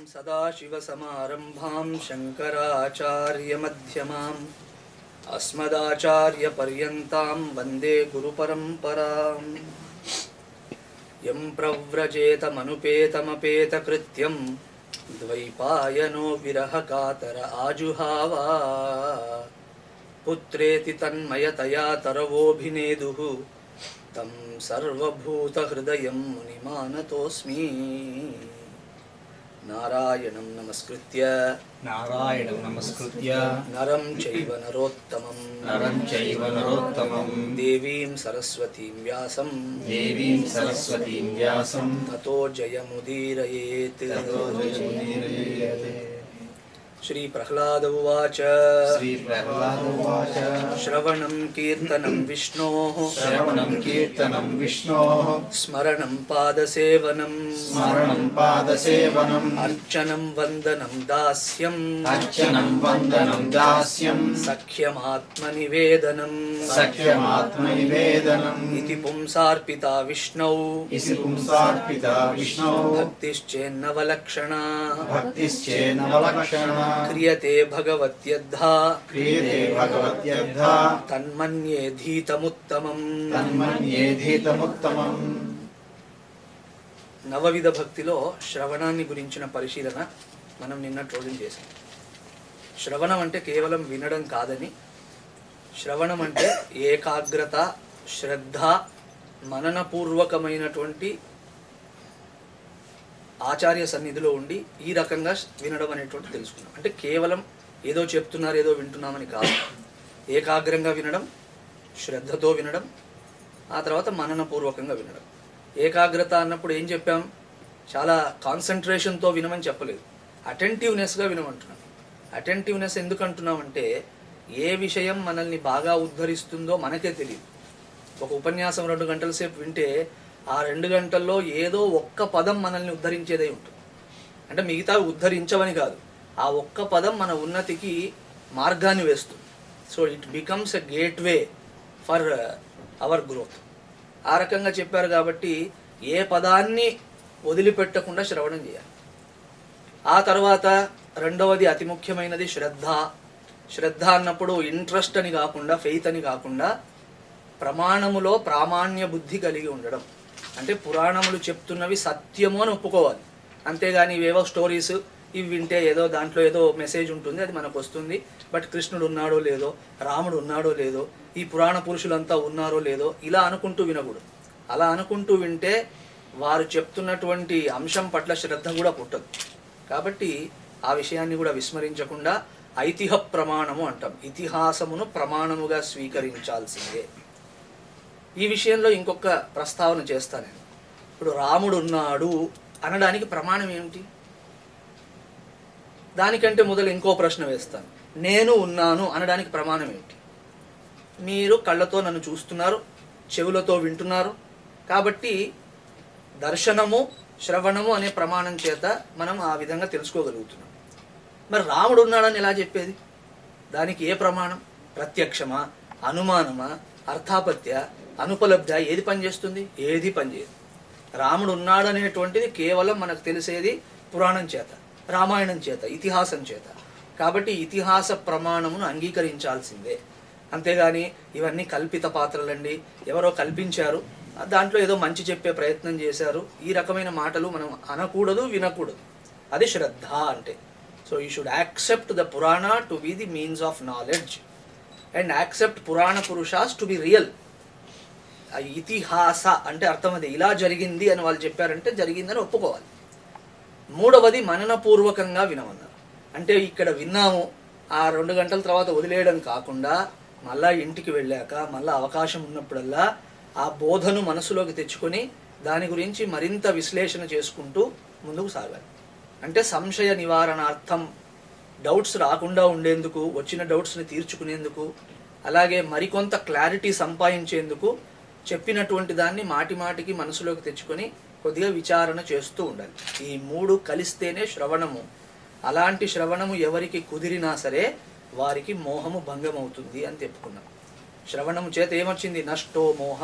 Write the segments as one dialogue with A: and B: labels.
A: सदाशिवसमारम्भां शङ्कराचार्यमध्यमाम् अस्मदाचार्यपर्यन्तां वन्दे गुरुपरम्पराम्। यं प्रव्रजेतमनुपेतमपेतकृत्यं द्वैपायनो विरहकातर आजुहावा पुत्रेति तन्मयतया तरवोऽभिनेदुः तं सर्वभूतहृदयं मुनिमानतोऽस्मि। नारायणं नमस्कृत्य नरं चैव नरोत्तमं देवीं सरस्वतीं व्यासं ततो जयमुदीरयेत्। श्री प्रह्लाद उवाच श्रवणं कीर्तनं विष्णोः स्मरणं पादसेवनम् अर्चनं वन्दनं दास्यं सख्यमात्मनिवेदनम् इति पुंसार्पिता विष्णौ भक्तिश्चेन्नवलक्षणा क्रियते भगवत्यद्धा तन्मन्येधीतमुत्तमम्। నవవిధ భక్తిలో శ్రవణాన్ని గురించిన పరిశీలన మనం నిన్నటి రోజున చేసాం. శ్రవణం అంటే కేవలం వినడం కాదని, శ్రవణం అంటే ఏకాగ్రత, శ్రద్ధ, మననపూర్వకమైనటువంటి ఆచార్య సన్నిధిలో ఉండి ఈ రకంగా వినడం అనేటువంటి తెలుసుకున్నాం. అంటే కేవలం ఏదో చెప్తున్నారు ఏదో వింటున్నామని కాదు, ఏకాగ్రంగా వినడం, శ్రద్ధతో వినడం, ఆ తర్వాత మననపూర్వకంగా వినడం. ఏకాగ్రత అన్నప్పుడు ఏం చెప్పాం? చాలా కాన్సన్ట్రేషన్తో వినమని చెప్పలేదు, అటెంటివ్నెస్గా వినమంటున్నాం. అటెంటివ్నెస్ ఎందుకు అంటున్నామంటే ఏ విషయం మనల్ని బాగా ఉద్ధరిస్తుందో మనకే తెలియదు. ఒక ఉపన్యాసం 2 గంటల సేపు వింటే ఆ 2 గంటల్లో ఏదో ఒక్క పదం మనల్ని ఉద్ధరించేదై ఉంటుంది. అంటే మిగతా ఉద్ధరించవని కాదు, ఆ ఒక్క పదం మన ఉన్నతికి మార్గాన్ని వేస్తుంది. So it becomes a gateway for hour growth. ఆ రకంగా చెప్పారు కాబట్టి ఏ పదాన్ని వదిలిపెట్టకుండా శ్రవణం చేయాలి. ఆ తర్వాత రెండవది అతి ముఖ్యమైనది శ్రద్ధ. శ్రద్ధ అన్నప్పుడు ఇంట్రెస్ట్ అని కాకుండా, ఫెయిత్ అని కాకుండా, ప్రమాణములో ప్రామాణ్య బుద్ధి కలిగి ఉండడం. అంటే పురాణములు చెప్తున్నవి సత్యము అని ఒప్పుకోవాలి. అంతేగాని ఇవేవో స్టోరీస్ ఇవి వింటే ఏదో దాంట్లో ఏదో మెసేజ్ ఉంటుంది, అది మనకు వస్తుంది, బట్ కృష్ణుడు ఉన్నాడో లేదో, రాముడు ఉన్నాడో లేదో, ఈ పురాణ పురుషులంతా ఉన్నారో లేదో ఇలా అనుకుంటూ వినకూడదు. అలా అనుకుంటూ వింటే వారు చెప్తున్నటువంటి అంశం పట్ల శ్రద్ధ కూడా పుట్టదు. కాబట్టి ఆ విషయాన్ని కూడా విస్మరించకుండా ఐతిహ ప్రమాణము అంటాం, ఇతిహాసమును ప్రమాణముగా స్వీకరించాల్సిందే. ఈ విషయంలో ఇంకొక ప్రస్తావన చేస్తాను నేను. ఇప్పుడు రాముడు ఉన్నాడు అనడానికి ప్రమాణం ఏమిటి? దానికంటే మొదలు ఇంకో ప్రశ్న వేస్తాను. నేను ఉన్నాను అనడానికి ప్రమాణం ఏమిటి? మీరు కళ్ళతో నన్ను చూస్తున్నారు, చెవులతో వింటున్నారు, కాబట్టి దర్శనము, శ్రవణము అనే ప్రమాణం చేత మనం ఆ విధంగా తెలుసుకోగలుగుతున్నాం. మరి రాముడు ఉన్నాడని ఎలా చెప్పేది? దానికి ఏ ప్రమాణం? ప్రత్యక్షమా, అనుమానమా, అర్థాపత్య, అనుపలబ్ధ? ఏది పనిచేస్తుంది? ఏది పనిచేయదు. రాముడు ఉన్నాడనేటువంటిది కేవలం మనకు తెలిసేది పురాణం చేత, రామాయణం చేత, ఇతిహాసం చేత. కాబట్టి ఇతిహాస ప్రమాణమును అంగీకరించాల్సిందే. అంతేగాని ఇవన్నీ కల్పిత పాత్రలండి, ఎవరో కల్పించారు, దాంట్లో ఏదో మంచి చెప్పే ప్రయత్నం చేశారు, ఈ రకమైన మాటలు మనం అనకూడదు, వినకూడదు. అది శ్రద్ధ అంటే. So you should accept the purana to be the means of knowledge and accept purana purushas to be real. ఇతిహాస అంటే అర్థం అది, ఇలా జరిగింది అని వాళ్ళు చెప్పారంటే జరిగిందని ఒప్పుకోవాలి. మూడవది మననపూర్వకంగా వినమన్నారు. అంటే ఇక్కడ విన్నాము, ఆ 2 గంటల తర్వాత వదిలేయడం కాకుండా మళ్ళా ఇంటికి వెళ్ళాక మళ్ళీ అవకాశం ఉన్నప్పుడల్లా ఆ బోధను మనసులోకి తెచ్చుకొని దాని గురించి మరింత విశ్లేషణ చేసుకుంటూ ముందుకు సాగాలి. అంటే సంశయ నివారణార్థం, డౌట్స్ రాకుండా ఉండేందుకు, వచ్చిన డౌట్స్ని తీర్చుకునేందుకు, అలాగే మరికొంత క్లారిటీ సంపాదించేందుకు చెప్పినటువంటి దాన్ని మాటి మాటికి మనసులోకి తెచ్చుకొని కొద్దిగా విచారణ చేస్తూ ఉండాలి. ఈ 3 కలిస్తేనే శ్రవణము. అలాంటి శ్రవణము ఎవరికి కుదిరినా సరే వారికి మోహము భంగం అవుతుంది అని చెప్పుకున్నాం. శ్రవణము చేత ఏమొచ్చింది? నష్టో మోహ.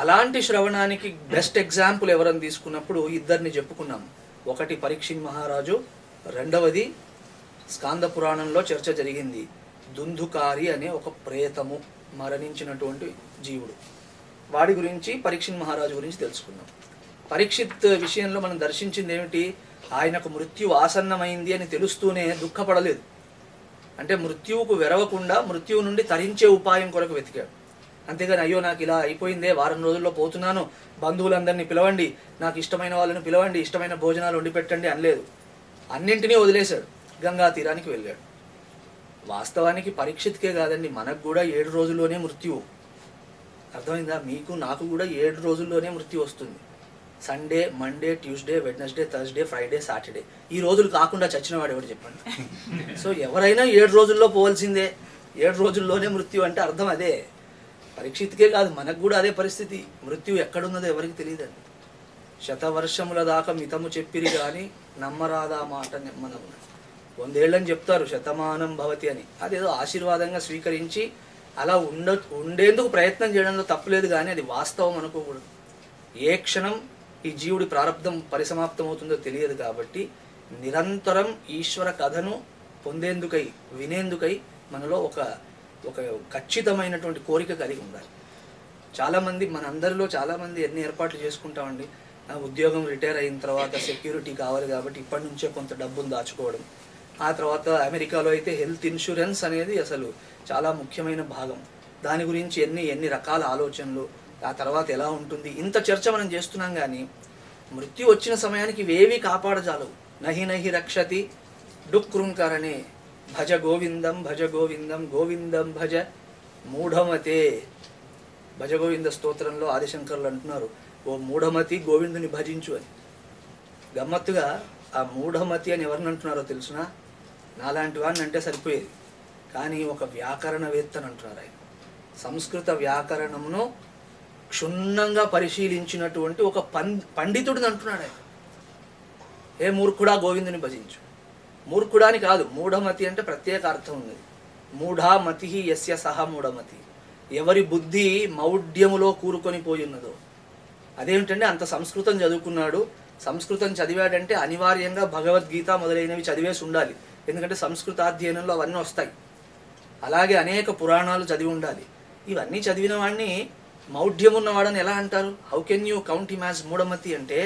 A: అలాంటి శ్రవణానికి బెస్ట్ ఎగ్జాంపుల్ ఎవరని తీసుకున్నప్పుడు ఇద్దరిని చెప్పుకున్నాం. ఒకటి పరీక్షిత్ మహారాజు, రెండవది స్కాంద పురాణంలో చర్చ జరిగింది, దుందుకారి అనే ఒక ప్రేతము, మరణించినటువంటి జీవుడు. వాడి గురించి పరీక్షిత్ మహారాజు గురించి తెలుసుకున్నాం. పరీక్షిత్ విషయంలో మనం దర్శించింది ఏమిటి? ఆయనకు మృత్యు ఆసన్నమైంది అని తెలుస్తూనే దుఃఖపడలేదు. అంటే మృత్యువుకు వెరవకుండా మృత్యువు నుండి తరించే ఉపాయం కొరకు వెతికాడు. అంతేగాని అయ్యో నాకు ఇలా అయిపోయిందే, వారం రోజుల్లో పోతున్నాను, బంధువులందరినీ పిలవండి, నాకు ఇష్టమైన వాళ్ళని పిలవండి, ఇష్టమైన భోజనాలు వండి పెట్టండి అనలేదు. అన్నింటినీ వదిలేశాడు, గంగా తీరానికి వెళ్ళాడు. వాస్తవానికి పరీక్షిత్కే కాదండి, మనకు కూడా 7 రోజుల్లోనే మృత్యువు. అర్థమైందా? మీకు నాకు కూడా 7 రోజుల్లోనే మృత్యు వస్తుంది. Sunday, Monday, Tuesday, Wednesday, Thursday, Friday, Saturday. ఈ రోజులు కాకుండా చచ్చినవాడు ఎవరు చెప్పండి? సో ఎవరైనా 7 రోజుల్లో పోవాల్సిందే. 7 రోజుల్లోనే మృత్యు అంటే అర్థం అదే. పరీక్షిత్కే కాదు, మనకు కూడా అదే పరిస్థితి. మృత్యు ఎక్కడున్నదో ఎవరికి తెలియదండి. శతవర్షముల దాకా మితము చెప్పిరి కానీ నమ్మరాదా మాట నెమ్మనము. 100 ఏళ్ళని చెప్తారు, శతమానం భవతి అని. అదేదో ఆశీర్వాదంగా స్వీకరించి అలా ఉండేందుకు ప్రయత్నం చేయడంలో తప్పులేదు, కానీ అది వాస్తవం అనుకోకూడదు. ఏ క్షణం ఈ జీవుడి ప్రారంధం పరిసమాప్తం అవుతుందో తెలియదు. కాబట్టి నిరంతరం ఈశ్వర కథను పొందేందుకై, వినేందుకై మనలో ఒక ఖచ్చితమైనటువంటి కోరిక కలిగి ఉండాలి. చాలామంది, మనందరిలో చాలామంది ఎన్ని ఏర్పాట్లు చేసుకుంటామండి. ఉద్యోగం రిటైర్ అయిన తర్వాత సెక్యూరిటీ కావాలి కాబట్టి ఇప్పటి నుంచే కొంత డబ్బును దాచుకోవడం. ఆ తర్వాత అమెరికాలో అయితే హెల్త్ ఇన్సూరెన్స్ అనేది అసలు చాలా ముఖ్యమైన భాగం. దాని గురించి ఎన్ని రకాల ఆలోచనలు, ఆ తర్వాత ఎలా ఉంటుంది, ఇంత చర్చ మనం చేస్తున్నాం. కానీ మృత్యు వచ్చిన సమయానికి ఇవేవీ కాపాడజాలవు. నహి రక్షతి డుక్రుంకరణే భజ గోవిందం భజ గోవిందం గోవిందం భజ మూఢమతే. భజ గోవింద స్తోత్రంలో ఆదిశంకరులు అంటున్నారు, ఓ మూఢమతి గోవిందుని భజించు అని. గమ్మత్తుగా ఆ మూఢమతి అని ఎవరిని అంటున్నారో తెలుసునా? నాలాంటి వాడిని అంటే సరిపోయేది, కానీ ఒక వ్యాకరణవేత్తని అంటున్నారు ఆయన. సంస్కృత వ్యాకరణమును క్షుణ్ణంగా పరిశీలించినటువంటి ఒక పండితుడిని అంటున్నాడు ఆయన. ఏ మూర్ఖుడా గోవిందుని భజించు. మూర్ఖుడాని కాదు, మూఢమతి అంటే ప్రత్యేక అర్థం ఉన్నది. మూఢామతి యస్య సహ మూఢమతి, ఎవరి బుద్ధి మౌఢ్యములో కూరుకొని పోయి ఉన్నదో. అదేమిటంటే అంత సంస్కృతం చదువుకున్నాడు, సంస్కృతం చదివాడంటే అనివార్యంగా భగవద్గీత మొదలైనవి చదివేసి ఉండాలి. ఎందుకంటే సంస్కృతాధ్యయనంలో అవన్నీ వస్తాయి. అలాగే అనేక పురాణాలు చదివి ఉండాలి. ఇవన్నీ చదివిన వాడిని మౌఢ్యం ఉన్నవాడని ఎలా అంటారు? How can you count him as మూఢమతి? అంటే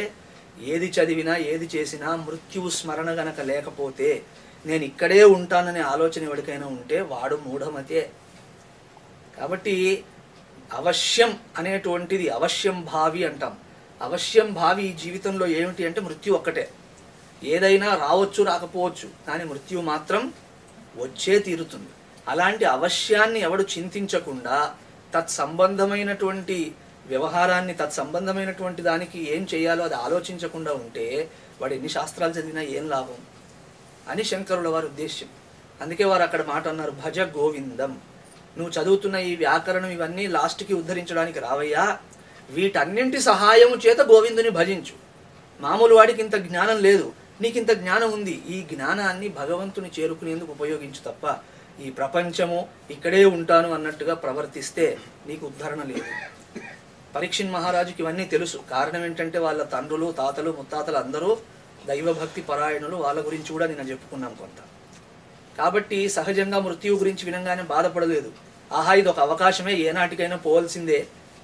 A: ఏది చదివినా ఏది చేసినా మృత్యువు స్మరణ గనక లేకపోతే, నేను ఇక్కడే ఉంటాననే ఆలోచన ఎవరికైనా ఉంటే వాడు మూఢమతే. కాబట్టి అవశ్యం అనేటువంటిది అవశ్యం భావి అంటాం. అవశ్యం భావి ఈ జీవితంలో ఏమిటి అంటే మృత్యు ఒక్కటే. ఏదైనా రావచ్చు రాకపోవచ్చు, కానీ మృత్యు మాత్రం వచ్చే తీరుతుంది. అలాంటి అవశ్యాన్ని ఎవడు చింతించకుండా తత్సంబంధమైనటువంటి వ్యవహారాన్ని, తత్సంబంధమైనటువంటి దానికి ఏం చేయాలో అది ఆలోచించకుండా ఉంటే వాడు ఎన్ని శాస్త్రాలు చదివినా ఏం లాభం అని శంకరుల వారి ఉద్దేశ్యం. అందుకే వారు అక్కడ మాట అన్నారు, భజ గోవిందం. నువ్వు చదువుతున్న ఈ వ్యాకరణం ఇవన్నీ లాస్ట్కి ఉద్ధరించడానికి రావయ్యా, వీటన్నింటి సహాయము చేత గోవిందుని భజించు. మామూలు వాడికి ఇంత జ్ఞానం లేదు, నీకింత జ్ఞానం ఉంది. ఈ జ్ఞానాన్ని భగవంతుని చేరుకునేందుకు ఉపయోగించు తప్ప ఈ ప్రపంచము ఇక్కడే ఉంటాను అన్నట్టుగా ప్రవర్తిస్తే నీకు ఉద్ధరణ లేదు. పరీక్షిత్ మహారాజుకి ఇవన్నీ తెలుసు. కారణం ఏంటంటే వాళ్ళ తండ్రులు, తాతలు, ముత్తాతలు అందరూ దైవభక్తి పరాయణులు. వాళ్ళ గురించి కూడా నిన్న చెప్పుకున్నాం కొంత. కాబట్టి సహజంగా మృత్యువు గురించి వినంగానే బాధపడలేదు. ఆహా, ఇది ఒక అవకాశమే, ఏనాటికైనా పోవాల్సిందే.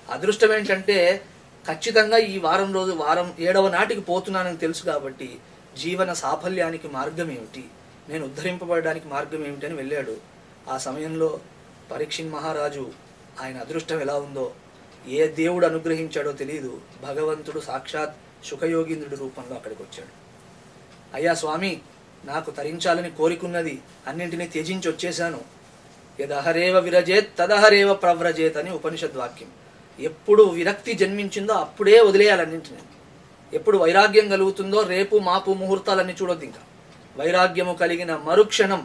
A: అదృష్టం ఏంటంటే ఖచ్చితంగా ఈ వారం 7వ నాటికి పోతున్నానని తెలుసు. కాబట్టి జీవన సాఫల్యానికి మార్గం ఏమిటి, నేను ఉద్ధరింపబడడానికి మార్గం ఏమిటి అని వెళ్ళాడు. ఆ సమయంలో పరీక్షిత్ మహారాజు, ఆయన అదృష్టం ఎలా ఉందో, ఏ దేవుడు అనుగ్రహించాడో తెలియదు, భగవంతుడు సాక్షాత్ శుకయోగీంద్రుడి రూపంలో అక్కడికి వచ్చాడు. అయ్యా స్వామి, నాకు తరించాలని కోరికున్నది, అన్నింటినీ త్యజించి వచ్చేశాను. యదహరేవ విరజేత్ తదహరేవ ప్రవ్రజేత్ అని ఉపనిషద్వాక్యం. ఎప్పుడు విరక్తి జన్మించిందో అప్పుడే వదిలేయాలన్నింటినీ. ఎప్పుడు వైరాగ్యం కలుగుతుందో రేపు మాపు ముహూర్తాలన్నీ చూడొద్దు. ఇంకా వైరాగ్యము కలిగిన మరుక్షణం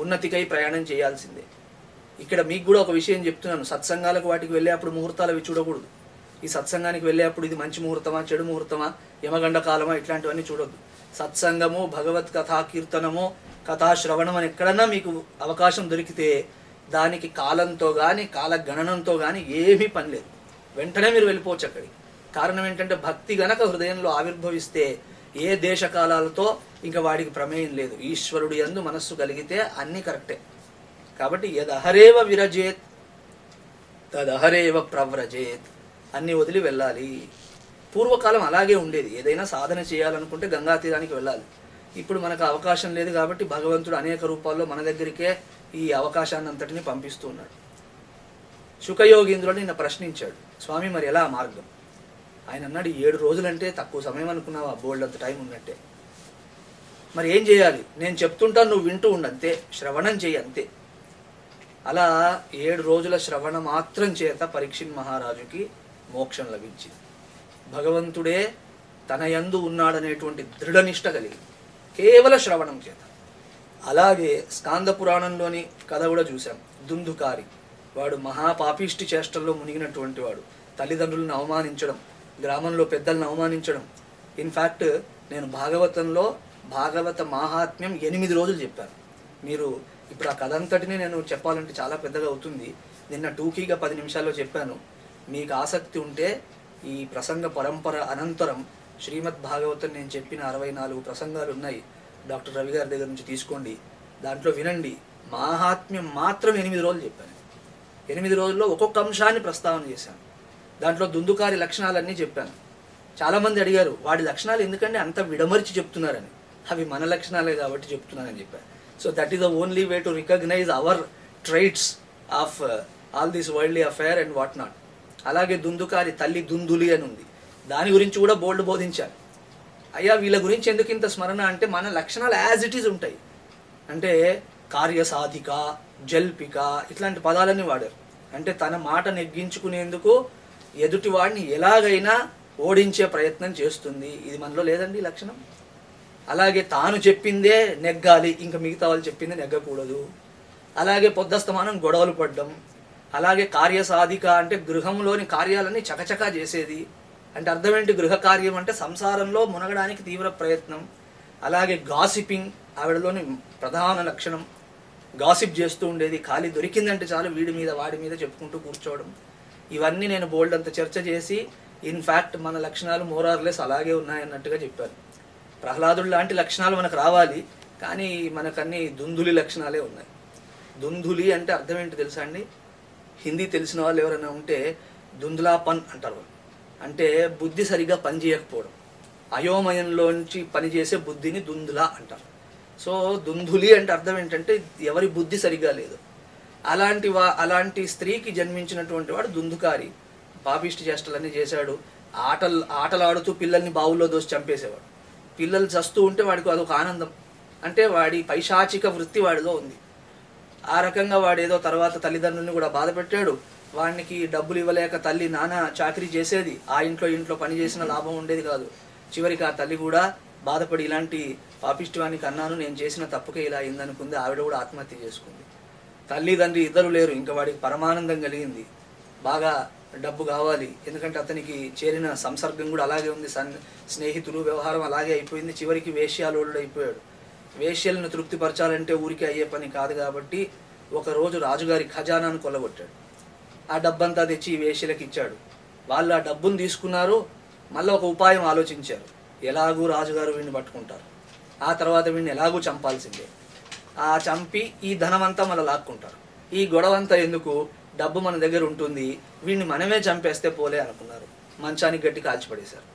A: ఉన్నతికై ప్రయాణం చేయాల్సిందే. ఇక్కడ మీకు కూడా ఒక విషయం చెప్తున్నాను, సత్సంగాలకు వాటికి వెళ్ళే అప్పుడు ముహూర్తాలు అవి చూడకూడదు. ఈ సత్సంగానికి వెళ్ళే అప్పుడు ఇది మంచి ముహూర్తమా, చెడు ముహూర్తమా, యమగండ కాలమా, ఇట్లాంటివన్నీ చూడొద్దు. సత్సంగము, భగవత్ కథా కీర్తనము, కథాశ్రవణం అని ఎక్కడన్నా మీకు అవకాశం దొరికితే దానికి కాలంతో కానీ కాలగణనంతో కానీ ఏమీ పని లేదు. వెంటనే మీరు వెళ్ళిపోవచ్చు అక్కడికి. కారణం ఏంటంటే భక్తి గనక హృదయంలో ఆవిర్భవిస్తే ఏ దేశకాలాలతో ఇంకా వాడికి ప్రమేయం లేదు. ఈశ్వరుడు యందు మనస్సు కలిగితే అన్నీ కరెక్టే. కాబట్టి యదహరేవ విరజేత్ తదహరేవ ప్రవ్రజేత్, అన్నీ వదిలి వెళ్ళాలి. పూర్వకాలం అలాగే ఉండేది. ఏదైనా సాధన చేయాలనుకుంటే గంగా తీరానికి వెళ్ళాలి. ఇప్పుడు మనకు అవకాశం లేదు కాబట్టి భగవంతుడు అనేక రూపాల్లో మన దగ్గరికే ఈ అవకాశాన్ని అంతటిని పంపిస్తూ ఉన్నాడు. శుకయోగీంద్రుడు నిన్న ప్రశ్నించాడు, స్వామి మరి ఎలా మార్గం? ఆయన అన్నాడు, 7 రోజులంటే తక్కువ సమయం అనుకున్నావా? బోల్డ్ అంత టైం ఉన్నట్టే. మరి ఏం చేయాలి? నేను చెప్తుంటాను, నువ్వు వింటూ ఉండంతే, శ్రవణం చేయి అంతే. అలా 7 రోజుల శ్రవణ మాత్రం చేత పరీక్షిత్ మహారాజుకి మోక్షం లభించింది. భగవంతుడే తన యందు ఉన్నాడనేటువంటి దృఢనిష్ట కలిగి కేవల శ్రవణం చేత. అలాగే స్కాంద పురాణంలోని కథ కూడా చూశాం. దుందుకారి, వాడు మహాపాపిష్టి చేష్టల్లో మునిగినటువంటి వాడు. తల్లిదండ్రులను అవమానించడం, గ్రామంలో పెద్దలను అవమానించడం. ఇన్ఫ్యాక్ట్ నేను భాగవతంలో భాగవత మాహాత్మ్యం 8 రోజులు చెప్పాను. మీరు ఇప్పుడు ఆ కథ అంతటిని నేను చెప్పాలంటే చాలా పెద్దగా అవుతుంది. నిన్న టూకీగా 10 నిమిషాల్లో చెప్పాను. మీకు ఆసక్తి ఉంటే ఈ ప్రసంగ పరంపర అనంతరం శ్రీమద్ భాగవతం నేను చెప్పిన 64 ప్రసంగాలు ఉన్నాయి. డాక్టర్ రవి గారి దగ్గర నుంచి తీసుకోండి, దాంట్లో వినండి. మాహాత్మ్యం మాత్రం 8 రోజులు చెప్పాను. 8 రోజుల్లో ఒక్కొక్క అంశాన్ని ప్రస్తావన చేశాను. దాంట్లో దుందుకారి లక్షణాలన్నీ చెప్పాను. చాలామంది అడిగారు, వాడి లక్షణాలు ఎందుకంటే అంత విడమర్చి చెప్తున్నారని. అవి మన లక్షణాలే కాబట్టి చెప్తున్నానని చెప్పాను. So that is the only way to recognise our traits of all this worldly affair and what not. అలాగే దుందుకారి తల్లి దుందులి అని ఉంది, దాని గురించి కూడా బోల్డ్ బోధించాను. అయ్యా వీళ్ళ గురించి ఎందుకు ఇంత స్మరణ అంటే మన లక్షణాలు యాజ్ ఇట్ ఈజ్ ఉంటాయి. అంటే కార్యసాధిక, జల్పిక ఇట్లాంటి పదాలన్నీ వాడారు. అంటే తన మాట నెగ్గించుకునేందుకు ఎదుటివాడిని ఎలాగైనా ఓడించే ప్రయత్నం చేస్తుంది. ఇది మనలో లేదండి లక్షణం. అలాగే తాను చెప్పిందే నెగ్గాలి, ఇంకా మిగతా వాళ్ళు చెప్పిందే నెగ్గకూడదు. అలాగే పొద్దస్తమానం గొడవలు పడ్డం. అలాగే కార్యసాధిక అంటే గృహంలోని కార్యాలన్నీ చకచకా చేసేది. అంటే అర్థం ఏంటి? గృహ కార్యం అంటే సంసారంలో మునగడానికి తీవ్ర ప్రయత్నం. అలాగే గాసిపింగ్ ఆవిడలోని ప్రధాన లక్షణం. గాసిప్ చేస్తూ ఉండేది. ఖాళీ దొరికిందంటే చాలు వీడి మీద వాడి మీద చెప్పుకుంటూ కూర్చోవడం. ఇవన్నీ నేను బోల్డ్ అంత చర్చ చేసి ఇన్ఫ్యాక్ట్ మన లక్షణాలు మోరార్లెస్ అలాగే ఉన్నాయన్నట్టుగా చెప్పాను. ప్రహ్లాదుడు లాంటి లక్షణాలు మనకు రావాలి, కానీ మనకన్నీ దుందులి లక్షణాలే ఉన్నాయి. దుందులి అంటే అర్థం ఏంటి తెలుసా అండి? హిందీ తెలిసిన వాళ్ళు ఎవరైనా ఉంటే దుందులాపన్ అంటారు. అంటే బుద్ధి సరిగా పనిచేయకపోవడం, అయోమయంలోంచి పనిచేసే బుద్ధిని దుందులా అంటారు. సో దుందులి అంటే అర్థం ఏంటంటే ఎవరి బుద్ధి సరిగా లేదు. అలాంటి స్త్రీకి జన్మించినటువంటి వాడు దుందుకారి. పాపిష్టి చేష్టలన్నీ చేశాడు. ఆటలాడుతూ పిల్లల్ని బావుల్లో దోసి చంపేసేవాడు. పిల్లలు చస్తూ ఉంటే వాడికి అదొక ఆనందం. అంటే వాడి పైశాచిక వృత్తి వాడిలో ఉంది. ఆ రకంగా వాడేదో తర్వాత తల్లిదండ్రులను కూడా బాధ పెట్టాడు. వాడికి డబ్బులు ఇవ్వలేక తల్లి నాన్న చాకరీ చేసేది, ఆ ఇంట్లో పని చేసిన లాభం ఉండేది కాదు. చివరికి ఆ తల్లి కూడా బాధపడి ఇలాంటి పాపిష్టి వాడికి అన్నాను, నేను చేసిన తప్పుకే ఇలా అయిందనుకుంది. ఆవిడ కూడా ఆత్మహత్య చేసుకుంది. తల్లిదండ్రి ఇద్దరు లేరు. ఇంకా వాడికి పరమానందం కలిగింది. బాగా డబ్బు కావాలి, ఎందుకంటే అతనికి చేరిన సంసర్గం కూడా అలాగే ఉంది. స్నేహితులు వ్యవహారం అలాగే అయిపోయింది. చివరికి వేశ్యాలోడు అయిపోయాడు. వేశ్యలను తృప్తిపరచాలంటే ఊరికే అయ్యే పని కాదు కాబట్టి ఒకరోజు రాజుగారి ఖజానాను కొల్లగొట్టాడు. ఆ డబ్బంతా తెచ్చి వేశ్యలకు ఇచ్చాడు. వాళ్ళు ఆ డబ్బును తీసుకున్నారు. మళ్ళీ ఒక ఉపాయం ఆలోచించారు. ఎలాగూ రాజుగారు వీడిని పట్టుకుంటారు, ఆ తర్వాత వీడిని ఎలాగూ చంపాల్సిందే. ఆ చంపి ఈ ధనమంతా మళ్ళీ లాక్కుంటారు. ఈ గొడవంతా ఎందుకు? డబ్బు మన దగ్గర ఉంటుంది, వీడిని మనమే చంపేస్తే పోలే అనుకున్నారు. మంచానికి గట్టి కాల్చిపడేశారు.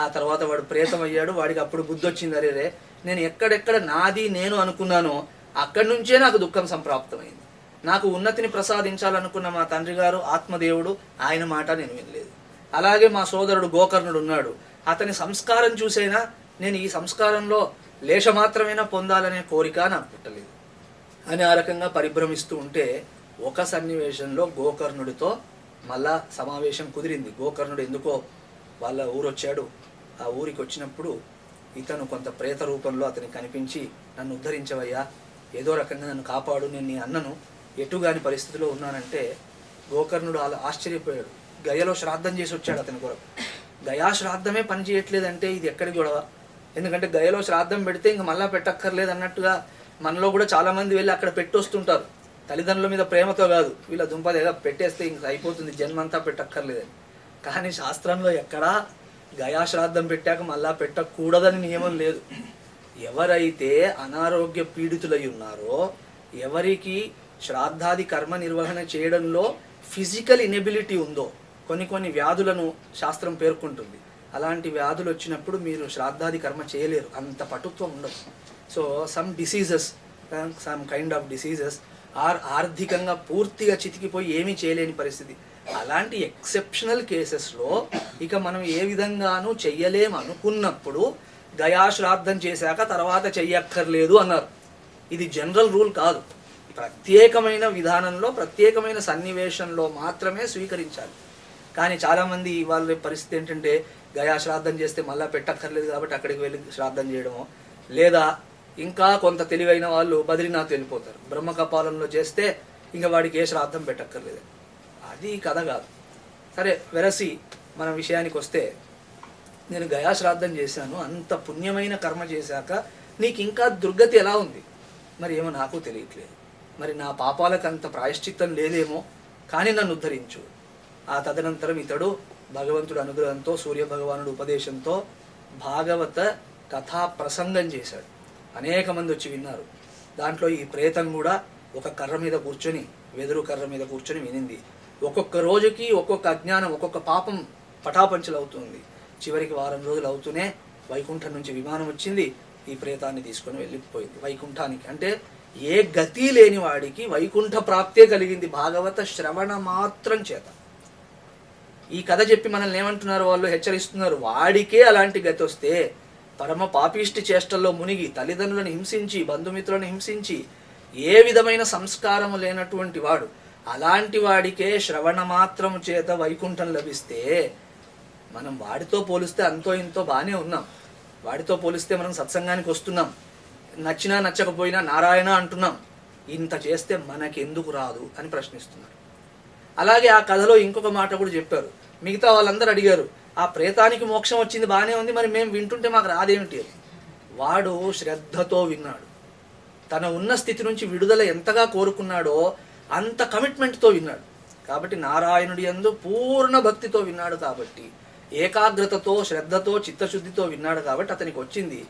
A: ఆ తర్వాత వాడు ప్రేతం అయ్యాడు. వాడికి అప్పుడు బుద్ధి వచ్చింది, అరేరే నేను ఎక్కడెక్కడ నాది నేను అనుకున్నానో అక్కడి నుంచే నాకు దుఃఖం సంప్రాప్తమైంది. నాకు ఉన్నతిని ప్రసాదించాలనుకున్న మా తండ్రి గారు ఆత్మదేవుడు, ఆయన మాట నేను వినలేదు. అలాగే మా సోదరుడు గోకర్ణుడు ఉన్నాడు. అతని సంస్కారం చూసైనా నేను ఈ సంస్కారంలో లేశమాత్రమైనా పొందాలనే కోరిక నాకు పుట్టలేదు అని ఆ రకంగా పరిభ్రమిస్తూ ఉంటే ఒక సన్నివేశంలో గోకర్ణుడితో మళ్ళా సమావేశం కుదిరింది. గోకర్ణుడు ఎందుకో వాళ్ళ ఊరొచ్చాడు. ఆ ఊరికి వచ్చినప్పుడు ఇతను కొంత ప్రేత రూపంలో అతనికి కనిపించి, నన్ను ఉద్ధరించవయ్యా, ఏదో రకంగా నన్ను కాపాడు, నేను నీ అన్నను ఎటుగాని పరిస్థితిలో ఉన్నానంటే గోకర్ణుడు అలా ఆశ్చర్యపోయాడు. గయలో శ్రాద్ధం చేసి వచ్చాడు అతని కొరకు. గయా శ్రాద్ధమే పని చేయట్లేదంటే ఇది ఎక్కడి గొడవ? ఎందుకంటే గయలో శ్రాద్ధం పెడితే ఇంక మళ్ళా పెట్టక్కర్లేదు అన్నట్టుగా మనలో కూడా చాలామంది వెళ్ళి అక్కడ పెట్టొస్తుంటారు. తల్లిదండ్రుల మీద ప్రేమతో కాదు, వీళ్ళ దుంపదేగా పెట్టేస్తే ఇంక అయిపోతుంది, జన్మంతా పెట్టక్కర్లేదని. కానీ శాస్త్రంలో ఎక్కడా గయా శ్రాద్ధం పెట్టాక మళ్ళా పెట్టకూడదని నియమం లేదు. ఎవరైతే అనారోగ్య పీడితులై ఉన్నారో, ఎవరికి శ్రాద్ధాది కర్మ నిర్వహణ చేయడంలో ఫిజికల్ ఇనెబిలిటీ ఉందో, కొన్ని వ్యాధులను శాస్త్రం పేర్కొంటుంది, అలాంటి వ్యాధులు వచ్చినప్పుడు మీరు శ్రాద్ధాది కర్మ చేయలేరు, అంత పటుత్వం ఉండదు. So some diseases, some kind of diseases ఆర్థికంగా పూర్తిగా చితికిపోయి ఏమీ చేయలేని పరిస్థితి, అలాంటి ఎక్సెప్షనల్ కేసెస్లో ఇక మనం ఏ విధంగానూ చెయ్యలేము అనుకున్నప్పుడు గయా శ్రాద్ధం చేశాక తర్వాత చెయ్యక్కర్లేదు అన్నారు. ఇది జనరల్ రూల్ కాదు, ప్రత్యేకమైన విధానంలో ప్రత్యేకమైన సన్నివేశంలో మాత్రమే స్వీకరించాలి. కానీ చాలామంది వాళ్ళ పరిస్థితి ఏంటంటే గయా శ్రాద్ధం చేస్తే మళ్ళీ పెట్టక్కర్లేదు కాబట్టి అక్కడికి వెళ్ళి శ్రాద్ధం చేయడమో, లేదా ఇంకా కొంత తెలివైన వాళ్ళు బద్రీనాథ్ వెళ్ళిపోతారు, బ్రహ్మకపాలంలో చేస్తే ఇంకా వాడికి ఏ శ్రాద్ధం పెట్టక్కర్లేదు. అది కథ కాదు. సరే, వెరసి మన విషయానికి వస్తే, నేను గయా శ్రాద్ధం చేశాను, అంత పుణ్యమైన కర్మ చేశాక నీకు ఇంకా దుర్గతి ఎలా ఉంది? మరి ఏమో నాకు తెలియట్లేదు, మరి నా పాపాలకు అంత ప్రాయశ్చిత్తం లేదేమో, కానీ నన్ను ఉద్ధరించు. ఆ తదనంతరం ఇతడు భగవంతుడు అనుగ్రహంతో, సూర్య భగవానుడు ఉపదేశంతో భాగవత కథా ప్రసంగం చేశాడు. అనేక మంది వచ్చి విన్నారు. దాంట్లో ఈ ప్రేతం కూడా ఒక కర్ర మీద కూర్చొని, వెదురు కర్ర మీద కూర్చొని వినింది. ఒక్కొక్క రోజుకి ఒక్కొక్క అజ్ఞానం, ఒక్కొక్క పాపం పటాపంచలు అవుతుంది. చివరికి వారం రోజులు అవుతూనే వైకుంఠం నుంచి విమానం వచ్చింది, ఈ ప్రేతాన్ని తీసుకొని వెళ్ళిపోయింది వైకుంఠానికి. అంటే ఏ గతి లేని వాడికి వైకుంఠ ప్రాప్తే కలిగింది భాగవత శ్రవణ మాత్రం చేత. ఈ కథ చెప్పి మనల్ని ఏమంటున్నారు వాళ్ళు? హెచ్చరిస్తున్నారు, వాడికే అలాంటి గతి వస్తే, పరమ పాపిష్టి చేష్టల్లో మునిగి తల్లిదండ్రులను హింసించి బంధుమిత్రులను హింసించి ఏ విధమైన సంస్కారము లేనటువంటి వాడు, అలాంటి వాడికే శ్రవణ మాత్రము చేత వైకుంఠం లభిస్తే, మనం వాడితో పోలిస్తే అంతో ఇంతో బాగానే ఉన్నాం. వాడితో పోలిస్తే మనం సత్సంగానికి వస్తున్నాం, నచ్చినా నచ్చకపోయినా నారాయణ అంటున్నాం. ఇంత చేస్తే మనకెందుకు రాదు అని ప్రశ్నిస్తున్నారు. అలాగే ఆ కథలో ఇంకొక మాట కూడా చెప్పారు. మిగతా వాళ్ళందరూ అడిగారు, ఆ ప్రేతానికి మోక్షం వచ్చింది బాగానే ఉంది, మరి మేము వింటుంటే మాకు రాదేమిటి అని. వాడు శ్రద్ధతో విన్నాడు, తన ఉన్న స్థితి నుంచి విడుదల ఎంతగా కోరుకున్నాడో అంత కమిట్మెంట్తో విన్నాడు. కాబట్టి నారాయణుడి యందు పూర్ణ భక్తితో విన్నాడు, కాబట్టి ఏకాగ్రతతో శ్రద్ధతో చిత్తశుద్ధితో విన్నాడు, కాబట్టి అతనికి వచ్చింది.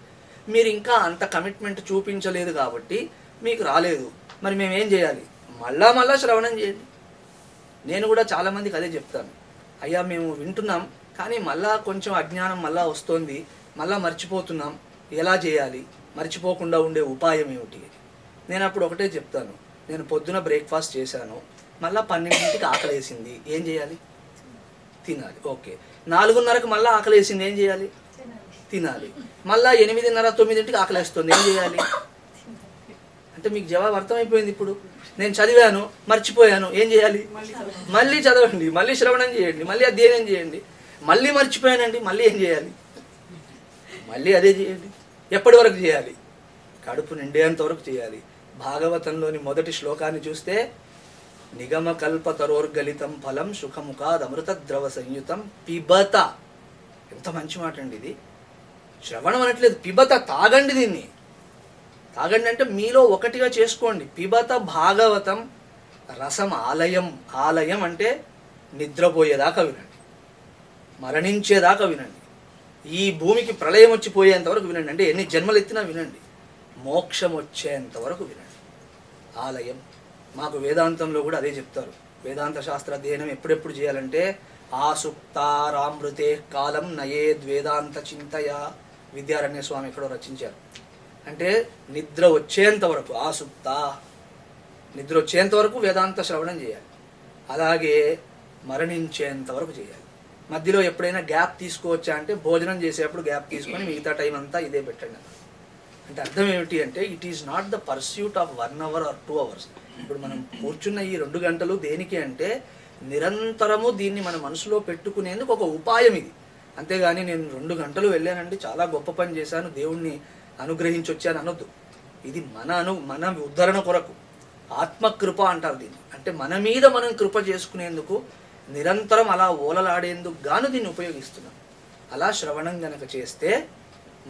A: మీరు ఇంకా అంత కమిట్మెంట్ చూపించలేదు కాబట్టి మీకు రాలేదు. మరి మేమేం చేయాలి? మళ్ళా శ్రవణం చేయండి. నేను కూడా చాలామందికి అదే చెప్తాను, అయ్యా మేము వింటున్నాం కానీ మళ్ళా కొంచెం అజ్ఞానం మళ్ళా వస్తుంది, మళ్ళా మర్చిపోతున్నాం, ఎలా చేయాలి? మర్చిపోకుండా ఉండే ఉపాయం ఏమిటి? నేను అప్పుడు ఒకటే చెప్తాను, నేను పొద్దున బ్రేక్ఫాస్ట్ చేశాను, మళ్ళీ 12ంటికి ఆకలేసింది, ఏం చేయాలి? తినాలి. ఓకే, 4:30కి మళ్ళీ ఆకలేసింది, ఏం చేయాలి? తినాలి. మళ్ళీ 8:30, 9ంటికి ఆకలేస్తుంది, ఏం చేయాలి? అంటే మీకు జవాబు అర్థమైపోయింది. ఇప్పుడు నేను చదివాను, మర్చిపోయాను, ఏం చేయాలి? మళ్ళీ చదవండి, మళ్ళీ శ్రవణం చేయండి, మళ్ళీ అధ్యయనం చేయండి. మళ్ళీ మర్చిపోయానండి, మళ్ళీ ఏం చేయాలి? మళ్ళీ అదే చేయండి. ఎప్పటి వరకు చేయాలి? కడుపు నిండేంత వరకు చేయాలి. భాగవతంలోని మొదటి శ్లోకాన్ని చూస్తే, నిగమ కల్పతరోర్గలితం ఫలం సుఖముఖాద్ అమృత ద్రవ సంయుతం పిబత. ఎంత మంచి మాట అండి ఇది. శ్రవణం అనట్లేదు, పిబత, తాగండి, దీన్ని తాగండి అంటే మీలో ఒకటిగా చేసుకోండి. పిబత భాగవతం రసం ఆలయం. ఆలయం అంటే నిద్రపోయేదాకా వినండి, మరణించేదాకా వినండి, ఈ భూమికి ప్రళయం వచ్చిపోయేంత వరకు వినండి, అంటే ఎన్ని జన్మలు ఎత్తినా వినండి, మోక్షం వచ్చేంత వరకు వినండి. ఆలయం. మాకు వేదాంతంలో కూడా అదే చెప్తారు. వేదాంత శాస్త్ర అధ్యయనం ఎప్పుడెప్పుడు చేయాలంటే, ఆసుప్తారామృతే కాలం నయేద్వేదాంత చింతయ. విద్యారణ్య స్వామి ఎక్కడో రచించారు. అంటే నిద్ర వచ్చేంత వరకు, ఆసుప్త, నిద్ర వచ్చేంత వరకు వేదాంత శ్రవణం చేయాలి. అలాగే మరణించేంత వరకు చేయాలి. మధ్యలో ఎప్పుడైనా గ్యాప్ తీసుకోవచ్చా అంటే, భోజనం చేసేప్పుడు గ్యాప్ తీసుకొని మిగతా టైం అంతా ఇదే పెట్టండి. అంటే అర్థం ఏమిటి అంటే, it is not the pursuit of 1 hour or 2 hours. ఇప్పుడు మనం కూర్చున్న ఈ 2 గంటలు దేనికి అంటే, నిరంతరము దీన్ని మన మనసులో పెట్టుకునేందుకు ఒక ఉపాయం ఇది. అంతేగాని నేను 2 గంటలు వెళ్ళానండి, చాలా గొప్ప పని చేశాను, దేవుణ్ణి అనుగ్రహించి వచ్చాను అనొద్దు. ఇది మన ఉద్ధరణ కొరకు, ఆత్మకృప అంటారు దీన్ని. అంటే మన మీద మనం కృప చేసుకునేందుకు, నిరంతరం అలా ఓలలాడేందుకు గాను దీన్ని ఉపయోగిస్తున్నాం. అలా శ్రవణం గనక చేస్తే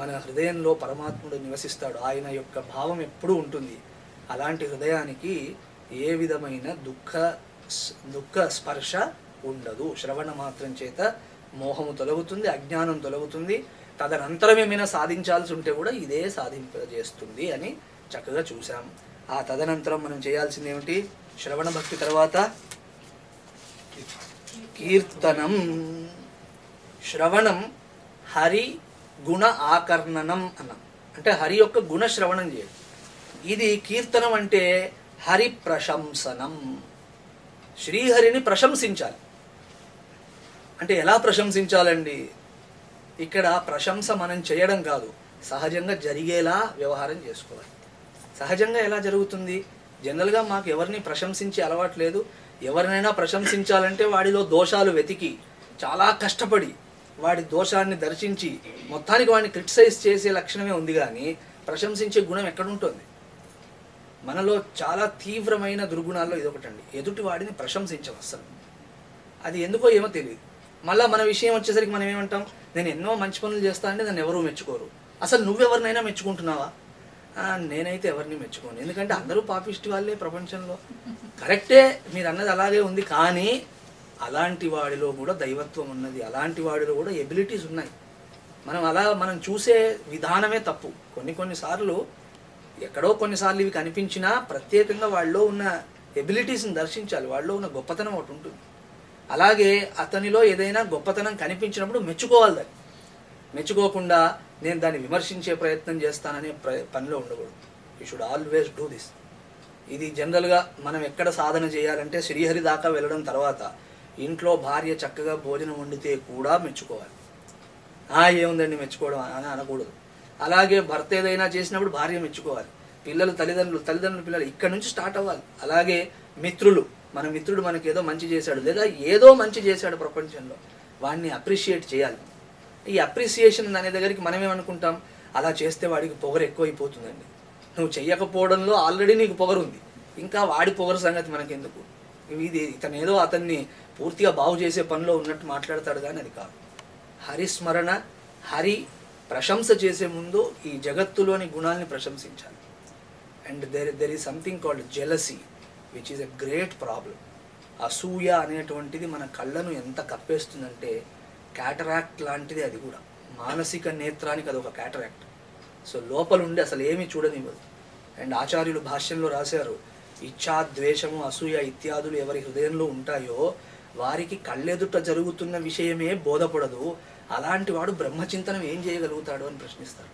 A: మన హృదయంలో పరమాత్ముడు నివసిస్తాడు, ఆయన యొక్క భావం ఎప్పుడూ ఉంటుంది. అలాంటి హృదయానికి ఏ విధమైన దుఃఖ స్పర్శ ఉండదు. శ్రవణ మాత్రం చేత మోహము తొలగుతుంది, అజ్ఞానం తొలగుతుంది. తదనంతరం ఏమైనా సాధించాల్సి ఉంటే కూడా ఇదే సాధింపజేస్తుంది అని చక్కగా చూసాం. ఆ తదనంతరం మనం చేయాల్సింది ఏమిటి? శ్రవణ భక్తి తర్వాత కీర్తనం. శ్రవణం హరి గుణ ఆకర్ణనం అన్నాం, అంటే హరి యొక్క గుణ శ్రవణం చేయడం. ఇది కీర్తనం అంటే హరి ప్రశంసనం. శ్రీహరిని ప్రశంసించాలి. అంటే ఎలా ప్రశంసించాలండి? ఇక్కడ ప్రశంస మనం చేయడం కాదు, సహజంగా జరిగేలా వ్యవహారం చేసుకోవాలి. సహజంగా ఎలా జరుగుతుంది? జనరల్గా మాకు ఎవరిని ప్రశంసించే అలవాటు లేదు. ఎవరినైనా ప్రశంసించాలంటే వాడిలో దోషాలు వెతికి చాలా కష్టపడి వాడి దోషాన్ని దర్శించి మొత్తానికి వాడిని క్రిటిసైజ్ చేసే లక్షణమే ఉంది, కానీ ప్రశంసించే గుణం ఎక్కడుంటుంది? మనలో చాలా తీవ్రమైన దుర్గుణాల్లో ఇదొకటండి, ఎదుటి వాడిని ప్రశంసించం అస్సలు. అది ఎందుకో ఏమో తెలియదు. మళ్ళీ మన విషయం వచ్చేసరికి మనం ఏమంటాం? నేను ఎన్నో మంచి పనులు చేస్తానంటే నన్ను ఎవరూ మెచ్చుకోరు. అసలు నువ్వెవరినైనా మెచ్చుకుంటున్నావా? నేనైతే ఎవరిని మెచ్చుకోను, ఎందుకంటే అందరూ పాపిష్టి వాళ్ళే ప్రపంచంలో. కరెక్టే, మీరు అన్నది అలాగే ఉంది, కానీ అలాంటి వాడిలో కూడా దైవత్వం ఉన్నది, అలాంటి వాడిలో కూడా ఎబిలిటీస్ ఉన్నాయి. మనం చూసే విధానమే తప్పు. కొన్నిసార్లు ఎక్కడో కొన్నిసార్లు ఇవి కనిపించినా ప్రత్యేకంగా వాళ్ళలో ఉన్న ఎబిలిటీస్ని దర్శించాలి, వాళ్ళలో ఉన్న గొప్పతనం ఒకటి ఉంటుంది. అలాగే అతనిలో ఏదైనా గొప్పతనం కనిపించినప్పుడు మెచ్చుకోవాలి. దాన్ని మెచ్చుకోకుండా నేను దాన్ని విమర్శించే ప్రయత్నం చేస్తాననే పనిలో ఉండకూడదు. You should always do this. ఇది జనరల్గా మనం ఎక్కడ సాధన చేయాలంటే శ్రీహరి దాకా వెళ్ళడం తర్వాత ఇంట్లో భార్య చక్కగా భోజనం వండితే కూడా మెచ్చుకోవాలి. ఏముందండి మెచ్చుకోవడం అని అనకూడదు. అలాగే భర్త ఏదైనా చేసినప్పుడు భార్య మెచ్చుకోవాలి. తల్లిదండ్రులు పిల్లలు ఇక్కడ నుంచి స్టార్ట్ అవ్వాలి. అలాగే మిత్రులు, మన మిత్రుడు మనకి ఏదో మంచి చేశాడు లేదా ఏదో మంచి చేశాడు ప్రపంచంలో, వాడిని అప్రిషియేట్ చేయాలి. ఈ అప్రిసియేషన్ అనే దగ్గరికి మనం ఏమనుకుంటాం? అలా చేస్తే వాడికి పొగరు ఎక్కువైపోతుందండి. నువ్వు చెయ్యకపోవడంలో ఆల్రెడీ నీకు పొగరు ఉంది, ఇంకా వాడి పొగరు సంగతి మనకెందుకు? ఇతను ఏదో అతన్ని పూర్తిగా బాగు చేసే పనిలో ఉన్నట్టు మాట్లాడతాడు, కానీ అది కాదు. హరిస్మరణ, హరి ప్రశంస చేసే ముందు ఈ జగత్తులోని గుణాలని ప్రశంసించాలి. And there is something called jealousy which is a great problem. అసూయ అనేటువంటిది మన కళ్ళను ఎంత కప్పేస్తుందంటే క్యాటరాక్ట్ లాంటిది. అది కూడా మానసిక నేత్రానికి అది ఒక క్యాటరాక్ట్. సో లోపల ఉండి అసలు ఏమీ చూడనివ్వదు. అండ్ ఆచార్యులు భాష్యంలో రాశారు, ఇచ్ఛా, ద్వేషము, అసూయ ఇత్యాదులు ఎవరి హృదయంలో ఉంటాయో వారికి కళ్ళెదుట జరుగుతున్న విషయమే బోధపడదు. అలాంటి వాడు బ్రహ్మచింతనం ఏం చేయగలుగుతాడు అని ప్రశ్నిస్తారు.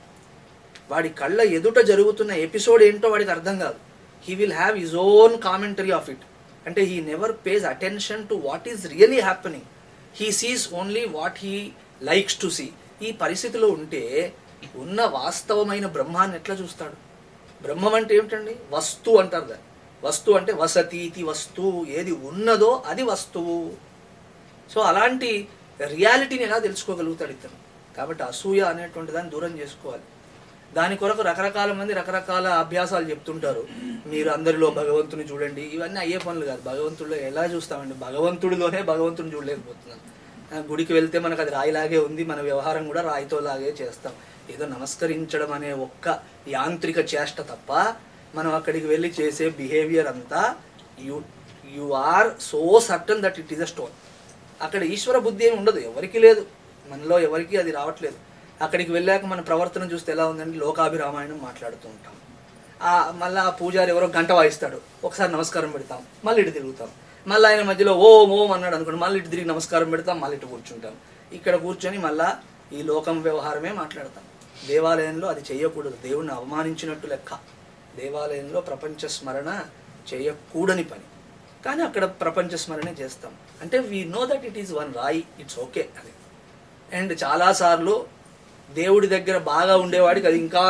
A: వాడి కళ్ళ ఎదుట జరుగుతున్న ఎపిసోడ్ ఏంటో వాడికి అర్థం కాదు. He will have his own commentary of it. అంటే he never pays attention to what is really happening. He sees only what he likes to see. ఈ పరిస్థితిలో ఉంటే ఉన్న వాస్తవమైన బ్రహ్మాన్ని ఎట్లా చూస్తాడు? బ్రహ్మం అంటే ఏమిటండి? వస్తు అంటారు దాన్ని. వస్తు అంటే వసతీతి వస్తు, ఏది ఉన్నదో అది వస్తువు. సో అలాంటి రియాలిటీని ఎలా తెలుసుకోగలుగుతాడు ఇతను? కాబట్టి అసూయ అనేటువంటి దాన్ని దూరం చేసుకోవాలి. దాని కొరకు రకరకాల మంది రకరకాల అభ్యాసాలు చెప్తుంటారు. మీరు అందరిలో భగవంతుని చూడండి, ఇవన్నీ అయ్యే పనులు కాదు. భగవంతుడిలో ఎలా చూస్తామండి? భగవంతుడిలోనే భగవంతుని చూడలేకపోతున్నాం. గుడికి వెళ్తే మనకు అది రాయిలాగే ఉంది, మన వ్యవహారం కూడా రాయితో లాగే చేస్తాం. ఏదో నమస్కరించడం అనే ఒక్క యాంత్రిక చేష్ట తప్ప మనం అక్కడికి వెళ్ళి చేసే బిహేవియర్ అంతా you are so certain that it is a stone. అక్కడ ఈశ్వర బుద్ధి ఏమి ఉండదు, ఎవరికి లేదు, మనలో ఎవరికి అది రావట్లేదు. అక్కడికి వెళ్ళాక మన ప్రవర్తన చూస్తే ఎలా ఉందండి? లోకాభిరామాయణం మాట్లాడుతూ ఉంటాం. మళ్ళీ ఆ పూజారి ఎవరో గంట వాయిస్తాడు, ఒకసారి నమస్కారం పెడతాం, మళ్ళీ ఇటు తిరుగుతాం. మళ్ళీ ఆయన మధ్యలో ఓం ఓం అన్నాడు అనుకోండి, మళ్ళీ ఇటు తిరిగి నమస్కారం పెడతాం, మళ్ళీ ఇటు కూర్చుంటాం. ఇక్కడ కూర్చొని మళ్ళీ ఈ లోకం వ్యవహారమే మాట్లాడతాం. దేవాలయంలో అది చేయకూడదు, దేవుణ్ణి అవమానించినట్టు లెక్క. దేవాలయంలో ప్రపంచ స్మరణ చేయకూడని పని, కానీ అక్కడ ప్రపంచ స్మరణే చేస్తాం. అంటే we know that it is one రాయి, ఇట్స్ ఓకే అని. అండ్ చాలాసార్లు దేవుడి దగ్గర బాగా ఉండేవాడికి అది ఇంకా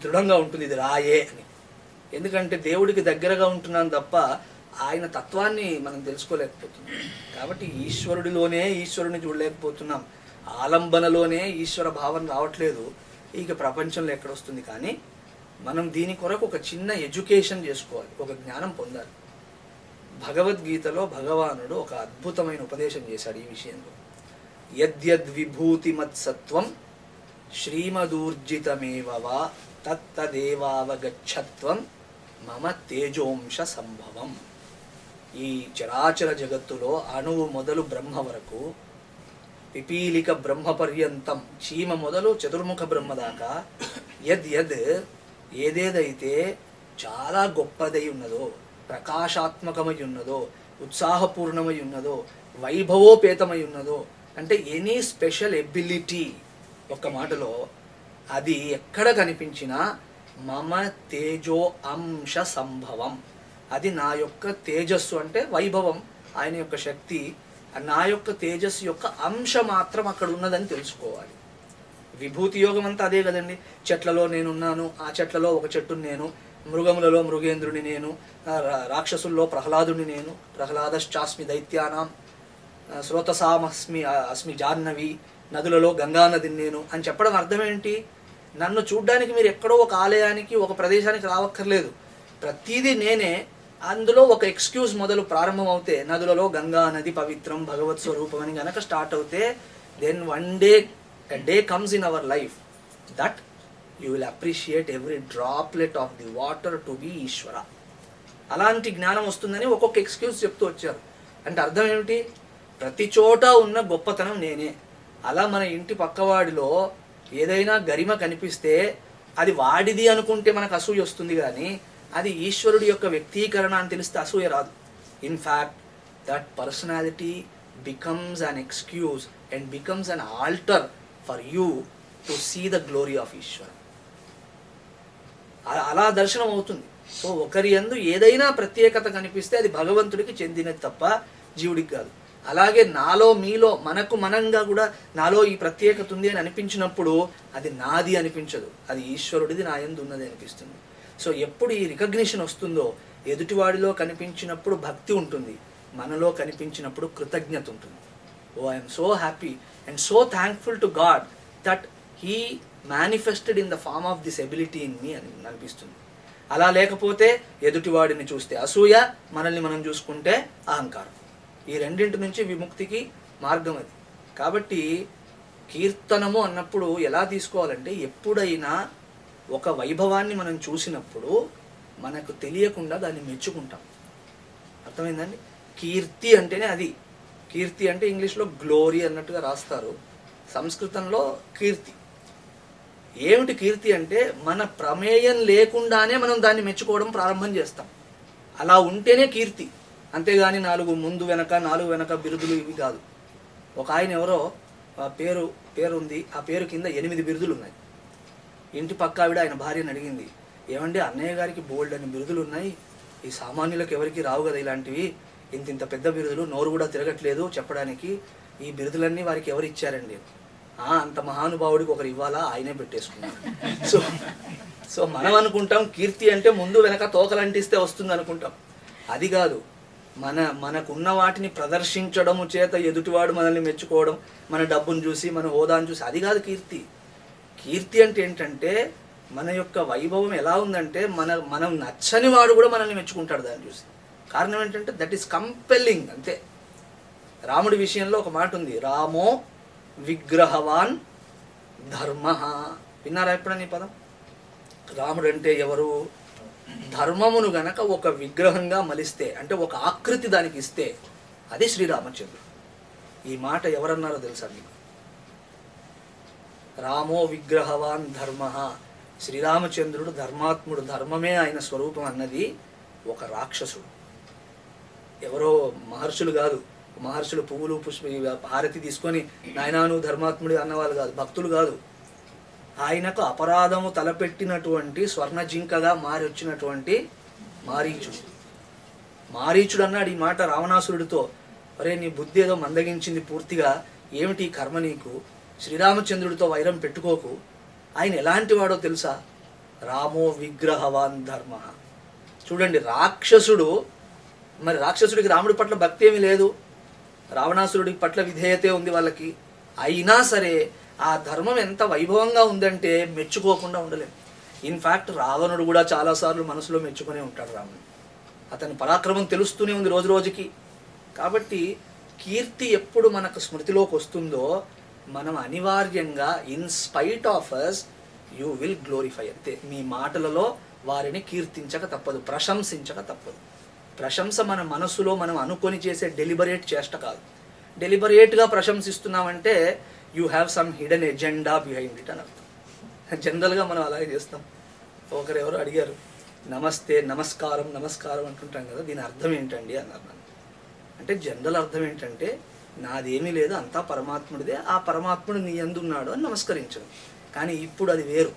A: దృఢంగా ఉంటుంది, ఇది రాయే అని. ఎందుకంటే దేవుడికి దగ్గరగా ఉంటున్నాం తప్ప ఆయన తత్వాన్ని మనం తెలుసుకోలేకపోతున్నాం. కాబట్టి ఈశ్వరుడిలోనే ఈశ్వరుని చూడలేకపోతున్నాం, ఆలంబనలోనే ఈశ్వర భావన రావట్లేదు. ఇక ప్రపంచంలో ఎక్కడొస్తుంది? కానీ మనం దీని కొరకు ఒక చిన్న ఎడ్యుకేషన్ చేసుకోవాలి, ఒక జ్ఞానం పొందాలి. భగవద్గీతలో భగవానుడు ఒక అద్భుతమైన ఉపదేశం చేశాడు ఈ విషయంలో. యద్యద్విభూతిమత్సత్వం శ్రీమదూర్జితమేవవా తత్తదేవావగచ్చత్వం మమ తేజోంశ సంభవం. ఈ చరాచర జగత్తులో అణువు మొదలు బ్రహ్మ వరకు పిపీలిక బ్రహ్మ పర్యంతం, చీమ మొదలు చతుర్ముఖ బ్రహ్మ దాకా ఏదేదైతే చాలా గొప్పదై ఉన్నదో, ప్రకాశాత్మకమై ఉన్నదో, ఉత్సాహపూర్ణమై ఉన్నదో, వైభవోపేతమై ఉన్నదో, అంటే ఎనీ స్పెషల్ ఎబిలిటీ, ఒక్క మాటలో అది ఎక్కడ కనిపించినా మమ తేజో అంశ సంభవం, అది నా యొక్క తేజస్సు అంటే వైభవం, ఆయన యొక్క శక్తి, నా యొక్క తేజస్సు యొక్క అంశ మాత్రం అక్కడ ఉన్నదని తెలుసుకోవాలి. విభూతి యోగం అంతా అదే కదండి. చెట్లలో నేనున్నాను, ఆ చెట్లలో ఒక చెట్టుని నేను, మృగములలో మృగేంద్రుని నేను, రాక్షసుల్లో ప్రహ్లాదుని నేను, ప్రహ్లాదశ్చాస్మి దైత్యానాం, అస్మి జాహ్నవి, నదులలో గంగానదిని నేను అని చెప్పడం అర్థం ఏంటి? నన్ను చూడ్డానికి మీరు ఎక్కడో ఒక ఆలయానికి ఒక ప్రదేశానికి రావక్కర్లేదు, ప్రతిదీ నేనే. అందులో ఒక ఎక్స్క్యూజ్ మొదలు ప్రారంభం అవుతే, నదులలో గంగా నది పవిత్రం భగవత్ స్వరూపం అని గనక స్టార్ట్ అవుతే, then one day a day comes in our life that you will appreciate every droplet of the water to be ఈశ్వర. అలాంటి జ్ఞానం వస్తుందని ఒక్కొక్క ఎక్స్క్యూజ్ చెప్తూ వచ్చారు. అంటే అర్థం ఏమిటి? ప్రతి చోట ఉన్న గొప్పతనం నేనే. అలా మన ఇంటి పక్కవాడిలో ఏదైనా గరిమ కనిపిస్తే అది వాడిది అనుకుంటే మనకు అసూయ వస్తుంది, కానీ అది ఈశ్వరుడి యొక్క వ్యక్తీకరణ అని తెలిస్తే అసూయ రాదు. In fact that personality becomes an excuse and becomes an altar for you to see the glory of ఈశ్వర. అలా దర్శనం అవుతుంది. సో ఒకరి యందు ఏదైనా ప్రత్యేకత కనిపిస్తే అది భగవంతుడికి చెందినది తప్ప జీవుడికి కాదు. అలాగే నాలో మీలో మనకు మనంగా కూడా నాలో ఈ ప్రత్యేకత ఉంది అని అనిపించినప్పుడు అది నాది అనిపించదు, అది ఈశ్వరుడిది నా యందు ఉన్నది అనిపిస్తుంది. సో ఎప్పుడు ఈ రికగ్నిషన్ వస్తుందో, ఎదుటివాడిలో కనిపించినప్పుడు భక్తి ఉంటుంది, మనలో కనిపించినప్పుడు కృతజ్ఞత ఉంటుంది. Oh I'm so happy and so thankful to God that he manifested in the form of this ability in me అని అనిపిస్తుంది. అలా లేకపోతే ఎదుటివాడిని చూస్తే అసూయ, మనల్ని మనం చూసుకుంటే అహంకారం. ఈ రెండింటి నుంచి విముక్తికి మార్గం అది. కాబట్టి కీర్తనము అన్నప్పుడు ఎలా తీసుకోవాలంటే, ఎప్పుడైనా ఒక వైభవాన్ని మనం చూసినప్పుడు మనకు తెలియకుండా దాన్ని మెచ్చుకుంటాం. అర్థమైందండి? కీర్తి అంటేనే అది. కీర్తి అంటే ఇంగ్లీష్లో గ్లోరీ అన్నట్టుగా రాస్తారు, సంస్కృతంలో కీర్తి. ఏమిటి కీర్తి అంటే, మన ప్రమేయం లేకుండానే మనం దాన్ని మెచ్చుకోవడం ప్రారంభం చేస్తాం. అలా ఉంటేనే కీర్తి, అంతేగాని నాలుగు ముందు వెనక బిరుదులు ఇవి కాదు. ఒక ఆయన ఎవరో పేరు ఉంది, ఆ పేరు కింద 8 బిరుదులు ఉన్నాయి. ఇంటి పక్క ఆవిడ ఆయన భార్యను అడిగింది, ఏమండి అన్నయ్య గారికి బోల్డ్ అని బిరుదులు ఉన్నాయి, ఈ సామాన్యులకు ఎవరికి రావు కదా ఇలాంటివి, ఇంత పెద్ద బిరుదులు, నోరు కూడా తిరగట్లేదు చెప్పడానికి, ఈ బిరుదులన్నీ వారికి ఎవరు ఇచ్చారండి? అంత మహానుభావుడికి ఒకరు ఇవ్వాలా, ఆయనే పెట్టేసుకున్నారు. సో మనం అనుకుంటాం కీర్తి అంటే ముందు వెనక తోకలంటిస్తే వస్తుంది అనుకుంటాం. అది కాదు. మనకున్న వాటిని ప్రదర్శించడము చేత ఎదుటివాడు మనల్ని మెచ్చుకోవడం, మన డబ్బును చూసి మన హోదాను చూసి, అది కాదు కీర్తి. కీర్తి అంటే ఏంటంటే, మన యొక్క వైభవం ఎలా ఉందంటే, మనం నచ్చని వాడు కూడా మనల్ని మెచ్చుకుంటాడు దాన్ని చూసి. కారణం ఏంటంటే దట్ ఈస్ కంపెల్లింగ్. అంతే. రాముడి విషయంలో ఒక మాట ఉంది, రామో విగ్రహవాన్ ధర్మ. విన్నారా ఎప్పుడని ఈ పదం? రాముడు అంటే ఎవరు? ధర్మమును గనక ఒక విగ్రహంగా మలిస్తే, అంటే ఒక ఆకృతి దానికి ఇస్తే, అది శ్రీరామచంద్రుడు. ఈ మాట ఎవరన్నారో తెలుసా మీకు? రామో విగ్రహవాన్ ధర్మ. శ్రీరామచంద్రుడు ధర్మాత్ముడు, ధర్మమే ఆయన స్వరూపం అన్నది ఒక రాక్షసుడు. ఎవరో మహర్షులు కాదు. మహర్షులు పువ్వులు హారతి తీసుకొని నాయనాను ధర్మాత్ముడు అన్నవాళ్ళు కాదు, భక్తులు కాదు. ఆయనకు అపరాధము తలపెట్టినటువంటి స్వర్ణ జింకగా మారి వచ్చినటువంటి మారీచుడు అన్నాడు ఈ మాట రావణాసురుడితో, అరే నీ బుద్ధి ఏదో మందగించింది పూర్తిగా, ఏమిటి కర్మ నీకు, శ్రీరామచంద్రుడితో వైరం పెట్టుకోకు. ఆయన ఎలాంటి వాడో తెలుసా? రామో విగ్రహవాన్ ధర్మ. చూడండి, రాక్షసుడు, మరి రాక్షసుడికి రాముడి పట్ల భక్తి ఏమీ లేదు, రావణాసురుడి పట్ల విధేయతే ఉంది వాళ్ళకి. అయినా సరే ఆ ధర్మం ఎంత వైభవంగా ఉందంటే మెచ్చుకోకుండా ఉండలేము. ఇన్ఫ్యాక్ట్ రావణుడు కూడా చాలాసార్లు మనసులో మెచ్చుకునే ఉంటాడు రాముడు. అతని పరాక్రమం తెలుస్తూనే ఉంది రోజు రోజుకి. కాబట్టి కీర్తి ఎప్పుడు మనకు స్మృతిలోకి వస్తుందో, మనం అనివార్యంగా in spite of us you will glorify. అంతే. మీ మాటలలో వారిని కీర్తించక తప్పదు, ప్రశంసించక తప్పదు. ప్రశంస మన మనసులో మనం అనుకొని చేసే డెలిబరేట్ చేష్ట కాదు. డెలిబరేట్గా ప్రశంసిస్తున్నామంటే you have some hidden agenda behind it అని అర్థం. జనరల్గా మనం అలాగే చేస్తాం. ఎవరు అడిగారు, నమస్తే నమస్కారం నమస్కారం అంటుంటాం కదా, దీని అర్థం ఏంటండి అన్నారు నన్ను. అంటే జనరల్ అర్థం ఏంటంటే నాదేమీ లేదు, అంతా పరమాత్ముడిదే, ఆ పరమాత్ముడు నీ యందు ఉన్నాడు అని నమస్కరించడం. కానీ ఇప్పుడు అది వేరు.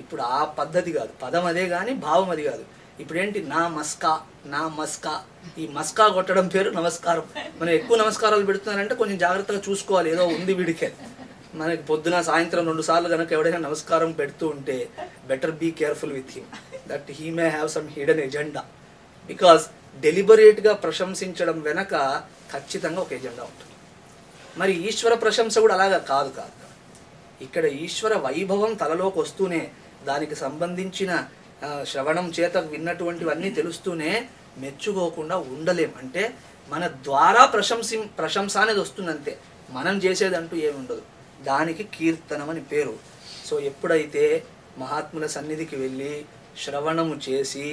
A: ఇప్పుడు ఆ పద్ధతి కాదు, పదం అదే కానీ భావం అది కాదు. ఇప్పుడేంటి నా మస్కా, ఈ మస్కా కొట్టడం పేరు నమస్కారం. మనం ఎక్కువ నమస్కారాలు పెడుతున్నారంటే కొంచెం జాగ్రత్తగా చూసుకోవాలి, ఏదో ఉంది వీడికే. మనకి పొద్దున సాయంత్రం 2 సార్లు కనుక ఎవడైనా నమస్కారం పెడుతూ ఉంటే better be careful with him, that he may have some hidden agenda. Because డెలిబరేట్గా ప్రశంసించడం వెనక ఖచ్చితంగా ఒక ఎజెండా ఉంటుంది. మరి ఈశ్వర ప్రశంస కూడా అలాగా కాదు. ఇక్కడ ఈశ్వర వైభవం తలలోకి వస్తూనే, దానికి సంబంధించిన శ్రవణం చేత విన్నటువంటివన్నీ తెలుస్తూనే మెచ్చుకోకుండా ఉండలేం. అంటే మన ద్వారా ప్రశంస అనేది వస్తుందంతే, మనం చేసేదంటూ ఏమి ఉండదు. దానికి కీర్తనం అని పేరు. సో ఎప్పుడైతే మహాత్ముల సన్నిధికి వెళ్ళి శ్రవణము చేసి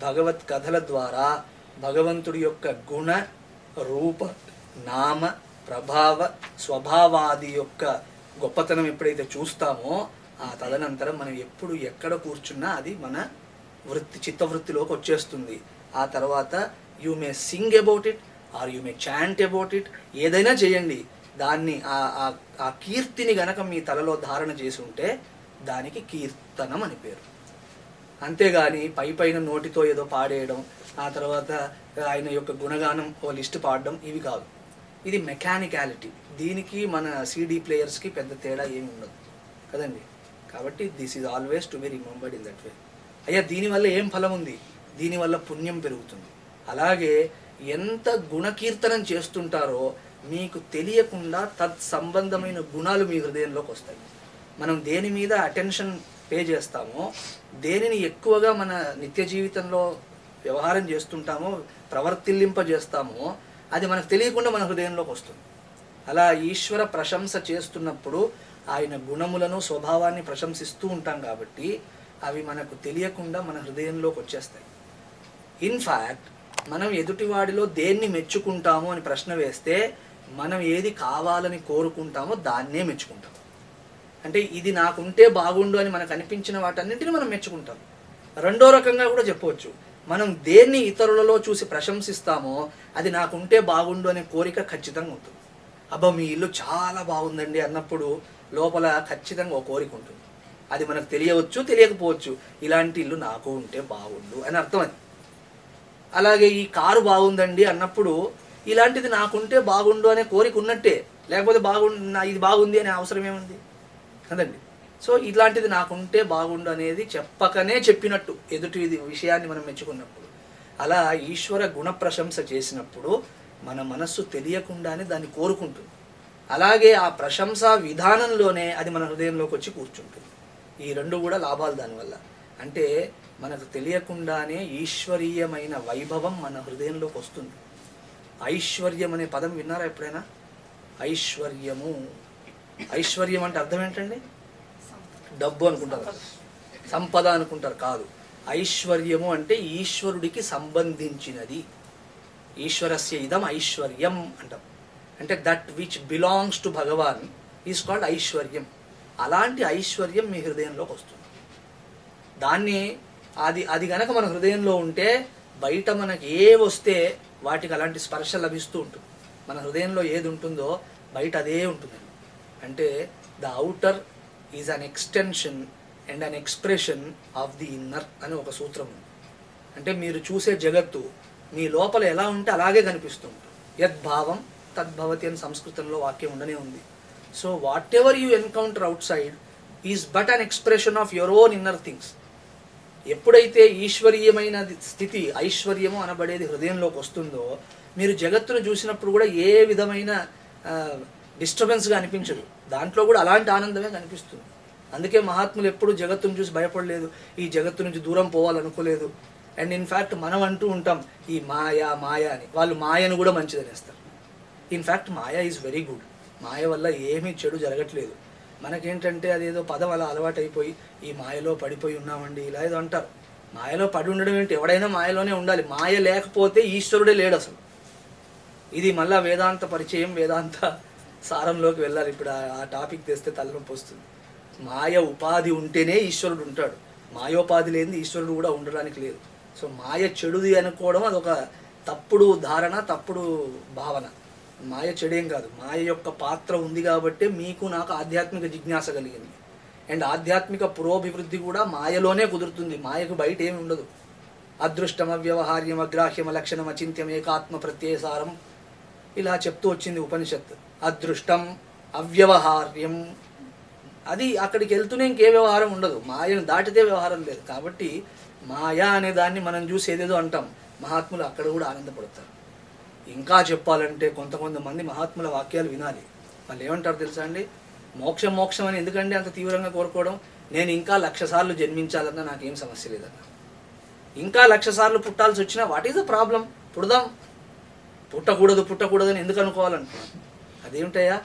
A: భగవత్ కథల ద్వారా భగవంతుడి యొక్క గుణ రూప నామ ప్రభావ స్వభావాది యొక్క గొప్పతనం ఎప్పుడైతే చూస్తామో, ఆ తదనంతరం మనం ఎప్పుడు ఎక్కడ కూర్చున్నా అది మన చిత్తవృత్తిలోకి వచ్చేస్తుంది. ఆ తర్వాత you may Singh about it or you may chant about it, ఏదైనా చేయండి, దాన్ని ఆ కీర్తిని గనక మీ తలలో ధారణ చేసి ఉంటే దానికి కీర్తనం అని పేరు. అంతేగాని పైన నోటితో ఏదో పాడేయడం, ఆ తర్వాత ఆయన యొక్క గుణగానం ఓ లిస్ట్ పాడడం, ఇవి కాదు. ఇది మెకానికాలిటీ. దీనికి మన CD ప్లేయర్స్కి పెద్ద తేడా ఏమి ఉండదు కదండి. కాబట్టి this is always to be remembered in that వే. అయ్యా దీనివల్ల ఏం ఫలం ఉంది? దీనివల్ల పుణ్యం పెరుగుతుంది. అలాగే ఎంత గుణకీర్తనం చేస్తుంటారో మీకు తెలియకుండా తత్సంబంధమైన గుణాలు మీ హృదయంలోకి వస్తాయి. మనం దేని మీద అటెన్షన్ పే చేస్తామో, దేనిని ఎక్కువగా మన నిత్య జీవితంలో వ్యవహారం చేస్తుంటామో, ప్రవర్తిల్లింపజేస్తామో, అది మనకు తెలియకుండా మన హృదయంలోకి వస్తుంది. అలా ఈశ్వర ప్రశంస చేస్తున్నప్పుడు ఆయన గుణములను స్వభావాన్ని ప్రశంసిస్తూ ఉంటాం కాబట్టి అవి మనకు తెలియకుండా మన హృదయంలోకి వచ్చేస్తాయి. ఇన్ఫ్యాక్ట్ మనం ఎదుటివాడిలో దేన్ని మెచ్చుకుంటాము అని ప్రశ్న వేస్తే మనం ఏది కావాలని కోరుకుంటామో దాన్నే మెచ్చుకుంటాం. అంటే ఇది నాకుంటే బాగుండు అని మనకు అనిపించిన వాటన్నింటినీ మనం మెచ్చుకుంటాం. రెండో రకంగా కూడా చెప్పవచ్చు, మనం దేన్ని ఇతరులలో చూసి ప్రశంసిస్తామో అది నాకుంటే బాగుండు అనే కోరిక ఖచ్చితంగా ఉంటుంది. అబ్బా మీ ఇల్లు చాలా బాగుందండి అన్నప్పుడు లోపల ఖచ్చితంగా ఒక కోరిక ఉంటుంది. అది మనకు తెలియవచ్చు, తెలియకపోవచ్చు, ఇలాంటి ఇల్లు నాకు ఉంటే బాగుండు అని అర్థం అది. అలాగే ఈ కారు బాగుందండి అన్నప్పుడు ఇలాంటిది నాకుంటే బాగుండు అనే కోరిక ఉన్నట్టే, లేకపోతే ఇది బాగుంది అనే అవసరం ఏముంది కదండి. సో ఇలాంటిది నాకుంటే బాగుండు అనేది చెప్పకనే చెప్పినట్టు ఎదుటి విషయాన్ని మనం మెచ్చుకున్నప్పుడు. అలా ఈశ్వర గుణ ప్రశంస చేసినప్పుడు మన మనస్సు తెలియకుండానే దాన్ని కోరుకుంటుంది. అలాగే ఆ ప్రశంసా విధానంలోనే అది మన హృదయంలోకి వచ్చి కూర్చుంటుంది. ఈ రెండు కూడా లాభాలు దానివల్ల. అంటే మనకు తెలియకుండానే ఈశ్వరీయమైన వైభవం మన హృదయంలోకి వస్తుంది. ఐశ్వర్యం అనే పదం విన్నారా ఎప్పుడైనా? ఐశ్వర్యము, ఐశ్వర్యం అంటే అర్థం ఏంటండి? డబ్బు అనుకుంటారు, సంపద అనుకుంటారు. కాదు, ఐశ్వర్యము అంటే ఈశ్వరుడికి సంబంధించినది. ఈశ్వరస్య ఇదం ఐశ్వర్యం అంటాం. అంటే that which belongs to Bhagwan is called ఐశ్వర్యం. అలాంటి ఐశ్వర్యం మీ హృదయంలోకి వస్తుంది. దాన్ని అది గనక మన హృదయంలో ఉంటే బయట మనకి ఏ వస్తే వాటికి అలాంటి స్పర్శ లభిస్తూ ఉంటుంది. మన హృదయంలో ఏది ఉంటుందో బయట అదే ఉంటుంది. అంటే the outer is an extension and an expression of the inner అని ఒక సూత్రం ఉంది. అంటే మీరు చూసే జగత్తు మీ లోపల ఎలా ఉంటే అలాగే కనిపిస్తూ ఉంటుంది. యద్భావం తద్భవతి అని సంస్కృతంలో వాక్యం ఉండనే ఉంది. So what ever you encounter out side is but an expression of your own inner things. ఎప్పుడైతే ఈశ్వరీయమైన స్థితి, ఐశ్వర్యము అనబడేది హృదయంలోకి వస్తుందో మీరు జగత్తును చూసినప్పుడు కూడా ఏ విధమైన డిస్టర్బెన్స్గా అనిపించదు. దాంట్లో కూడా అలాంటి ఆనందమే కనిపిస్తుంది. అందుకే మహాత్ములు ఎప్పుడు జగత్తును చూసి భయపడలేదు, ఈ జగత్తు నుంచి దూరం పోవాలనుకోలేదు. అండ్ ఇన్ఫ్యాక్ట్ మనం అంటూ ఉంటాం ఈ మాయా అని. వాళ్ళు మాయను కూడా మంచిదనేస్తారు. In fact maya is very good. మాయ వల్ల ఏమీ చెడు జరగట్లేదు. మనకేంటంటే అదేదో పదం అలా అలవాటైపోయి ఈ మాయలో పడిపోయి ఉన్నామండి ఇలా ఏదో అంటారు. మాయలో పడి ఉండడం ఏంటి? ఎవడైనా మాయలోనే ఉండాలి. మాయ లేకపోతే ఈశ్వరుడే లేడు అసలు. ఇది మళ్ళా వేదాంత పరిచయం, వేదాంత సారంలోకి వెళ్ళాలి. ఇప్పుడు ఆ టాపిక్ తెస్తే తలనొప్పి వస్తుంది. మాయ ఉపాధి ఉంటేనే ఈశ్వరుడు ఉంటాడు, మాయోపాధి లేనిది ఈశ్వరుడు కూడా ఉండడానికి లేదు. సో మాయ చెడుది అనుకోవడం అదొక తప్పుడు ధారణ, తప్పుడు భావన. మాయ చెడేం కాదు, మాయ యొక్క పాత్ర ఉంది కాబట్టి మీకు నాకు ఆధ్యాత్మిక జిజ్ఞాస కలిగింది. అండ్ ఆధ్యాత్మిక పురోభివృద్ధి కూడా మాయలోనే కుదురుతుంది, మాయకు బయట ఏమి ఉండదు. అదృష్టం అవ్యవహార్యం అగ్రాహ్యం లక్షణం అచింత్యం ఏకాత్మ ప్రత్యయసారం ఇలా చెప్తూ వచ్చింది ఉపనిషత్. అదృష్టం అవ్యవహార్యం, అది అక్కడికి వెళ్తూనే ఇంకే వ్యవహారం ఉండదు, మాయను దాటితే వ్యవహారం లేదు. కాబట్టి మాయా అనే దాన్ని మనం చూసి ఏదేదో అంటాం, మహాత్ములు అక్కడ కూడా ఆనందపడతారు. ఇంకా చెప్పాలంటే కొంతమంది మహాత్ముల వాక్యాలు వినాలి. వాళ్ళు ఏమంటారు తెలుసా అండి, మోక్షం మోక్షం అని ఎందుకండి అంత తీవ్రంగా కోరుకోవడం, నేను ఇంకా 1,00,000 సార్లు జన్మించాలన్నా నాకేం సమస్య లేదన్న, ఇంకా 1,00,000 సార్లు పుట్టాల్సి వచ్చినా వాట్ ఈజ్ ద ప్రాబ్లం, పుడదాం. పుట్టకూడదని ఎందుకు అనుకోవాలనుకున్నాను. అదేమిటయ్యా,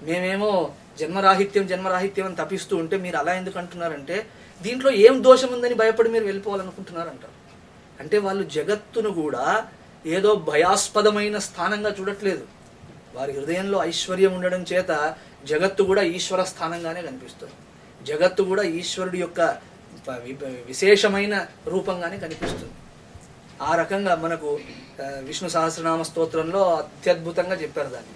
A: మేమేమో జన్మరాహిత్యం అని తప్పిస్తూ ఉంటే మీరు అలా ఎందుకు అంటున్నారంటే దీంట్లో ఏం దోషం ఉందని భయపడి మీరు వెళ్ళిపోవాలనుకుంటున్నారంటారు. అంటే వాళ్ళు జగత్తును కూడా ఏదో భయాస్పదమైన స్థానంగా చూడట్లేదు. వారి హృదయంలో ఐశ్వర్యం ఉండడం చేత జగత్తు కూడా ఈశ్వర స్థానంగానే కనిపిస్తుంది, జగత్తు కూడా ఈశ్వరుడి యొక్క విశేషమైన రూపంగానే కనిపిస్తుంది. ఆ రకంగా మనకు విష్ణు సహస్రనామ స్తోత్రంలో అత్యద్భుతంగా చెప్పారు దాన్ని,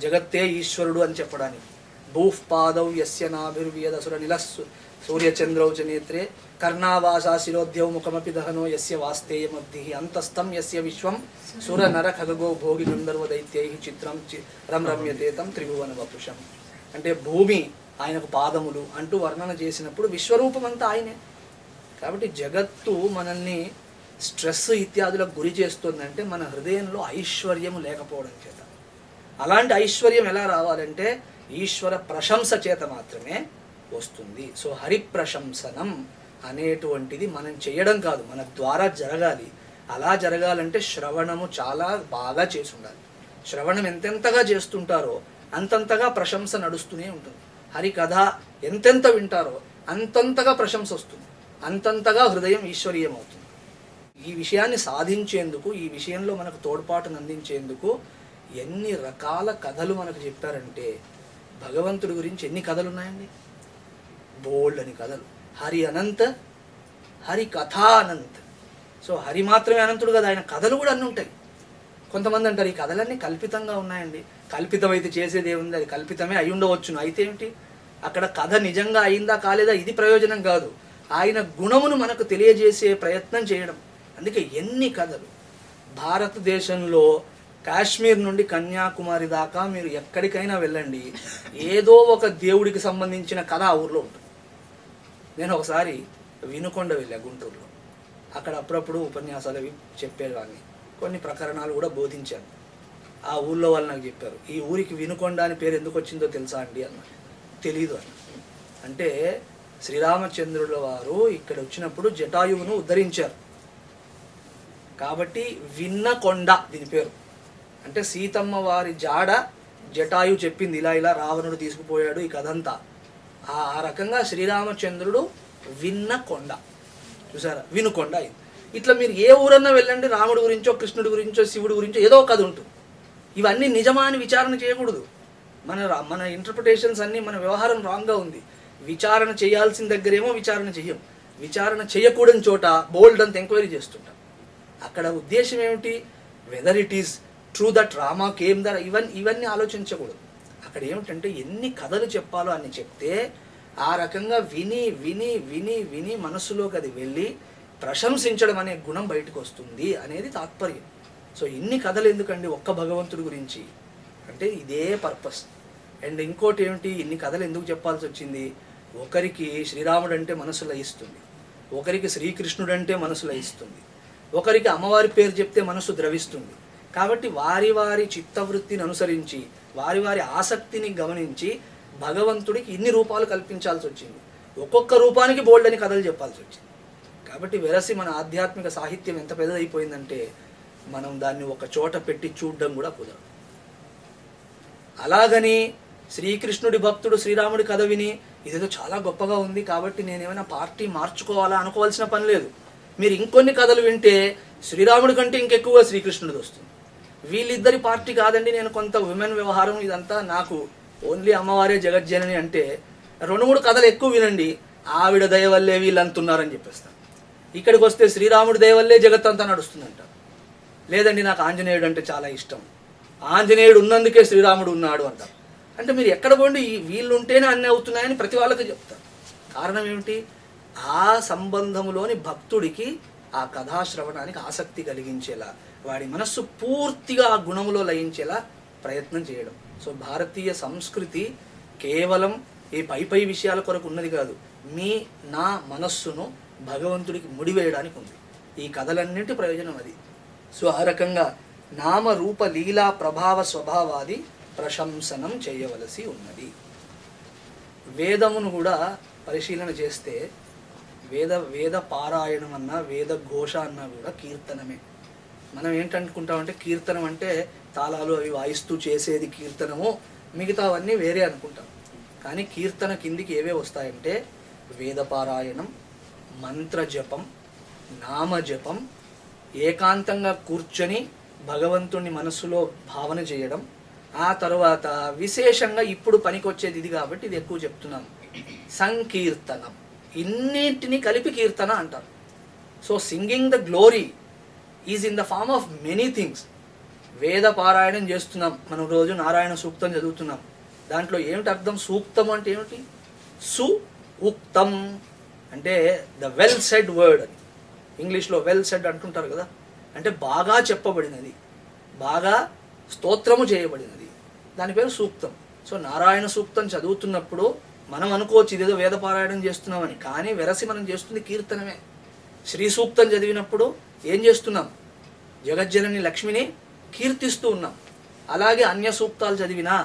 A: జగత్తే ఈశ్వరుడు అని చెప్పడానికి. భూః పాదౌ యస్య నాభిర్వ్యదసుర నిలస్సు సూర్యచంద్రౌ చ నేత్రే కర్ణావాసా శిరోద్యౌ ముఖమపి దహనో యస్య వాస్తేయమబ్ధి అంతస్థం యస్య విశ్వం సుర నర ఖగో భోగి గంధర్వ దైత్యై చిత్రం రమ్యతేతం త్రిభువన వపుషం. అంటే భూమి ఆయనకు పాదములు అంటూ వర్ణన చేసినప్పుడు విశ్వరూపం అంతా ఆయనే. కాబట్టి జగత్తు మనల్ని స్ట్రెస్ ఇత్యాదులకు గురి చేస్తుందంటే మన హృదయంలో ఐశ్వర్యము లేకపోవడం చేత. అలాంటి ఐశ్వర్యం ఎలా రావాలంటే ఈశ్వర ప్రశంస చేత మాత్రమే వస్తుంది. సో హరి ప్రశంసనం అనేటువంటిది మనం చేయడం కాదు, మన ద్వారా జరగాలి. అలా జరగాలంటే శ్రవణము చాలా బాగా చేసి ఉండాలి. శ్రవణం ఎంతెంతగా చేస్తుంటారో అంతంతగా ప్రశంస నడుస్తూనే ఉంటుంది. హరి కథ ఎంతెంత వింటారో అంతంతగా ప్రశంస వస్తుంది, అంతంతగా హృదయం ఈశ్వరీయం అవుతుంది. ఈ విషయాన్ని సాధించేందుకు, ఈ విషయంలో మనకు తోడ్పాటును అందించేందుకు ఎన్ని రకాల కథలు మనకు చెప్పారంటే, భగవంతుడి గురించి ఎన్ని కథలు ఉన్నాయండి, బోల్డ్ అని కథలు. హరి అనంత, హరి కథా అనంత్. సో హరి మాత్రమే అనంతుడు కదా, ఆయన కథలు కూడా అన్నీ ఉంటాయి. కొంతమంది అంటారు ఈ కథలన్నీ కల్పితంగా ఉన్నాయండి. కల్పితమైతే చేసేది ఏముంది, అది కల్పితమే అయి ఉండవచ్చును. అయితే ఏమిటి, అక్కడ కథ నిజంగా అయిందా కాలేదా ఇది ప్రయోజనం కాదు, ఆయన గుణమును మనకు తెలియజేసే ప్రయత్నం చేయడం. అందుకే ఎన్ని కథలు. భారతదేశంలో కాశ్మీర్ నుండి కన్యాకుమారి దాకా మీరు ఎక్కడికైనా వెళ్ళండి, ఏదో ఒక దేవుడికి సంబంధించిన కథ ఆ ఊర్లో ఉంటుంది. నేను ఒకసారి వినుకొండ వెళ్ళా గుంటూరులో, అక్కడ అప్పుడప్పుడు ఉపన్యాసాలు అవి చెప్పేవాడిని, కొన్ని ప్రకరణాలు కూడా బోధించాను. ఆ ఊళ్ళో వాళ్ళు నాకు చెప్పారు, ఈ ఊరికి వినుకొండ అని పేరు ఎందుకు వచ్చిందో తెలుసా అండి అన్న. తెలీదు అన్న. అంటే శ్రీరామచంద్రుల వారు ఇక్కడ వచ్చినప్పుడు జటాయువును ఉద్ధరించారు కాబట్టి విన్నకొండ దీని పేరు. అంటే సీతమ్మ వారి జాడ జటాయు చెప్పింది, ఇలా ఇలా రావణుడు తీసుకుపోయాడు ఈ కథంతా. ఆ రకంగా శ్రీరామచంద్రుడు విన్నకొండ, చూసారా, వినుకొండ అయింది. ఇట్లా మీరు ఏ ఊరన్నా వెళ్ళండి, రాముడి గురించో కృష్ణుడి గురించో శివుడి గురించో ఏదో కథ ఉంటుంది. ఇవన్నీ నిజమా అని విచారణ చేయకూడదు. మన ఇంటర్ప్రిటేషన్స్ అన్నీ, మన వ్యవహారం రాంగ్గా ఉంది. విచారణ చేయాల్సిన దగ్గరేమో విచారణ చెయ్యం, విచారణ చేయకూడని చోట బోల్డ్ అంత ఎంక్వైరీ చేస్తుంటాం. అక్కడ ఉద్దేశం ఏమిటి, whether it is true that Rama came there, ఇవన్నీ ఆలోచించకూడదు. అక్కడ ఏమిటంటే ఎన్ని కథలు చెప్పాలో అన్ని చెప్తే ఆ రకంగా విని విని విని విని మనస్సులోకి అది వెళ్ళి ప్రశంసించడం అనే గుణం బయటకు వస్తుంది అనేది తాత్పర్యం. సో ఇన్ని కథలు ఎందుకండి ఒక్క భగవంతుడి గురించి అంటే ఇదే పర్పస్. అండ్ ఇంకోటి ఏమిటి, ఇన్ని కథలు ఎందుకు చెప్పాల్సి వచ్చింది, ఒకరికి శ్రీరాముడు అంటే మనసు లయిస్తుంది, ఒకరికి శ్రీకృష్ణుడు అంటే మనసు లయిస్తుంది, ఒకరికి అమ్మవారి పేరు చెప్తే మనసు ద్రవిస్తుంది. కాబట్టి వారి వారి చిత్తవృత్తిని అనుసరించి, వారి వారి ఆసక్తిని గమనించి భగవంతుడికి ఇన్ని రూపాలు కల్పించాల్సి వచ్చింది. ఒక్కొక్క రూపానికి బోల్డ్ అని కథలు చెప్పాల్సి వచ్చింది. కాబట్టి వెరసి మన ఆధ్యాత్మిక సాహిత్యం ఎంత పెద్దదైపోయిందంటే మనం దాన్ని ఒక చోట పెట్టి చూడడం కూడా కుదరదు. అలాగని శ్రీకృష్ణుడి భక్తుడు శ్రీరాముడి కథ విని ఇదేదో చాలా గొప్పగా ఉంది కాబట్టి నేనేమైనా పార్టీ మార్చుకోవాలా అనుకోవాల్సిన పని లేదు. మీరు ఇంకొన్ని కథలు వింటే శ్రీరాముడి కంటే ఇంకెక్కువగా శ్రీకృష్ణుడిది వస్తుంది. వీళ్ళిద్దరి పార్టీ కాదండి, నేను కొంత విమెన్ వ్యవహారం ఇదంతా నాకు ఓన్లీ అమ్మవారే జగజ్జనని అంటే 2-3 కథలు ఎక్కువ వినండి, ఆవిడ దయ వల్లే వీళ్ళు అంటున్నారని చెప్పేస్తాను. ఇక్కడికి వస్తే శ్రీరాముడి దయ వల్లే జగత్ అంతా నడుస్తుందంట. లేదండి నాకు ఆంజనేయుడు అంటే చాలా ఇష్టం, ఆంజనేయుడు ఉన్నందుకే శ్రీరాముడు ఉన్నాడు అంటారు. అంటే మీరు ఎక్కడ పోండి వీళ్ళు ఉంటేనే అన్నీ అవుతున్నాయని ప్రతి వాళ్ళకి చెప్తారు. కారణం ఏమిటి? ఆ సంబంధంలోని భక్తుడికి ఆ కథాశ్రవణానికి ఆసక్తి కలిగించేలా, వాడి మనస్సు పూర్తిగా ఆ గుణములో లయించేలా ప్రయత్నం చేయడం. సో భారతీయ సంస్కృతి కేవలం ఈ పై విషయాల కొరకు ఉన్నది కాదు, నా మనస్సును భగవంతుడికి ముడివేయడానికి ఉంది. ఈ కథలన్నింటి ప్రయోజనం అది. సో ఆ రకంగా నామ రూప లీలా ప్రభావ స్వభావాది ప్రశంసనం చేయవలసి ఉన్నది. వేదమును కూడా పరిశీలన చేస్తే వేద పారాయణం అన్నా వేద ఘోష అన్నా కూడా కీర్తనమే. మనం ఏంటనుకుంటామంటే కీర్తనం అంటే తాళాలు అవి వాయిస్తూ చేసేది కీర్తనము, మిగతావన్నీ వేరే అనుకుంటాం. కానీ కీర్తన కిందికి ఏవే వస్తాయంటే వేద పారాయణం, మంత్రజపం, నామజపం, ఏకాంతంగా కూర్చొని భగవంతుని మనస్సులో భావన చేయడం, ఆ తర్వాత విశేషంగా ఇప్పుడు పనికొచ్చేది ఇది కాబట్టి ఇది ఎక్కువ చెప్తున్నాను, సంకీర్తనం. ఇన్నింటినీ కలిపి కీర్తన అంటారు. So singing the glory is in the form of many things. వేద పారాయణం చేస్తున్నాం, మనం రోజు నారాయణ సూక్తం చదువుతున్నాం. దాంట్లో ఏమిటి అర్థం? సూక్తం అంటే ఏమిటి? సు ఉక్తం అంటే ద వెల్ సెడ్ వర్డ్ అని. ఇంగ్లీష్లో వెల్ సెడ్ అంటుంటారు కదా, అంటే బాగా చెప్పబడినది, బాగా స్తోత్రము చేయబడినది, దాని పేరు సూక్తం. సో నారాయణ సూక్తం చదువుతున్నప్పుడు మనం అనుకోవచ్చు ఇదేదో వేద పారాయణం చేస్తున్నామని, కానీ వెరసి మనం చేస్తుంది కీర్తనమే. శ్రీ సూక్తం చదివినప్పుడు ఏం చేస్తున్నాం? జగజ్జనని లక్ష్మిని కీర్తిస్తూ ఉన్నాం. అలాగే అన్య సూక్తాలు చదివినా,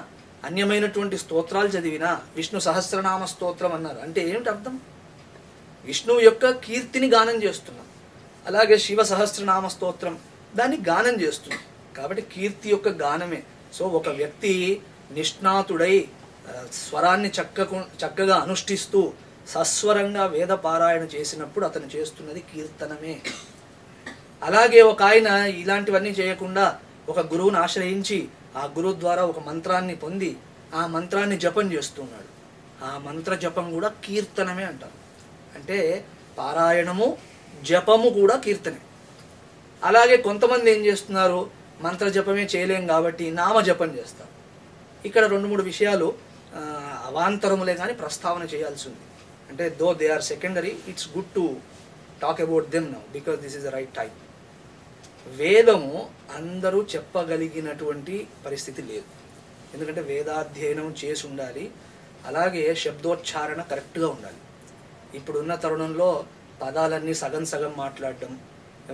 A: అన్యమైనటువంటి స్తోత్రాలు చదివినా, విష్ణు సహస్రనామ స్తోత్రం అన్నారు అంటే ఏమిటి అర్థం? విష్ణువు యొక్క కీర్తిని గానం చేస్తున్నాం. అలాగే శివ సహస్రనామ స్తోత్రం దాన్ని గానం చేస్తున్నాం. కాబట్టి కీర్తి యొక్క గానమే. సో ఒక వ్యక్తి నిష్ణాతుడై స్వరాన్ని చక్కగా అనుష్ఠిస్తూ సస్వరంగా వేద పారాయణ చేసినప్పుడు అతను చేస్తున్నది కీర్తనమే. అలాగే ఒక ఆయన ఇలాంటివన్నీ చేయకుండా ఒక గురువుని ఆశ్రయించి ఆ గురువు ద్వారా ఒక మంత్రాన్ని పొంది ఆ మంత్రాన్ని జపం చేస్తున్నాడు, ఆ మంత్ర జపం కూడా కీర్తనమే అంటారు. అంటే పారాయణము జపము కూడా కీర్తనే. అలాగే కొంతమంది ఏం చేస్తున్నారు, మంత్ర జపమే చేయలేం కాబట్టి నామ జపం చేస్తారు. ఇక్కడ 2-3 విషయాలు అవాంతరములే కానీ ప్రస్తావన చేయాల్సి ఉంది. అంటే though they are secondary, it's good to talk about them now because this is the right time. వేదము అందరూ చెప్పగలిగినటువంటి పరిస్థితి లేదు, ఎందుకంటే వేదాధ్యయనం చేసి ఉండాలి. అలాగే శబ్దోచ్చారణ కరెక్ట్గా ఉండాలి. ఇప్పుడున్న తరుణంలో పదాలన్నీ సగం సగం మాట్లాడడం,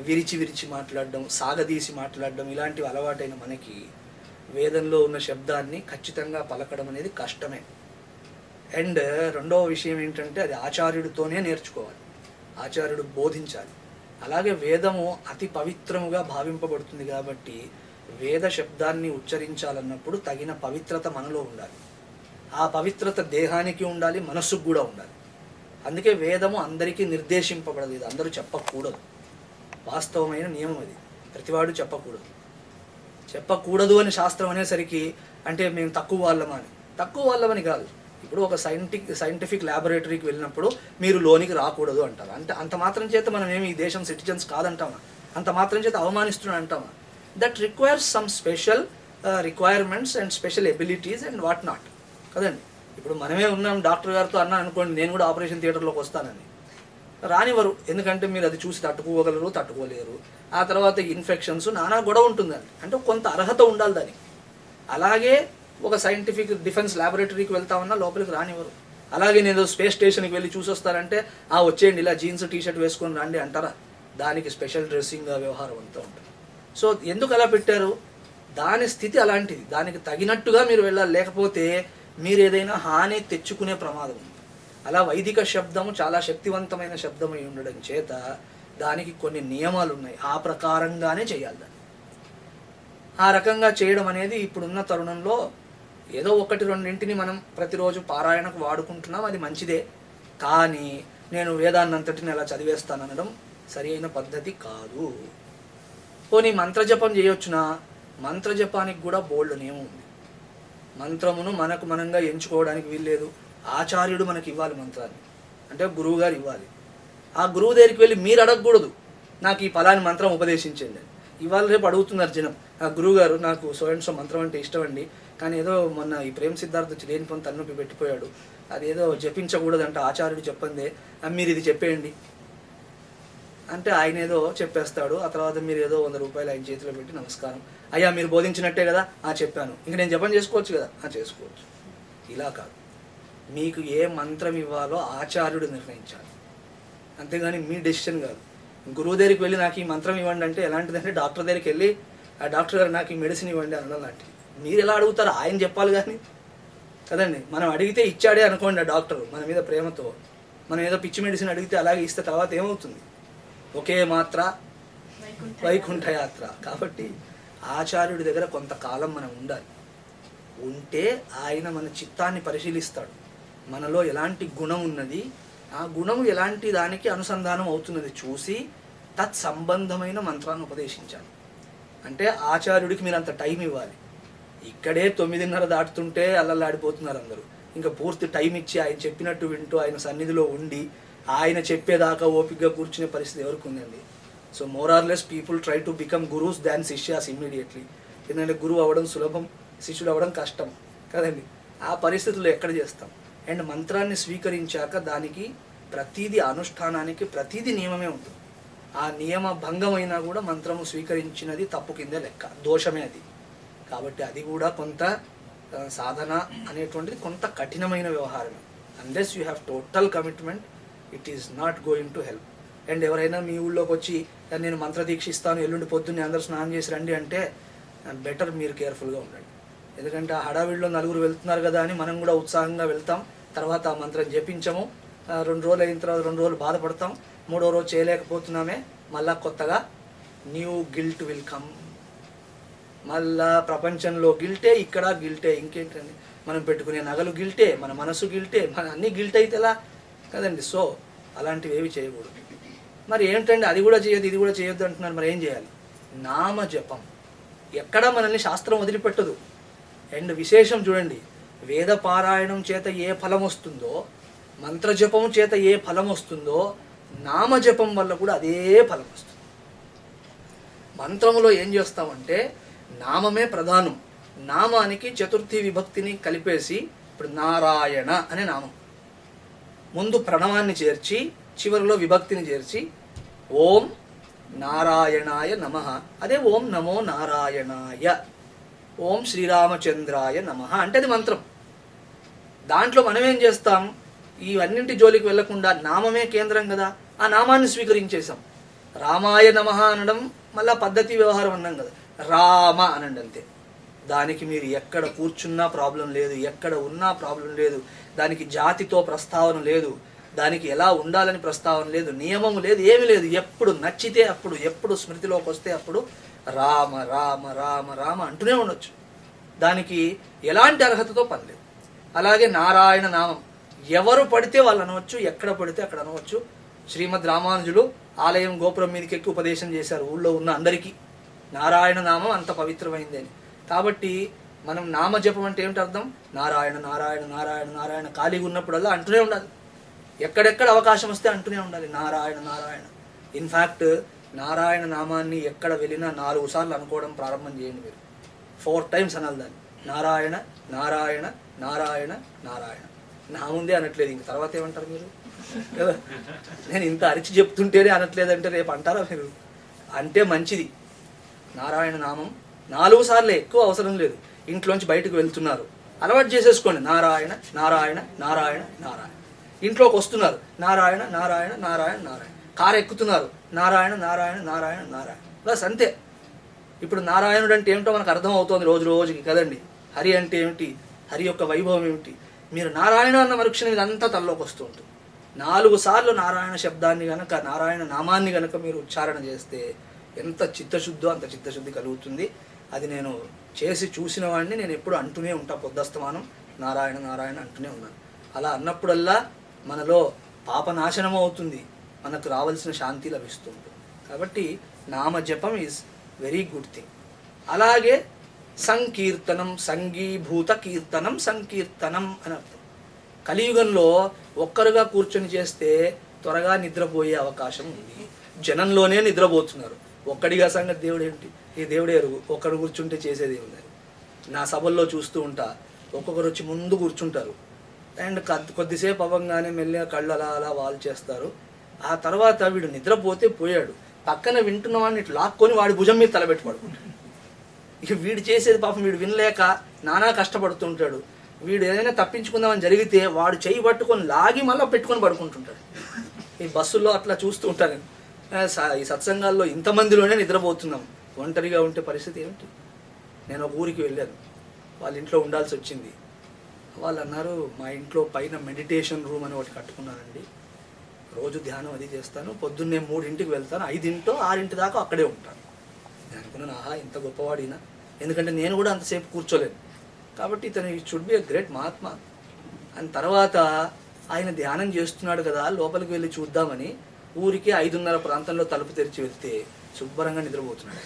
A: విరిచి మాట్లాడడం, సాగదీసి మాట్లాడడం, ఇలాంటివి అలవాటైన మనకి వేదంలో ఉన్న శబ్దాన్ని ఖచ్చితంగా పలకడం అనేది కష్టమే. అండ్ రెండవ విషయం ఏంటంటే అది ఆచార్యుడితోనే నేర్చుకోవాలి, ఆచార్యుడు బోధించాలి. అలాగే వేదము అతి పవిత్రముగా భావింపబడుతుంది కాబట్టి వేద శబ్దాన్ని ఉచ్చరించాలన్నప్పుడు తగిన పవిత్రత మనలో ఉండాలి. ఆ పవిత్రత దేహానికి ఉండాలి, మనస్సుకు కూడా ఉండాలి. అందుకే వేదము అందరికీ నిర్దేశింపబడదు, ఇది అందరూ చెప్పకూడదు. వాస్తవమైన నియమం అది, ప్రతివాడు చెప్పకూడదు అని శాస్త్రం అనేసరికి అంటే మేము తక్కువ వాళ్ళమని కాదు. ఇప్పుడు ఒక సైంటిఫిక్ ల్యాబొరేటరీకి వెళ్ళినప్పుడు మీరు లోనికి రాకూడదు అంటారు. అంటే అంత మాత్రం చేత మనం ఏమి ఈ దేశం సిటిజన్స్ కాదంటామా? అంత మాత్రం చేత అవమానిస్తున్నాం అంటామా? That requires some special requirements and special abilities and what not కదండి. ఇప్పుడు మనమే ఉన్నాం, డాక్టర్ గారితో అన్నా అనుకోండి నేను కూడా ఆపరేషన్ థియేటర్లోకి వస్తానని, రానివ్వరు. ఎందుకంటే మీరు అది చూసి తట్టుకోగలరు, తట్టుకోలేరు. ఆ తర్వాత ఇన్ఫెక్షన్స్ నానా గొడవ ఉంటుందండి. అంటే కొంత అర్హత ఉండాలి దానికి. అలాగే ఒక సైంటిఫిక్ డిఫెన్స్ ల్యాబొరేటరీకి వెళ్తామన్నా లోపలికి రానివ్వరు. అలాగే నేను స్పేస్ స్టేషన్కి వెళ్ళి చూసొస్తానంటే వచ్చేయండి ఇలా జీన్స్ టీషర్ట్ వేసుకొని రండి అంటారా? దానికి స్పెషల్ డ్రెస్సింగ్ వ్యవహారం అంతా ఉంటుంది. సో ఎందుకు అలా పెట్టారు? దాని స్థితి అలాంటిది, దానికి తగినట్టుగా మీరు వెళ్ళాలి. లేకపోతే మీరు ఏదైనా హాని తెచ్చుకునే ప్రమాదం ఉంది. అలా వైదిక శబ్దము చాలా శక్తివంతమైన శబ్దం అయి ఉండడం చేత దానికి కొన్ని నియమాలు ఉన్నాయి, ఆ ప్రకారంగానే చేయాలి దాన్ని. ఆ రకంగా చేయడం అనేది ఇప్పుడున్న తరుణంలో ఏదో 1-2 మనం ప్రతిరోజు పారాయణకు వాడుకుంటున్నాం, అది మంచిదే. కానీ నేను వేదాన్నంతటిని అలా చదివేస్తాననడం సరి అయిన పద్ధతి కాదు. పోనీ మంత్రజపం చేయొచ్చునా? మంత్ర జపానికి కూడా బోల్డ్ నియమం ఉంది. మంత్రమును మనకు మనంగా ఎంచుకోవడానికి వీల్లేదు. ఆచార్యుడు మనకి ఇవ్వాలి మంత్రాన్ని, అంటే గురువు గారు ఇవ్వాలి. ఆ గురువు దగ్గరికి వెళ్ళి మీరు అడగకూడదు నాకు ఈ ఫలాని మంత్రం ఉపదేశించండి అని. ఇవాళ రేపు అడుగుతున్నారు జనం, ఆ గురువు గారు నాకు సో అండ్ సో మంత్రం అంటే ఇష్టం అండి, కానీ ఏదో మొన్న ఈ ప్రేమ సిద్ధార్థ లేని పని తలనొప్పి పెట్టిపోయాడు, అదేదో జపించకూడదంటే ఆచార్యుడు చెప్పందే, మీరు ఇది చెప్పేయండి అంటే ఆయన ఏదో చెప్పేస్తాడు. ఆ తర్వాత మీరు ఏదో 100 రూపాయలు ఆయన చేతిలో పెట్టి నమస్కారం అయ్యా మీరు బోధించినట్టే కదా చెప్పాను, ఇంక నేను జపం చేసుకోవచ్చు కదా చేసుకోవచ్చు. ఇలా కాదు, మీకు ఏ మంత్రం ఇవ్వాలో ఆచార్యుడు నిర్ణయించాలి, అంతేగాని మీ డెసిషన్ కాదు. గురువు దగ్గరికి వెళ్ళి నాకు ఈ మంత్రం ఇవ్వండి అంటే ఎలాంటిదంటే డాక్టర్ దగ్గరికి వెళ్ళి ఆ డాక్టర్ గారు నాకు ఈ మెడిసిన్ ఇవ్వండి అనడం లాంటిది. మీరు ఎలా అడుగుతారో ఆయన చెప్పాలి కానీ కదండి. మనం అడిగితే ఇచ్చాడే అనుకోండి ఆ డాక్టర్ మన మీద ప్రేమతో, మనం ఏదో పిచ్చి మెడిసిన్ అడిగితే అలాగే ఇస్తే తర్వాత ఏమవుతుంది? ఒకే మాత్ర వైకుంఠ యాత్ర. కాబట్టి ఆచార్యుడి దగ్గర కొంతకాలం మనం ఉండాలి. ఉంటే ఆయన మన చిత్తాన్ని పరిశీలిస్తాడు, మనలో ఎలాంటి గుణం ఉన్నది, ఆ గుణం ఎలాంటి దానికి అనుసంధానం అవుతున్నది చూసి తత్సంబంధమైన మంత్రాన్ని ఉపదేశించాలి. అంటే ఆచార్యుడికి మీరు అంత టైం ఇవ్వాలి. ఇక్కడే 9:30 దాటుతుంటే అల్లల్లాడిపోతున్నారు అందరూ. ఇంకా పూర్తి టైం ఇచ్చి ఆయన చెప్పినట్టు వింటూ ఆయన సన్నిధిలో ఉండి ఆయన చెప్పేదాకా ఓపికగా కూర్చునే పరిస్థితి ఎవరికి ఉందండి? So more or less people try to become gurus than shishyas immediately. ఎందుకంటే గురువు అవ్వడం సులభం, శిష్యుడు అవ్వడం కష్టం కదండి. ఆ పరిస్థితుల్లో ఎక్కడ చేస్తాం? అండ్ మంత్రాన్ని స్వీకరించాక దానికి ప్రతీది అనుష్ఠానానికి ప్రతీది నియమమే ఉంటుంది. ఆ నియమ భంగమైనా కూడా మంత్రము స్వీకరించినది తప్పు కిందే లెక్క, దోషమే అది. కాబట్టి అది కూడా కొంత సాధన అనేటువంటిది కొంత కఠినమైన వ్యవహారమే. Unless you have total commitment it is not going to help. And ఎవరైనా మీ ఊళ్ళోకి వచ్చి నేను మంత్ర దీక్ష ఇస్తాను ఎల్లుండి పొద్దున్నే అందరూ స్నానం చేసి రండి అంటే బెటర్ మీరు కేర్ఫుల్గా ఉండండి. ఎందుకంటే ఆ హడావిడిలో 4 వెళ్తున్నారు కదా అని మనం కూడా ఉత్సాహంగా వెళ్తాం, తర్వాత ఆ మంత్రం జపించము, 2 రోజులు అయిన తర్వాత 2 రోజులు బాధపడతాం, 3వ రోజు చేయలేకపోతున్నామే, మళ్ళా కొత్తగా న్యూ గిల్ట్ విల్ కమ్. మళ్ళా ప్రపంచంలో గిల్టే, ఇక్కడ గిల్టే, ఇంకేంటండి మనం పెట్టుకునే నగలు గిల్టే, మన మనసు గిల్టే, మన అన్నీ గిల్ట్ అయితే ఎలా కదండి. సో అలాంటివి ఏవి చేయకూడదు. మరి ఏంటండి అది కూడా చేయొద్దు ఇది కూడా చేయొద్దు అంటున్నారు, మరి ఏం చేయాలి? నామ జపం ఎక్కడా మనల్ని శాస్త్రం వదిలిపెట్టదు. అండ్ విశేషం చూడండి, వేద పారాయణం చేత ఏ ఫలం వస్తుందో, మంత్రజపం చేత ఏ ఫలం వస్తుందో, నామజపం వల్ల కూడా అదే ఫలం వస్తుంది. మంత్రములో ఏం చేస్తామంటే నామమే ప్రధానం. నామానికి చతుర్థి విభక్తిని కలిపేసి ఇప్పుడు నారాయణ అనే నామం ముందు ప్రణవాన్ని చేర్చి చివరిలో విభక్తిని చేర్చి ఓం నారాయణాయ నమః, అదే ఓం నమో నారాయణాయ, ఓం శ్రీరామచంద్రాయ నమః అంటే అది మంత్రం. దాంట్లో మనం ఏం చేస్తాం? ఇవన్నింటి జోలికి వెళ్లకుండా నామమే కేంద్రం కదా, ఆ నామాన్ని స్వీకరించేసాం. రామాయ నమః అనడం మళ్ళా పద్ధతి వ్యవహారం అన్నాం కదా, రామ అనండి అంతే. దానికి మీరు ఎక్కడ కూర్చున్నా ప్రాబ్లం లేదు, ఎక్కడ ఉన్నా ప్రాబ్లం లేదు, దానికి జాతితో ప్రస్తావన లేదు, దానికి ఎలా ఉండాలని ప్రస్తావన లేదు, నియమం లేదు, ఏమీ లేదు. ఎప్పుడు నచ్చితే అప్పుడు, ఎప్పుడు స్మృతిలోకి వస్తే అప్పుడు రామ రామ రామ రామ అంటూనే ఉండొచ్చు. దానికి ఎలాంటి అర్హతతో పని లేదు. అలాగే నారాయణ నామం ఎవరు పడితే వాళ్ళు అనవచ్చు, ఎక్కడ పడితే అక్కడ అనవచ్చు. శ్రీమద్ రామానుజులు ఆలయం గోపురం మీదకి ఎక్కి ఉపదేశం చేశారు ఊళ్ళో ఉన్న అందరికీ, నారాయణ నామం అంత పవిత్రమైంది అని. కాబట్టి మనం నామజపం అంటే ఏమిటి అర్థం? నారాయణ నారాయణ నారాయణ నారాయణ, ఖాళీగా ఉన్నప్పుడల్లా అంటూనే ఉండాలి. ఎక్కడెక్కడ అవకాశం వస్తే అంటూనే ఉండాలి నారాయణ నారాయణ. ఇన్ఫ్యాక్ట్ నారాయణ నామాన్ని ఎక్కడ వెళ్ళినా 4 సార్లు అనుకోవడం ప్రారంభం చేయండి. మీరు 4 టైమ్స్ అనాలి దాన్ని, నారాయణ నారాయణ నారాయణ నారాయణ. నా ముందే అనట్లేదు, ఇంక తర్వాత ఏమంటారు మీరు కదా? నేను ఇంత అరిచి చెప్తుంటేనే అనట్లేదంటే రేపు అంటారా మీరు? అంటే మంచిది. నారాయణ నామం 4 సార్లే, ఎక్కువ అవసరం లేదు. ఇంట్లోంచి బయటకు వెళ్తున్నారు, అలవాటు చేసేసుకోండి నారాయణ నారాయణ నారాయణ నారాయణ. ఇంట్లోకి వస్తున్నారు నారాయణ నారాయణ నారాయణ నారాయణ. కారు ఎక్కుతున్నారు నారాయణ నారాయణ నారాయణ నారాయణ. బస్ అంతే. ఇప్పుడు నారాయణుడు అంటే ఏమిటో మనకు అర్థం అవుతుంది రోజు రోజుకి కదండి. హరి అంటే ఏమిటి, హరి యొక్క వైభవం ఏమిటి. మీరు నారాయణ అన్న మరుక్షణం ఇదంతా తనలోకి వస్తూ ఉంటుంది. 4 సార్లు నారాయణ శబ్దాన్ని గనక, నారాయణ నామాన్ని గనక మీరు ఉచ్చారణ చేస్తే ఎంత చిత్తశుద్ధో అంత చిత్తశుద్ధి కలుగుతుంది. అది నేను చేసి చూసిన వాడిని, నేను ఎప్పుడు అంటూనే ఉంటా, పొద్దస్తమానం నారాయణ నారాయణ అంటూనే ఉన్నాను. అలా అన్నప్పుడల్లా మనలో పాపనాశనం అవుతుంది, మనకు రావాల్సిన శాంతి లభిస్తుంది. కాబట్టి నామజపం ఈజ్ వెరీ గుడ్ థింగ్. అలాగే సంకీర్తనం, సంగీభూత కీర్తనం, సంకీర్తనం అని అర్థం. కలియుగంలో ఒక్కరుగా కూర్చొని చేస్తే త్వరగా నిద్రపోయే అవకాశం ఉంది. జనంలోనే నిద్రపోతున్నారు. ఒక్కడిగా సంగతి దేవుడు ఏంటి, ఈ దేవుడే ఎరుగు. ఒక్కడు కూర్చుంటే చేసేది ఏముంది. నా సభల్లో చూస్తూ ఉంటా, ఒక్కొక్కరు వచ్చి ముందు కూర్చుంటారు అండ్ కొద్దిసేపు అవ్వగానే మెల్లిగా కళ్ళు అలా అలా వాల్ చేస్తారు. ఆ తర్వాత వీడు నిద్రపోతే పోయాడు, పక్కన వింటున్న వాడిని ఇట్లా లాక్కొని వాడి భుజం మీద తలబెట్టి పడుకుంటాడు. ఇక వీడు చేసేది పాపం వీడు వినలేక నానా కష్టపడుతుంటాడు. వీడు ఏదైనా తప్పించుకుందామని జరిగితే వాడు చెయ్యి పట్టుకొని లాగి మళ్ళీ పెట్టుకొని పడుకుంటుంటాడు. ఈ బస్సుల్లో అట్లా చూస్తూ ఉంటాను. ఈ సత్సంగాల్లో ఇంతమందిలోనే నిద్రపోతున్నాం, ఒంటరిగా ఉంటే పరిస్థితి ఏమిటి? నేను ఒక ఊరికి వెళ్ళాను, వాళ్ళ ఇంట్లో ఉండాల్సి వచ్చింది. వాళ్ళు అన్నారు, మా ఇంట్లో పైన మెడిటేషన్ రూమ్ అని ఒకటి కట్టుకున్నానండి, రోజు ధ్యానం అది చేస్తాను, పొద్దున్నే 3ంటికి వెళ్తాను, 5 6 దాకా అక్కడే ఉంటాను. నేను అనుకున్నాను, ఆహా ఇంత గొప్పవాడినా, ఎందుకంటే నేను కూడా అంతసేపు కూర్చోలేను, కాబట్టి ఇతను should be a great Mahatma అని. తర్వాత ఆయన ధ్యానం చేస్తున్నాడు కదా, లోపలికి వెళ్ళి చూద్దామని ఊరికి 5:30 ప్రాంతంలో తలుపు తెరిచి వెళ్తే శుభ్రంగా నిద్రపోతున్నాడు.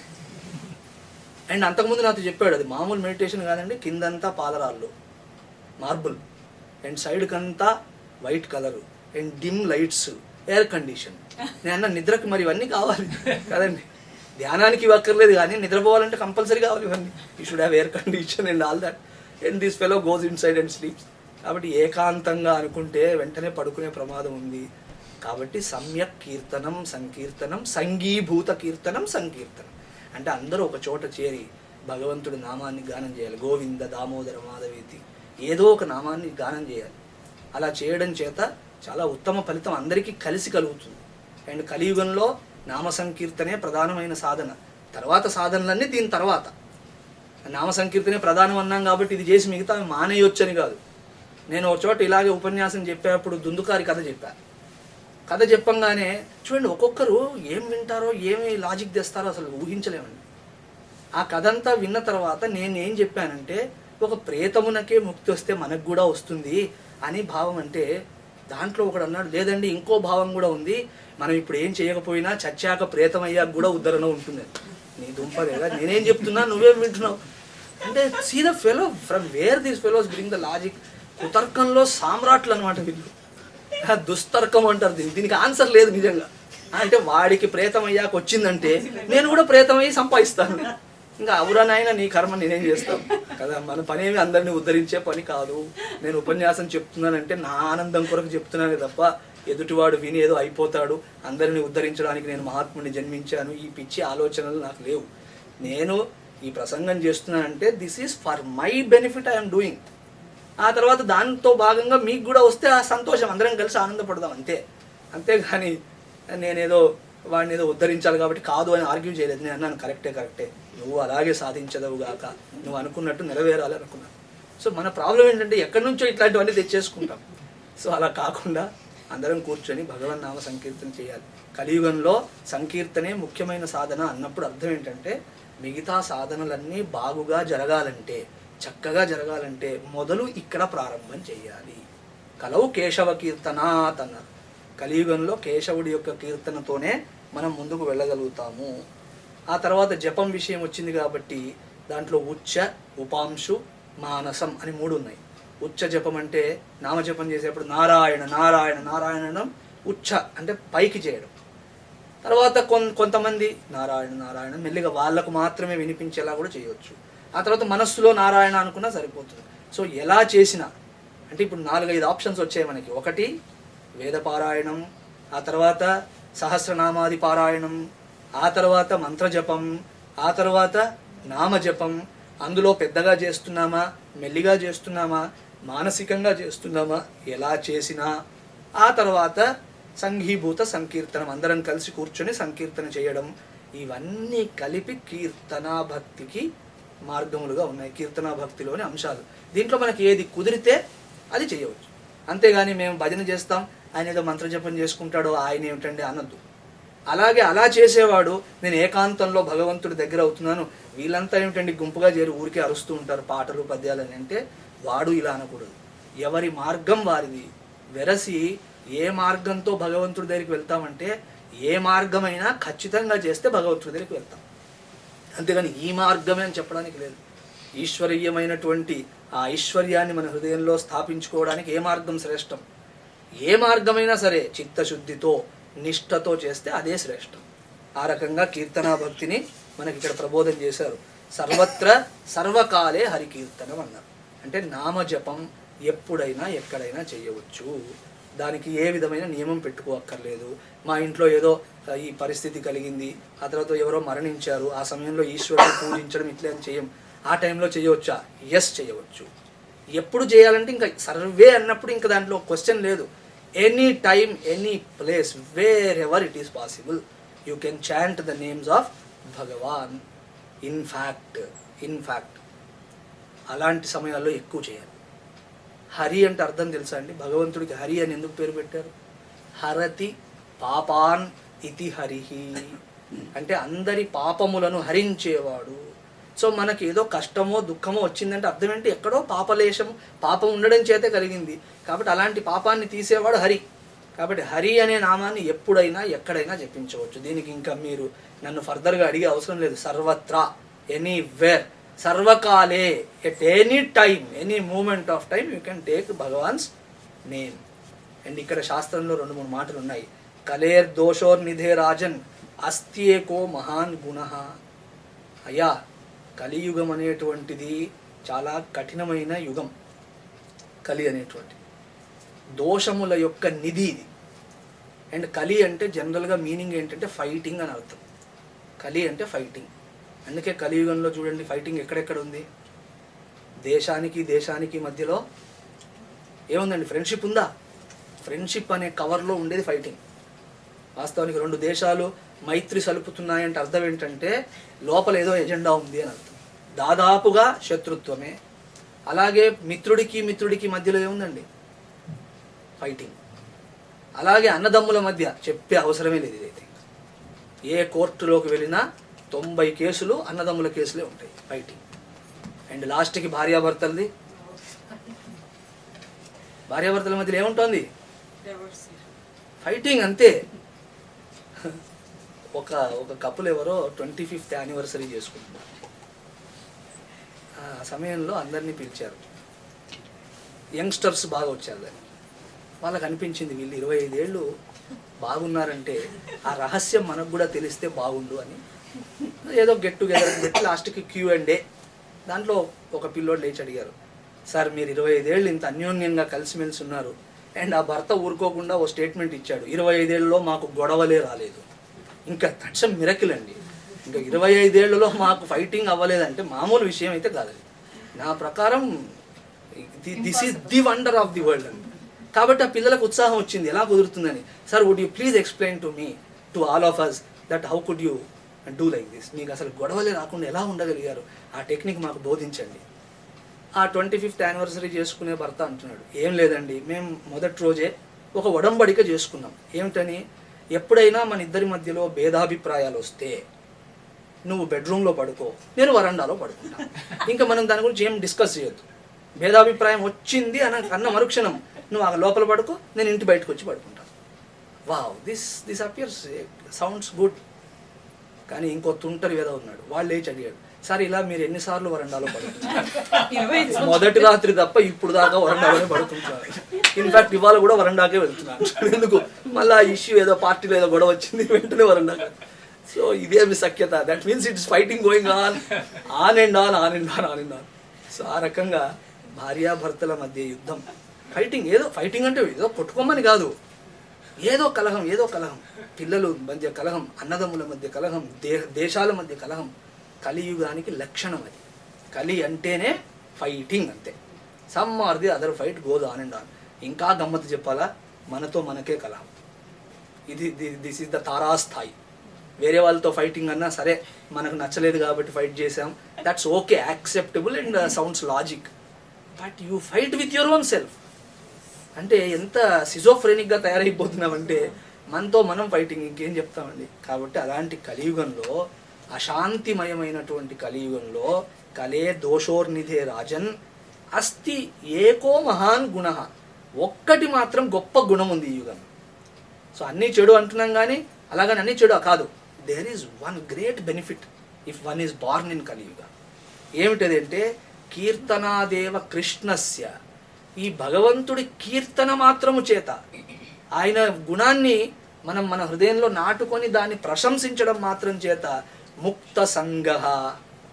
A: అండ్ అంతకుముందు నాతో చెప్పాడు, అది మామూలు మెడిటేషన్ కాదండి, కిందంతా పాలరాళ్ళు మార్బుల్ అండ్ సైడ్కంతా white colour and dim lights, air condition. నేను అన్న నిద్రకి మరి ఇవన్నీ కావాలి కదండి, ధ్యానానికి ఇవ్వక్కర్లేదు కానీ నిద్రపోవాలంటే కంపల్సరీ కావాలి ఇవన్నీ. You should have air condition and all that. And this fellow goes in side and sleeps. కాబట్టి ఏకాంతంగా అనుకుంటే వెంటనే పడుకునే ప్రమాదం ఉంది. కాబట్టి సమ్యక్ కీర్తనం, సంకీర్తనం, సంగీభూత కీర్తనం, సంకీర్తనం అంటే అందరూ ఒక చోట చేరి భగవంతుడి నామాన్ని గానం చేయాలి. గోవింద దామోదర మాధవేతి, ఏదో ఒక నామాన్ని గానం చేయాలి. అలా చేయడం చేత చాలా ఉత్తమ ఫలితం అందరికీ కలిసి కలుగుతుంది. అండ్ కలియుగంలో నామ సంకీర్తనే ప్రధానమైన సాధన, తర్వాత సాధనలన్నీ దీని తర్వాత. నామ సంకీర్తనే ప్రధానం అన్నాం కాబట్టి ఇది చేసి మిగతా మానేయొచ్చని కాదు. నేను ఒక చోట ఇలాగే ఉపన్యాసం చెప్పేటప్పుడు దుందుకారి కథ చెప్పంగానే చూడండి, ఒక్కొక్కరు ఏం వింటారో ఏమి లాజిక్ తెస్తారో అసలు ఊహించలేమండి. ఆ కథ అంతా విన్న తర్వాత నేనేం చెప్పానంటే, ఒక ప్రేతమునకే ముక్తి వస్తే మనకు కూడా వస్తుంది అని భావం. అంటే దాంట్లో ఒకడు అన్నాడు, లేదండి ఇంకో భావం కూడా ఉంది, మనం ఇప్పుడు ఏం చేయకపోయినా చచ్చాక ప్రేతం అయ్యాక కూడా ఉద్ధరణ ఉంటుంది. నీ దుంపదేగా, నేనేం చెప్తున్నా నువ్వేం వింటున్నావు అంటే, see the fellow from where these fellows bring the logic. కుతర్కంలో సామ్రాట్లు అనమాట వీళ్ళు, దుస్తర్కం అంటారు దీనికి ఆన్సర్ లేదు నిజంగా. అంటే వాడికి ప్రేతం అయ్యాక వచ్చిందంటే నేను కూడా ప్రేతం అయ్యి సంపాదిస్తాను. ఇంకా అవురానైనా నీ కర్మ నేనేం చేస్తాను కదా, మన పనేమి అందరినీ ఉద్ధరించే పని కాదు. నేను ఉపన్యాసం చెప్తున్నానంటే నా ఆనందం కొరకు చెప్తున్నానే తప్ప ఎదుటివాడు విని ఏదో అయిపోతాడు, అందరినీ ఉద్ధరించడానికి నేను మహాత్ముడిని జన్మించాను, ఈ పిచ్చి ఆలోచనలు నాకు లేవు. నేను ఈ ప్రసంగం చేస్తున్నానంటే this is for my benefit I'm doing. ఆ తర్వాత దాంతో భాగంగా మీకు కూడా వస్తే ఆ సంతోషం, అందరం కలిసి ఆనందపడదాం అంతేగాని నేనేదో వాడిని ఏదో ఉద్ధరించాలి కాబట్టి కాదు అని ఆర్గ్యూ చేయలేదు. నేను అన్నాను కరెక్టే, నువ్వు అలాగే సాధించదవుగాక, నువ్వు అనుకున్నట్టు నెరవేరాలి అనుకున్నాను. సో మన ప్రాబ్లం ఏంటంటే ఎక్కడి నుంచో ఇట్లాంటివన్నీ తెచ్చేసుకుంటాం. సో అలా కాకుండా అందరం కూర్చొని భగవన్ నామ సంకీర్తన చేయాలి. కలియుగంలో సంకీర్తనే ముఖ్యమైన సాధన అన్నప్పుడు అర్థం ఏంటంటే, మిగతా సాధనలన్నీ బాగుగా జరగాలంటే, చక్కగా జరగాలంటే మొదలు ఇక్కడ ప్రారంభం చేయాలి. కలవు కేశవ కీర్తనాత్ అన్నారు. కలియుగంలో కేశవుడి యొక్క కీర్తనతోనే మనం ముందుకు వెళ్ళగలుగుతాము. ఆ తర్వాత జపం విషయం వచ్చింది కాబట్టి దాంట్లో ఉచ్చ, ఉపాంశు, మానసం అని 3 ఉన్నాయి. ఉచ్చ జపం అంటే నామజపం చేసేప్పుడు నారాయణ నారాయణ నారాయణం, ఉచ్చ అంటే పైకి చేయడం. తర్వాత కొంతమంది నారాయణ నారాయణ మెల్లిగా వాళ్ళకు మాత్రమే వినిపించేలా కూడా చేయవచ్చు. ఆ తర్వాత మనస్సులో నారాయణ అనుకున్నా సరిపోతుంది. సో ఎలా చేసినా అంటే ఇప్పుడు 4-5 ఆప్షన్స్ వచ్చాయి మనకి. ఒకటి వేదపారాయణం, ఆ తర్వాత సహస్రనామాది పారాయణం, ఆ తర్వాత మంత్రజపం, ఆ తర్వాత నామజపం. అందులో పెద్దగా చేస్తున్నామా, మెల్లిగా చేస్తున్నామా, మానసికంగా చేస్తున్నామా, ఎలా చేసినా. ఆ తర్వాత సంఘీభూత సంకీర్తనం, అందరం కలిసి కూర్చొని సంకీర్తన చేయడం. ఇవన్నీ కలిపి కీర్తనా భక్తికి మార్గములుగా ఉన్నాయి, కీర్తనా భక్తిలోని అంశాలు. దీంట్లో మనకి ఏది కుదిరితే అది చేయవచ్చు. అంతేగాని మేము భజన చేస్తాం, ఆయన ఏదో మంత్రజపం చేసుకుంటాడో ఆయన ఏమిటండి అనొద్దు. అలాగే అలా చేసేవాడు నేను ఏకాంతంలో భగవంతుడి దగ్గర అవుతున్నాను, వీళ్ళంతా ఏమిటండి గుంపుగా చేరి ఊరికే అరుస్తూ ఉంటారు పాటలు పద్యాలు అని అంటే, వాడు ఇలా అనకూడదు. ఎవరి మార్గం వారిది. వెరసి ఏ మార్గంతో భగవంతుడి దగ్గరికి వెళ్తామంటే, ఏ మార్గమైనా ఖచ్చితంగా చేస్తే భగవంతుడి దగ్గరికి వెళ్తాం. అంతేగాని ఈ మార్గమే అని చెప్పడానికి లేదు. ఈశ్వరీయమైనటువంటి ఆ ఐశ్వర్యాన్ని మన హృదయంలో స్థాపించుకోవడానికి ఏ మార్గం శ్రేష్టం? ఏ మార్గమైనా సరే చిత్తశుద్ధితో నిష్ఠతో చేస్తే అదే శ్రేష్టం. ఆ రకంగా కీర్తనా భక్తిని మనకి ఇక్కడ ప్రబోధం చేశారు. సర్వత్ర సర్వకాలే హరికీర్తనం అన్నారు. అంటే నామజపం ఎప్పుడైనా ఎక్కడైనా చేయవచ్చు. దానికి ఏ విధమైన నియమం పెట్టుకోక్కర్లేదు. మా ఇంట్లో ఏదో ఈ పరిస్థితి కలిగింది, ఆ తర్వాత ఎవరో మరణించారు, ఆ సమయంలో ఈశ్వరుని పూజించడం ఇట్లే అని చేయం. ఆ టైంలో చేయవచ్చా? ఎస్, చేయవచ్చు. ఎప్పుడు చేయాలంటే ఇంకా సర్వే అన్నప్పుడు ఇంకా దాంట్లో క్వశ్చన్ లేదు. Any time, any place, wherever it is possible, you can chant the names of Bhagwan. In fact అలాంటి సమయాల్లో ఎక్కువ చేయాలి. హరి అంటే అర్థం తెలుసా అండి? భగవంతుడికి హరి అని ఎందుకు పేరు పెట్టారు? హరతి పాపాన్ ఇతి హరిహి, అంటే అందరి పాపములను హరించేవాడు. సో మనకి ఏదో కష్టమో దుఃఖమో వచ్చిందంటే అర్థం ఏంటి? ఎక్కడో పాపం ఉండడం చేతే కలిగింది. కాబట్టి అలాంటి పాపాన్ని తీసేవాడు హరి. కాబట్టి హరి అనే నామాన్ని ఎప్పుడైనా ఎక్కడైనా జపించవచ్చు. దీనికి ఇంకా మీరు నన్ను ఫర్దర్గా అడిగే అవసరం లేదు. సర్వత్రా, ఎనీవేర్, సర్వకాలే, at any time, any moment of time you can take Bhagwan's name. And ఇక్కడ శాస్త్రంలో 2-3 మాటలు ఉన్నాయి. కలేర్ దోషోర్నిధే రాజన్ అస్త్యేకో మహాన్ గుణ. అయ్యా, కలియుగం అనేటువంటిది చాలా కఠినమైన యుగం. కలి అనేటువంటి దోషముల యొక్క నిధి ఇది. అండ్ కలి అంటే జనరల్గా మీనింగ్ ఏంటంటే ఫైటింగ్ అని అర్థం. కలి అంటే ఫైటింగ్. అందుకే కలియుగంలో చూడండి ఫైటింగ్ ఎక్కడెక్కడ ఉంది. దేశానికి మధ్యలో ఏముందండి? ఫ్రెండ్షిప్ ఉందా? ఫ్రెండ్షిప్ అనే కవర్లో ఉండేది ఫైటింగ్. వాస్తవానికి 2 దేశాలు మైత్రి సలుపుతున్నాయంటే అర్థం ఏంటంటే లోపల ఏదో ఎజెండా ఉంది అని అర్థం. దాదాపుగా శత్రుత్వమే. అలాగే మిత్రుడికి మధ్యలో ఏముందండి? ఫైటింగ్. అలాగే అన్నదమ్ముల మధ్య చెప్పే అవసరమే లేదు. ఇదైతే ఏ కోర్టులోకి వెళ్ళినా 90 కేసులు అన్నదమ్ముల కేసులే ఉంటాయి, ఫైటింగ్. అండ్ లాస్ట్కి భార్యాభర్తల మధ్యలో ఏముంటుంది? ఫైటింగ్, అంతే. ఒక కపుల్ ఎవరో 25th యానివర్సరీ చేసుకుంటున్నారు. ఆ సమయంలో అందరినీ పిలిచారు. యంగ్స్టర్స్ బాగా వచ్చారు. దాన్ని వాళ్ళకి అనిపించింది వీళ్ళు 25 ఏళ్ళు బాగున్నారంటే ఆ రహస్యం మనకు కూడా తెలిస్తే బాగుండు అని ఏదో గెట్ టుగెదర్ పెట్టి లాస్ట్కి Q&A. దాంట్లో ఒక పిల్లోడు లేచి అడిగారు, సార్ మీరు 25 ఏళ్ళు ఇంత అన్యోన్యంగా కలిసిమెలిసి ఉన్నారు, అండ్ ఆ భర్త ఊరుకోకుండా ఓ స్టేట్మెంట్ ఇచ్చాడు, 25 ఏళ్ళలో మాకు గొడవలే రాలేదు. ఇంకా దట్స్ ఎ మిరకిల్ అండి. ఇంకా 25 ఏళ్లలో మాకు ఫైటింగ్ అవ్వలేదంటే మామూలు విషయం అయితే కాదు. నా ప్రకారం this is the wonder of the world అండి. కాబట్టి ఆ పిల్లలకు ఉత్సాహం వచ్చింది, ఎలా కుదురుతుందని. Sir would you please explain to me, to all of us, that how could you do like this? మీకు అసలు గొడవలే రాకుండా ఎలా ఉండగలిగారు? ఆ టెక్నిక్ మాకు బోధించండి. ఆ 25th యానివర్సరీ చేసుకునే భర్త అంటున్నాడు, ఏం లేదండి, మేము మొదటి రోజే ఒక ఒడంబడిక చేసుకున్నాం. ఏమిటని? ఎప్పుడైనా మన ఇద్దరి మధ్యలో భేదాభిప్రాయాలు వస్తే నువ్వు బెడ్రూమ్లో పడుకో, నేను వరండాలో పడుకుంటా. ఇంకా మనం దాని గురించి ఏం డిస్కస్ చేయొద్దు. భేదాభిప్రాయం వచ్చింది అన్న మరుక్షణం నువ్వు ఆ లోపల పడుకో, నేను ఇంటి బయటకు వచ్చి పడుకుంటాను. Wow, this appears sounds good. కానీ ఇంకో తుంటరి వేద ఉన్నాడు, వాళ్ళు లేచి అడిగాడు, సార్ ఇలా మీరు ఎన్నిసార్లు వరండాలో పడుకుంటున్నారు? మొదటి రాత్రి తప్ప ఇప్పుడు దాకా వరండాలోనే పడుకుంటున్నారు. ఇన్ఫాక్ట్ ఇవాళ కూడా వరండాకే వెళ్తున్నాను. ఎందుకు? మళ్ళీ ఆ ఇష్యూ ఏదో పార్టీలో ఏదో గొడవ వచ్చింది, వెంటనే వరండా. సో ఇదే మీ సఖ్యత. That means it's fighting going on and on. So ఆ రకంగా భార్యాభర్తల మధ్య యుద్ధం, ఫైటింగ్ అంటే ఏదో కొట్టుకోమని కాదు, ఏదో కలహం, పిల్లల మధ్య కలహం, అన్నదమ్ముల మధ్య కలహం, దేశాల మధ్య కలహం. కలియుగానికి లక్షణం అది. కలి అంటేనే ఫైటింగ్, అంతే. Some or the other fight goes on and on. ఇంకా గమ్మత్తు చెప్పాలా, మనతో మనకే కలహం. దిస్ ఈజ్ ద తారాస్థాయి. వేరే వాళ్ళతో ఫైటింగ్ అన్నా సరే, మనకు నచ్చలేదు కాబట్టి ఫైట్ చేసాం, that's okay, acceptable and sounds logic. But you fight with your own self అంటే ఎంత సిజోఫ్రెనిక్గా తయారైపోతున్నామంటే మనతో మనం ఫైటింగ్, ఇంకేం చెప్తామండి. కాబట్టి అలాంటి కలియుగంలో, అశాంతిమయమైనటువంటి కలియుగంలో, కలే దోషోర్నిధే రాజన్ అస్తి ఏకో మహాన్ గుణ, ఒక్కటి మాత్రం గొప్ప గుణం ఉంది ఈ యుగం. సో అన్నీ చెడు అంటున్నాం కానీ అలాగని అన్నీ చెడు కాదు. There is one great benefit if one is born in Kaliyuga. ఏమిటదంటే కీర్తనాదేవ కృష్ణస్య, ఈ భగవంతుడి కీర్తన మాత్రము చేత, ఆయన గుణాన్ని మనం మన హృదయంలో నాటుకొని దాన్ని ప్రశంసించడం మాత్రం చేత ముక్త సంగ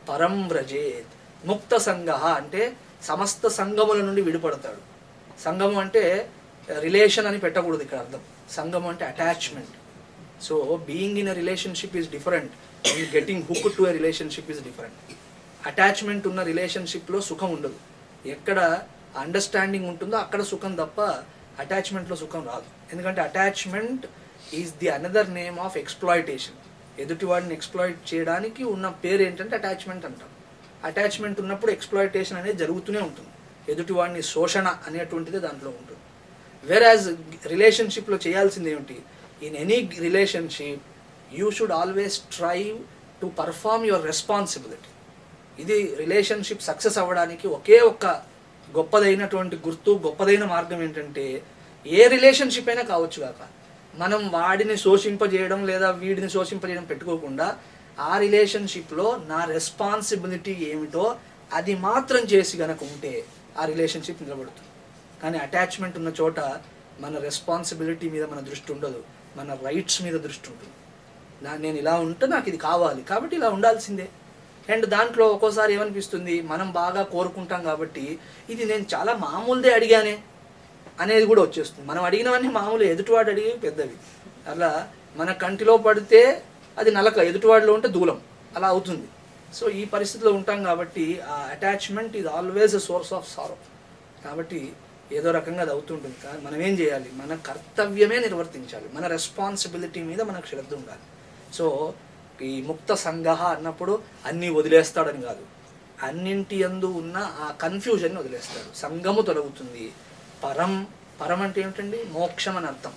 A: పరం వ్రజేత్. ముక్త సంగ అంటే సమస్త సంగముల నుండి విడిపడతాడు. సంగము అంటే రిలేషన్ అని పెట్టకూడదు ఇక్కడ అర్థం. సంగము అంటే attachment. So being in a relationship is different and getting hook to a relationship is different. Attachment ఉన్న రిలేషన్షిప్లో సుఖం ఉండదు. ఎక్కడ అండర్స్టాండింగ్ ఉంటుందో అక్కడ సుఖం తప్ప అటాచ్మెంట్లో సుఖం రాదు. ఎందుకంటే attachment is the another name of exploitation. ఎదుటివాడిని ఎక్స్ప్లాయిట్ చేయడానికి ఉన్న పేరు ఏంటంటే అటాచ్మెంట్ అంటాం. అటాచ్మెంట్ ఉన్నప్పుడు ఎక్స్ప్లాయిటేషన్ అనేది జరుగుతూనే ఉంటుంది. ఎదుటివాడిని శోషణ అనేటువంటిది దాంట్లో ఉంటుంది. వేరాజ్ రిలేషన్షిప్లో చేయాల్సింది ఏమిటి? In any relationship you should always thrive to perform your responsibility. ఇది రిలేషన్షిప్ సక్సెస్ అవ్వడానికి ఒకే ఒక్క గొప్పదైనటువంటి గుర్తు, గొప్పదైన మార్గం ఏంటంటే, ఏ రిలేషన్షిప్ అయినా కావచ్చు కాక, మనం వాడిని శోషింపజేయడం లేదా వీడిని శోషింపజేయడం పెట్టుకోకుండా ఆ రిలేషన్షిప్లో నా రెస్పాన్సిబిలిటీ ఏమిటో అది మాత్రం చేసి గనక ఉంటే ఆ రిలేషన్షిప్ నిలబడుతుంది. కానీ అటాచ్మెంట్ ఉన్న చోట మన రెస్పాన్సిబిలిటీ మీద మన దృష్టి ఉండదు, మన రైట్స్ మీద దృష్టి ఉంటుంది. నేను ఇలా ఉంటే నాకు ఇది కావాలి కాబట్టి ఇలా ఉండాల్సిందే. అండ్ దాంట్లో ఒక్కోసారి ఏమనిపిస్తుంది, మనం బాగా కోరుకుంటాం కాబట్టి ఇది నేను చాలా మామూలుదే అడిగానే అనేది కూడా వచ్చేస్తుంది. మనం అడిగినవన్నీ మామూలు, ఎదుటివాడు అడిగి పెద్దవి. అలా మన కంటిలో పడితే అది నలక, ఎదుటివాడిలో ఉంటే దూలం, అలా అవుతుంది. సో ఈ పరిస్థితిలో ఉంటాం కాబట్టి ఆ attachment is always a source of sorrow. కాబట్టి ఏదో రకంగా అది అవుతుంటుంది. కానీ మనం ఏం చేయాలి? మన కర్తవ్యమే నిర్వర్తించాలి. మన రెస్పాన్సిబిలిటీ మీద మనకు శ్రద్ధ ఉండాలి. సో ఈ ముక్త సంగ అన్నప్పుడు అన్నీ వదిలేస్తాడని కాదు, అన్నింటి యందు ఉన్న ఆ కన్ఫ్యూజన్ని వదిలేస్తాడు. సంగము తొలగుతుంది. పరం అంటే ఏమిటండి? మోక్షం అని అర్థం.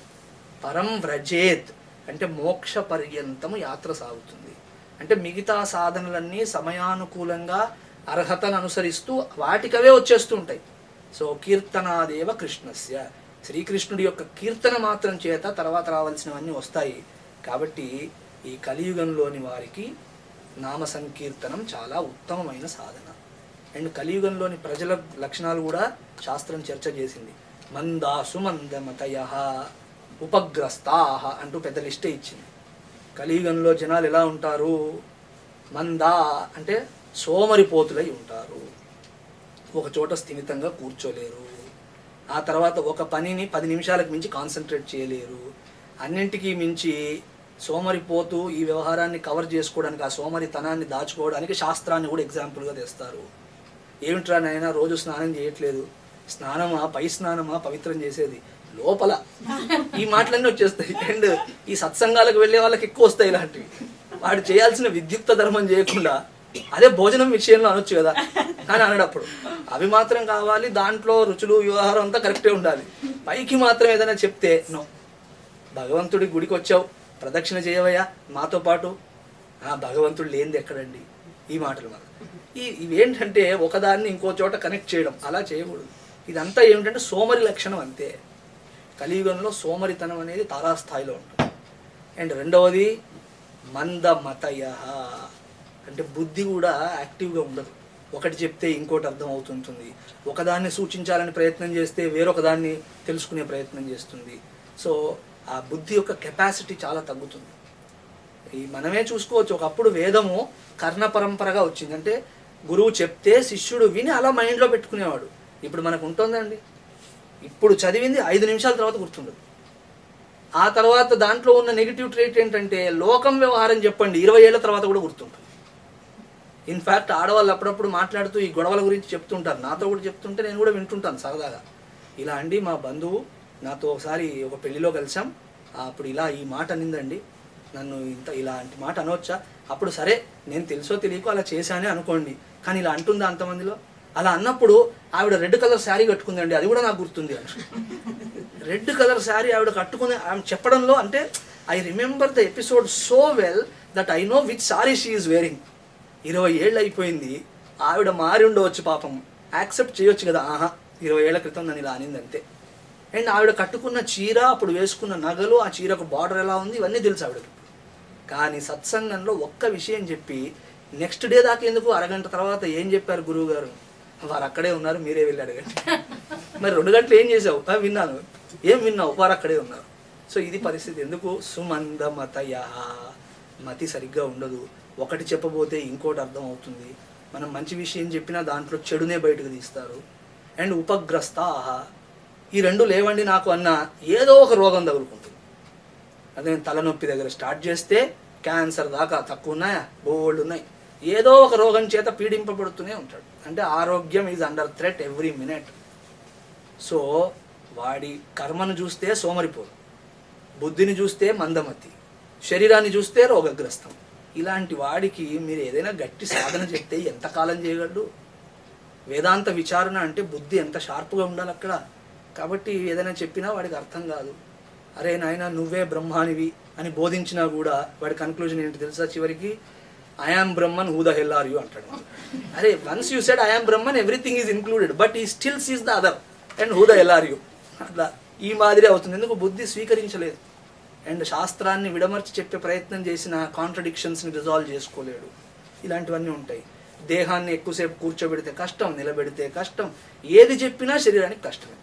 A: పరం వ్రజేత్ అంటే మోక్ష పర్యంతము యాత్ర సాగుతుంది. అంటే మిగతా సాధనలన్నీ సమయానుకూలంగా అర్హతను అనుసరిస్తూ వాటికవే వచ్చేస్తూ ఉంటాయి. సో కీర్తనాదేవ కృష్ణస్య, శ్రీకృష్ణుడి యొక్క కీర్తన మాత్రం చేత తర్వాత రావాల్సినవన్నీ వస్తాయి. కాబట్టి ఈ కలియుగంలోని వారికి నామ సంకీర్తనం చాలా ఉత్తమమైన సాధన. అండ్ కలియుగంలోని ప్రజల లక్షణాలు కూడా శాస్త్రం చర్చ చేసింది. మందాసు మందమతయ ఉపగ్రస్తాహ అంటూ పెద్ద లిస్టే ఇచ్చింది. కలియుగంలో జనాలు ఎలా ఉంటారు? మందా అంటే సోమరిపోతులై ఉంటారు. ఒక చోట స్థిమితంగా కూర్చోలేరు. ఆ తర్వాత ఒక పనిని 10 నిమిషాలకు మించి కాన్సన్ట్రేట్ చేయలేరు. అన్నింటికీ మించి సోమరిపోతూ ఈ వ్యవహారాన్ని కవర్ చేసుకోవడానికి, ఆ సోమరితనాన్ని దాచుకోవడానికి శాస్త్రాన్ని కూడా ఎగ్జాంపుల్గా తెస్తారు. ఏమిట్రా నాయనా రోజు స్నానం చేయట్లేదు, స్నానమా పై స్నానమా పవిత్రం చేసేది, లోపల ఈ మాటలన్నీ వచ్చేస్తాయి. అండ్ ఈ సత్సంగాలకు వెళ్ళే వాళ్ళకి ఎక్కువ వస్తాయి ఇలాంటివి. వాడు చేయాల్సిన విద్యుక్త ధర్మం చేయకుండా అదే భోజనం విషయంలో అనొచ్చు కదా అని అనడప్పుడు అవి మాత్రం కావాలి, దాంట్లో రుచులు వ్యవహారం అంతా కరెక్టే ఉండాలి. పైకి మాత్రం ఏదైనా చెప్తే నో, భగవంతుడి గుడికి వచ్చావు ప్రదక్షిణ చేయవయ్యా మాతో పాటు, ఆ భగవంతుడు లేనిది ఎక్కడండి, ఈ మాటలు మనం ఇవేంటంటే ఒకదాన్ని ఇంకో చోట కనెక్ట్ చేయడం, అలా చేయకూడదు. ఇదంతా ఏమిటంటే సోమరి లక్షణం అంతే. కలియుగంలో సోమరితనం అనేది తారాస్థాయిలో ఉంటుంది. అండ్ రెండవది మందమతయ అంటే బుద్ధి కూడా యాక్టివ్గా ఉండదు. ఒకటి చెప్తే ఇంకోటి అర్థం అవుతుంటుంది, ఒకదాన్ని సూచించాలని ప్రయత్నం చేస్తే వేరొకదాన్ని తెలుసుకునే ప్రయత్నం చేస్తుంది. సో ఆ బుద్ధి యొక్క కెపాసిటీ చాలా తగ్గుతుంది. ఈ మనమే చూసుకోవచ్చు, ఒకప్పుడు వేదము కర్ణ పరంపరగా వచ్చింది. అంటే గురువు చెప్తే శిష్యుడు విని అలా మైండ్లో పెట్టుకునేవాడు. ఇప్పుడు మనకు ఉంటుందండి, ఇప్పుడు చదివింది 5 నిమిషాల తర్వాత గుర్తుండదు. ఆ తర్వాత దాంట్లో ఉన్న నెగిటివ్ ట్రేట్ ఏంటంటే లోకం వ్యవహారం చెప్పండి 20 ఏళ్ల తర్వాత కూడా గుర్తుంటుంది. ఇన్ఫ్యాక్ట్ ఆడవాళ్ళు అప్పుడప్పుడు మాట్లాడుతూ ఈ గొడవల గురించి చెప్తుంటారు, నాతో కూడా చెప్తుంటే నేను కూడా వింటుంటాను సరదాగా. ఇలా అండి మా బంధువు నాతో ఒకసారి ఒక పెళ్లిలో కలిసాం, అప్పుడు ఇలా ఈ మాట అనిందండి, నన్ను ఇలాంటి మాట అనవచ్చా? అప్పుడు సరే నేను తెలుసో తెలియకో అలా చేశానే అనుకోండి, కానీ ఇలా అంటుందా అంతమందిలో? అలా అన్నప్పుడు ఆవిడ రెడ్ కలర్ శారీ కట్టుకుందండి, అది కూడా నాకు గుర్తుంది అని. రెడ్ కలర్ శారీ ఆవిడ కట్టుకుని ఆమె చెప్పడంలో అంటే I remember the episode so well that I know which sorry she is wearing. 20 ఏళ్ళు అయిపోయింది, ఆవిడ మారి ఉండవచ్చు పాపం, యాక్సెప్ట్ చేయొచ్చు కదా, ఆహా 20 ఏళ్ల క్రితం నన్ను ఇలా అనింది అంతే. అండ్ ఆవిడ కట్టుకున్న చీర, అప్పుడు వేసుకున్న నగలు, ఆ చీరకు బార్డర్ ఎలా ఉంది, ఇవన్నీ తెలుసు ఆవిడకి. కానీ సత్సంగంలో ఒక్క విషయం చెప్పి నెక్స్ట్ డే దాకా ఎందుకు, అరగంట తర్వాత ఏం చెప్పారు గురువు గారు, వారు అక్కడే ఉన్నారు మీరే వెళ్ళి అడగండి. మరి 2 గంటలు ఏం చేసావు, విన్నాను, ఏం విన్నావు, వారు అక్కడే ఉన్నారు. సో ఇది పరిస్థితి. ఎందుకు, సుమందమతయ, మతి సరిగ్గా ఉండదు, ఒకటి చెప్పబోతే ఇంకోటి అర్థం అవుతుంది. మనం మంచి విషయం చెప్పినా దాంట్లో చెడునే బయటకు తీస్తారు. అండ్ ఉపగ్రస్తాహ, ఈ 2 లేవండి నాకు అన్న ఏదో ఒక రోగం తగులుకుంటుంది. అదే తలనొప్పి దగ్గర స్టార్ట్ చేస్తే క్యాన్సర్ దాకా తక్కువ ఉన్నాయా, బోల్డ్ ఉన్నాయి. ఏదో ఒక రోగం చేత పీడింపబడుతూనే ఉంటాడు. అంటే ఆరోగ్యం is under threat every minute. So వాడి కర్మను చూస్తే సోమరిపోదు, బుద్ధిని చూస్తే మందమతి, శరీరాన్ని చూస్తే రోగగ్రస్తం. ఇలాంటి వాడికి మీరు ఏదైనా గట్టి సాధన చెప్తే ఎంతకాలం చేయగలడు? వేదాంత విచారణ అంటే బుద్ధి ఎంత షార్ప్గా ఉండాలి అక్కడ. కాబట్టి ఏదైనా చెప్పినా వాడికి అర్థం కాదు. అరే నాయన నువ్వే బ్రహ్మానివి అని బోధించినా కూడా వాడి కన్క్లూజన్ ఏంటి తెలుసా, చివరికి I am Brahman, who the hell are you అంటాడు. అరే once you said I am Brahman, everything is included, but he still sees the other and who the hell are you. అట్లా ఈ మాదిరి అవుతుంది. ఎందుకు, బుద్ధి స్వీకరించలేదు. అండ్ శాస్త్రాన్ని విడమర్చి చెప్పే ప్రయత్నం చేసిన కాంట్రడిక్షన్స్ని రిజాల్వ్ చేసుకోలేడు. ఇలాంటివన్నీ ఉంటాయి. దేహాన్ని ఎక్కువసేపు కూర్చోబెడితే కష్టం, నిలబెడితే కష్టం, ఏది చెప్పినా శరీరానికి కష్టమే.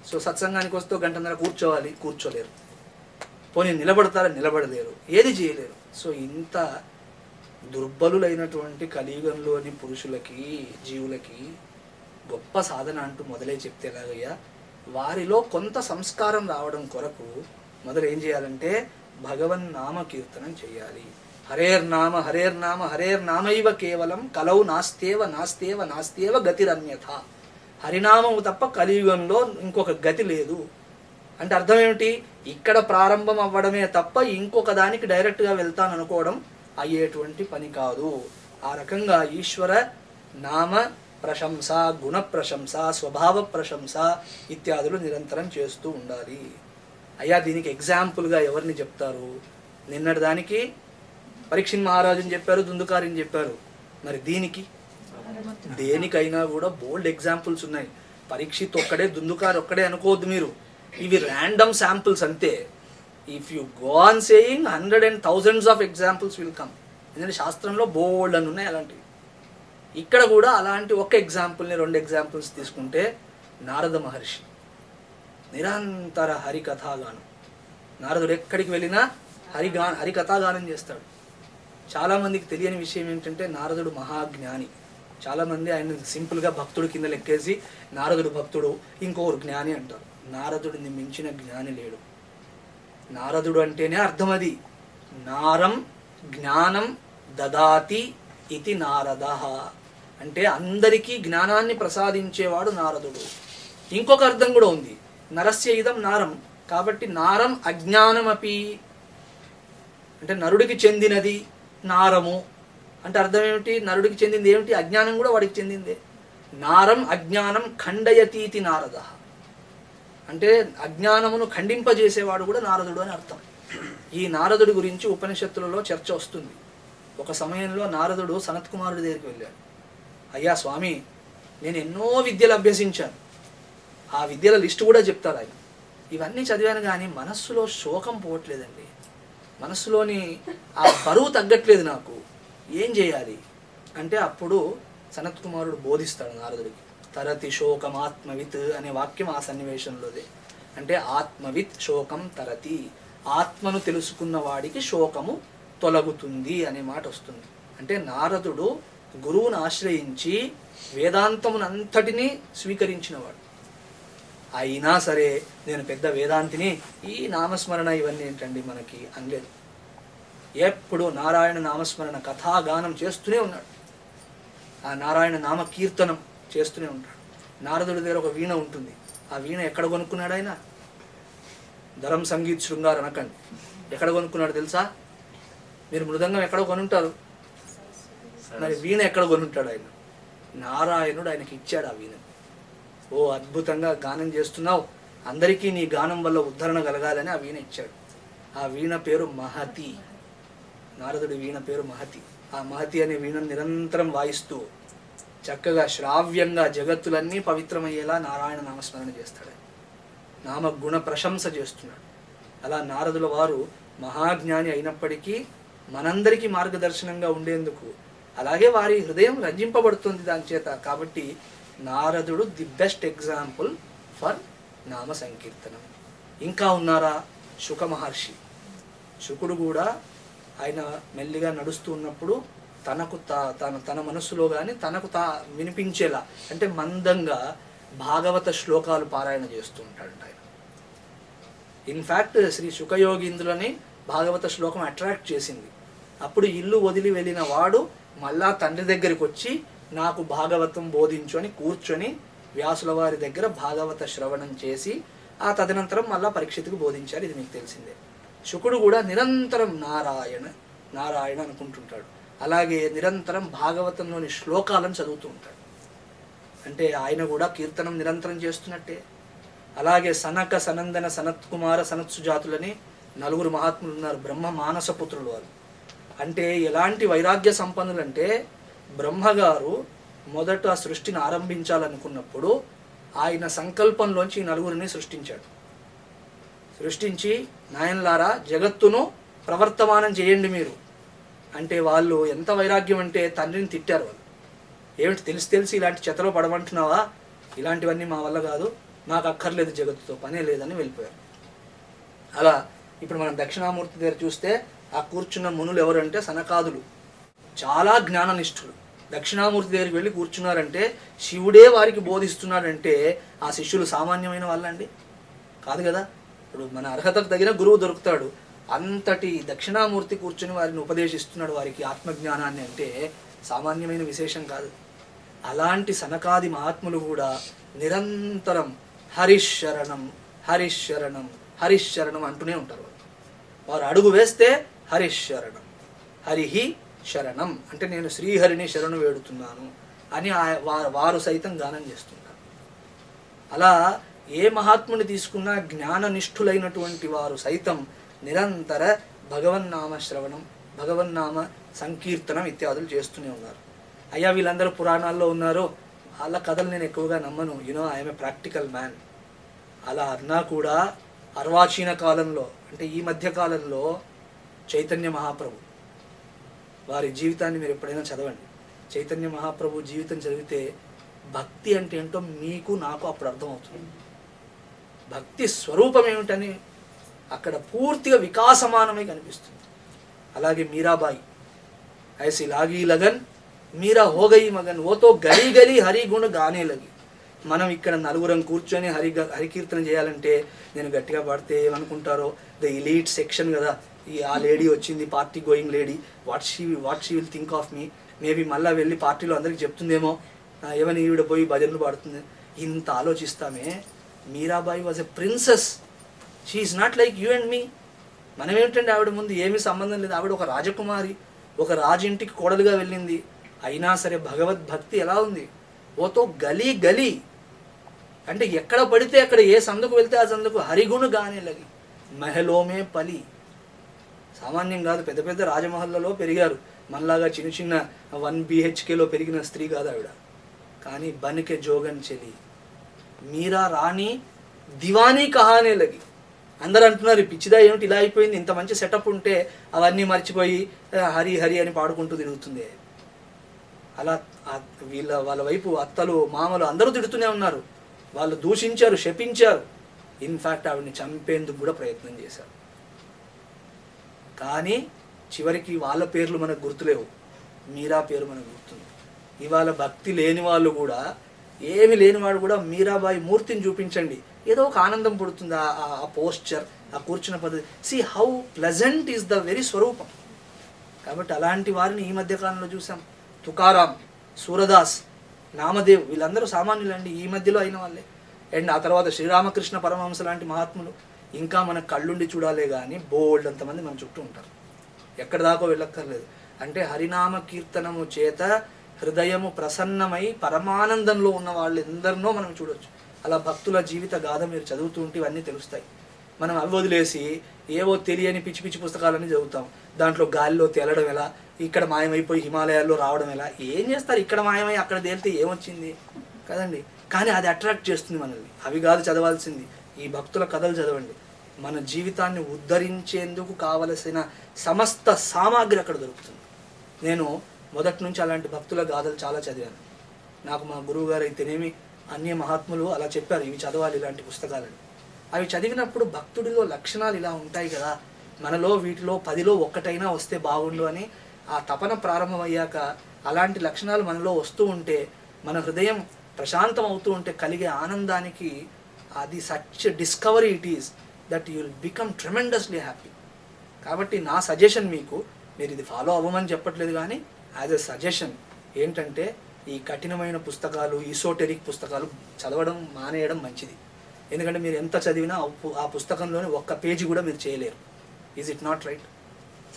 A: సో సత్సంగానికి వస్తూ 1.5 గంటల కూర్చోవాలి, కూర్చోలేరు. పోనీ నిలబడతారా, నిలబడలేరు, ఏది చేయలేరు. సో ఇంత దుర్బలులైనటువంటి కలియుగంలోని పురుషులకి, జీవులకి గొప్ప సాధన అంటూ మొదలై చెప్తే ఎలాగయ్యా, వారిలో కొంత సంస్కారం రావడం కొరకు మొదలు ఏం చేయాలంటే భగవన్ నామ కీర్తనం చేయాలి. హరేర్నామ హరేర్నామ హరేర్నామైవ కేవలం కలౌ నాస్తేవ నాస్తేవ నాస్తేవ గతిరన్యథ. హరినామము తప్ప కలియుగంలో ఇంకొక గతి లేదు. అంటే అర్థం ఏమిటి, ఇక్కడ ప్రారంభం అవ్వడమే తప్ప ఇంకొక దానికి డైరెక్ట్గా వెళ్తాను అనుకోవడం అయ్యేటువంటి పని కాదు. ఆ రకంగా ఈశ్వర నామ ప్రశంస, గుణ ప్రశంస, స్వభావ ప్రశంస ఇత్యాదులు నిరంతరం చేస్తూ ఉండాలి. అయ్యా దీనికి ఎగ్జాంపుల్గా ఎవరిని చెప్తారు? నిన్నటి దానికి పరీక్షణ్ మహారాజుని చెప్పారు, దుందుకారిని చెప్పారు. మరి దీనికి దేనికైనా కూడా బోల్డ్ ఎగ్జాంపుల్స్ ఉన్నాయి. పరీక్షిత్ ఒక్కడే, దుందుకారు ఒక్కడే అనుకోవద్దు మీరు. ఇవి ర్యాండమ్ శాంపుల్స్ అంతే. If you go on saying 100 and thousands of examples will come. ఎందుకంటే శాస్త్రంలో బోల్డ్ అని ఉన్నాయి అలాంటివి. ఇక్కడ కూడా అలాంటి ఒక ఎగ్జాంపుల్ని 2 ఎగ్జాంపుల్స్ తీసుకుంటే, నారద మహర్షి నిరంతర హరికథాగానం. నారదుడు ఎక్కడికి వెళ్ళినా హరికథాగానం చేస్తాడు. చాలామందికి తెలియని విషయం ఏంటంటే నారదుడు మహాజ్ఞాని. చాలామంది ఆయన సింపుల్గా భక్తుడు కింద లెక్కేసి నారదుడు భక్తుడు, ఇంకొకరు జ్ఞాని అంటారు. నారదుడిని మించిన జ్ఞాని లేడు. నారదుడు అంటేనే అర్థం అది. నారం జ్ఞానం దదాతి ఇది నారద, అంటే అందరికీ జ్ఞానాన్ని ప్రసాదించేవాడు నారదుడు. ఇంకొక అర్థం కూడా ఉంది, నరస్య ఇదం నారం, కాబట్టి నారం అజ్ఞానమపి, అంటే నరుడికి చెందినది నారము అంటే అర్థం ఏమిటి, నరుడికి చెందింది ఏమిటి, అజ్ఞానం కూడా వాడికి చెందిందే. నారం అజ్ఞానం ఖండయతీతి నారద, అంటే అజ్ఞానమును ఖండింపజేసేవాడు కూడా నారదుడు అని అర్థం. ఈ నారదుడి గురించి ఉపనిషత్తులలో చర్చ వస్తుంది. ఒక సమయంలో నారదుడు సనత్ కుమారుడి దగ్గరికి వెళ్ళాడు. అయ్యా స్వామి, నేను ఎన్నో విద్యలు అభ్యసించాను, ఆ విద్యల లిస్టు కూడా చెప్తారు ఆయన. ఇవన్నీ చదివాను కానీ మనస్సులో శోకం పోవట్లేదండి, మనస్సులోని ఆ బరువు తగ్గట్లేదు, నాకు ఏం చేయాలి అంటే అప్పుడు సనత్ కుమారుడు బోధిస్తాడు నారదుడికి. తరతి శోకం ఆత్మవిత్ అనే వాక్యం ఆ సన్నివేశంలోదే. అంటే ఆత్మవిత్ శోకం తరతి, ఆత్మను తెలుసుకున్న వాడికి శోకము తొలగుతుంది అనే మాట వస్తుంది. అంటే నారదుడు గురువును ఆశ్రయించి వేదాంతమునంతటినీ స్వీకరించినవాడు. అయినా సరే నేను పెద్ద వేదాంతిని, ఈ నామస్మరణ ఇవన్నీ ఏంటండి మనకి అనలేదు. ఎప్పుడు నారాయణ నామస్మరణ కథాగానం చేస్తూనే ఉన్నాడు, ఆ నారాయణ నామ కీర్తనం చేస్తూనే ఉంటాడు. నారదుడి దగ్గర ఒక వీణ ఉంటుంది. ఆ వీణ ఎక్కడ కొనుక్కున్నాడు ఆయన? ధరం సంగీత్ శృంగార్ అనకండి, ఎక్కడ కొనుక్కున్నాడు తెలుసా? మీరు మృదంగం ఎక్కడ కొనుంటారు, మరి వీణ ఎక్కడ కొనుంటాడు ఆయన? నారాయణుడు ఆయనకి ఇచ్చాడు ఆ వీణ. ఓ అద్భుతంగా గానం చేస్తున్నావు, అందరికీ నీ గానం వల్ల ఉద్ధరణ కలగాలని ఆ వీణ ఇచ్చాడు. ఆ వీణ పేరు మహతి, నారదుడి వీణ పేరు మహతి. ఆ మహతి అనే వీణను నిరంతరం వాయిస్తూ చక్కగా శ్రావ్యంగా జగత్తులన్నీ పవిత్రమయ్యేలా నారాయణ నామస్మరణ చేస్తాడు. నామగుణ ప్రశంస చేస్తున్నాడు. అలా నారదుల వారు మహాజ్ఞాని అయినప్పటికీ మనందరికీ మార్గదర్శనంగా ఉండేందుకు అలాగే వారి హృదయం రంజింపబడుతుంది దాని చేత. కాబట్టి నారదుడు ది బెస్ట్ ఎగ్జాంపుల్ ఫర్ నామ సంకీర్తనం. ఇంకా ఉన్నారా? శుక మహర్షి. శుకుడు కూడా ఆయన మెల్లిగా నడుస్తూ ఉన్నప్పుడు తనకు తన మనస్సులో కానీ తనకు వినిపించేలా అంటే మందంగా భాగవత శ్లోకాలు పారాయణ చేస్తూ ఉంటాడు ఆయన. ఇన్ఫ్యాక్ట్ శ్రీ శుకయోగీంద్రులని భాగవత శ్లోకం అట్రాక్ట్ చేసింది. అప్పుడు ఇల్లు వదిలి వెళ్ళిన వాడు మళ్ళా తండ్రి దగ్గరికి వచ్చి నాకు భాగవతం బోధించు అని కూర్చొని వ్యాసుల వారి దగ్గర భాగవత శ్రవణం చేసి ఆ తదనంతరం మళ్ళా పరీక్షిత్తుకు బోధించారు. ఇది మీకు తెలిసిందే. శుకుడు కూడా నిరంతరం నారాయణ నారాయణ అనుకుంటుంటాడు. అలాగే నిరంతరం భాగవతంలోని శ్లోకాలను చదువుతూ ఉంటాడు. అంటే ఆయన కూడా కీర్తనం నిరంతరం చేస్తున్నట్టే. అలాగే సనక సనందన సనత్కుమార సనత్సుజాతులని 4 మహాత్ములు ఉన్నారు. బ్రహ్మ మానసపుత్రులు వారు. అంటే ఎలాంటి వైరాగ్య సంపన్నులంటే బ్రహ్మగారు మొదట సృష్టిని ఆరంభించాలనుకున్నప్పుడు ఆయన సంకల్పంలోంచి 4 సృష్టించాడు. సృష్టించి నాయనలారా జగత్తును ప్రవర్తమానం చేయండి మీరు అంటే వాళ్ళు ఎంత వైరాగ్యం అంటే తండ్రిని తిట్టారు. వాళ్ళు ఏమిటి తెలిసి ఇలాంటి చెత్తలో పడమంటున్నావా, ఇలాంటివన్నీ మా వల్ల కాదు, నాకు అక్కర్లేదు, జగత్తుతో పనే లేదని వెళ్ళిపోయారు. అలా ఇప్పుడు మనం దక్షిణామూర్తి దగ్గర చూస్తే ఆ కూర్చున్న మునులు ఎవరంటే సనకాదులు, చాలా జ్ఞాననిష్ఠులు. దక్షిణామూర్తి దగ్గరికి వెళ్ళి కూర్చున్నారంటే శివుడే వారికి బోధిస్తున్నాడంటే ఆ శిష్యులు సామాన్యమైన వాళ్ళండి కాదు కదా. ఇప్పుడు మన అర్హతకు తగిన గురువు దొరుకుతాడు. అంతటి దక్షిణామూర్తి కూర్చుని వారిని ఉపదేశిస్తున్నాడు వారికి ఆత్మజ్ఞానాన్ని అంటే సామాన్యమైన విశేషం కాదు. అలాంటి సనకాది మహాత్ములు కూడా నిరంతరం హరిశరణం హరిశరణం హరిశరణం అంటూనే ఉంటారు. వారు అడుగు వేస్తే హరిశరణం, హరిహి శరణం అంటే నేను శ్రీహరిని శరణు వేడుతున్నాను అని వారు సైతం గానం చేస్తుంటారు. అలా ఏ మహాత్ముని తీసుకున్నా జ్ఞాననిష్ఠులైనటువంటి వారు సైతం నిరంతర భగవన్నామ శ్రవణం భగవన్నామ సంకీర్తనం ఇత్యాదులు చేస్తూనే ఉన్నారు. అయ్యా వీళ్ళందరూ పురాణాల్లో ఉన్నారు, వాళ్ళ కథలు నేను ఎక్కువగా నమ్మను, ఐఎమ్ ఏ ప్రాక్టికల్ మ్యాన్. అలా అన్నా కూడా అర్వాచీన కాలంలో అంటే ఈ మధ్య కాలంలో చైతన్య మహాప్రభు వారి జీవితాన్ని మీరు ఎప్పుడైనా చదవండి. చైతన్య మహాప్రభు జీవితం చదివితే భక్తి అంటే ఏంటో మీకు నాకు అప్పుడు అర్థమవుతుంది. భక్తి స్వరూపం ఏమిటని అక్కడ పూర్తిగా వికాసమానమై కనిపిస్తుంది. అలాగే మీరాబాయి, ఐసి లాగి లగన్ మీరా హోగయి మగన్ ఓతో గలీ గలీ హరి గుణ గానే లగి. మనం ఇక్కడ 4 కూర్చొని హరికీర్తన చేయాలంటే నేను గట్టిగా పాడితే ఏమనుకుంటారో, ద ఎలీట్ సెక్షన్ కదా, ఆ లేడీ వచ్చింది, party going lady, what she will think of me. Maybe మళ్ళీ వెళ్ళి పార్టీలో అందరికి చెప్తుందేమో, ఏమని ఈవిడ పోయి భజనలు పాడుతుంది, ఇంత ఆలోచిస్తామే. Mirabai was a princess, she is not like you and me. మనం ఏమిటంటే ఆవిడ ముందు ఏమీ సంబంధం లేదు. ఆవిడ ఒక రాజకుమారి, ఒక రాజింటికి కోడలుగా వెళ్ళింది. అయినా సరే భగవద్భక్తి ఎలా ఉంది, ఓతో గలీ గలీ అంటే ఎక్కడ పడితే అక్కడ, ఏ సందుకు వెళ్తే ఆ సందుకు హరిగుణ గానే లగి మహలోమే పలి. సామాన్యం కాదు, పెద్ద పెద్ద రాజమహల్లలో పెరిగారు. మనలాగా చిన్న చిన్న 1 BHKలో పెరిగిన స్త్రీ కాదు ఆవిడ. కానీ బనికే జోగన్ చెలి మీరా రాణి దివానీ కహానే లగి. అందరూ అంటున్నారు పిచ్చిదా ఏమిటి ఇలా అయిపోయింది, ఇంత మంచి సెటప్ ఉంటే అవన్నీ మర్చిపోయి హరి హరి అని పాడుకుంటూ తిరుగుతుంది. అలా వాళ్ళ వైపు అత్తలు మామలు అందరూ తిడుతూనే ఉన్నారు. వాళ్ళు దూషించారు, శపించారు. ఇన్ఫ్యాక్ట్ ఆవిడని చంపేందుకు కూడా ప్రయత్నం చేశారు. కానీ చివరికి వాళ్ళ పేర్లు మనకు గుర్తులేవు, మీరా పేరు మనకు గుర్తుంది. ఇవాళ భక్తి లేని వాళ్ళు కూడా, ఏమి లేనివాడు కూడా మీరాబాయి మూర్తిని చూపించండి, ఏదో ఒక ఆనందం పుడుతుంది. ఆ పోస్చర్, ఆ కూర్చున్న పద్ధతి, see how pleasant is the very స్వరూపం. కాబట్టి అలాంటి వారిని ఈ మధ్యకాలంలో చూసాం. తుకారాం, సూరదాస్, నామదేవ్, వీళ్ళందరూ సామాన్యులండి, ఈ మధ్యలో అయిన వాళ్ళే. అండ్ ఆ తర్వాత శ్రీరామకృష్ణ పరమహంస లాంటి మహాత్ములు. ఇంకా మన కళ్ళుండి చూడాలే కానీ బోల్డ్ అంతమంది మన చుట్టూ ఉంటారు, ఎక్కడ దాకో వెళ్ళక్కర్లేదు. అంటే హరినామ కీర్తనము చేత హృదయము ప్రసన్నమై పరమానందంలో ఉన్న వాళ్ళు ఎందరినో మనం చూడొచ్చు. అలా భక్తుల జీవిత గాథ మీరు చదువుతూ ఉంటే ఇవన్నీ తెలుస్తాయి. మనం అవి వదిలేసి ఏవో తెలియని పిచ్చి పిచ్చి పుస్తకాలని చదువుతాం. దాంట్లో గాలిలో తేలడం ఎలా, ఇక్కడ మాయమైపోయి హిమాలయాల్లో రావడం ఎలా, ఏం చేస్తారు, ఇక్కడ మాయమై అక్కడ తేలితే ఏమొచ్చింది కదండి. కానీ అది అట్రాక్ట్ చేస్తుంది మనల్ని. అవి కాదు చదవాల్సింది, ఈ భక్తుల కథలు చదవండి. మన జీవితాన్ని ఉద్ధరించేందుకు కావలసిన సమస్త సామాగ్రి అక్కడ దొరుకుతుంది. నేను మొదటి నుంచి అలాంటి భక్తుల గాథలు చాలా చదివాను. నాకు మా గురువు గారు అయితేనేమి అన్య మహాత్ములు అలా చెప్పారు, ఇవి చదవాలి ఇలాంటి పుస్తకాలని. అవి చదివినప్పుడు భక్తుడిలో లక్షణాలు ఇలా ఉంటాయి కదా, మనలో వీటిలో 10లో ఒక్కటైనా వస్తే బాగుండు అని ఆ తపన ప్రారంభమయ్యాక అలాంటి లక్షణాలు మనలో వస్తూ ఉంటే, మన హృదయం ప్రశాంతం అవుతూ ఉంటే కలిగే ఆనందానికి అది such discovery it is that you will become tremendously happy. కాబట్టి నా సజెషన్ మీకు, మీరు ఇది ఫాలో అవ్వమని చెప్పట్లేదు కానీ యాజ్ ఎ సజెషన్ ఏంటంటే, ఈ కఠినమైన పుస్తకాలు, ఈసోటెరిక్ పుస్తకాలు చదవడం మానేయడం మంచిది. ఎందుకంటే మీరు ఎంత చదివినా ఆ పుస్తకంలోని ఒక్క పేజీ కూడా మీరు చేయలేరు. Is it not right?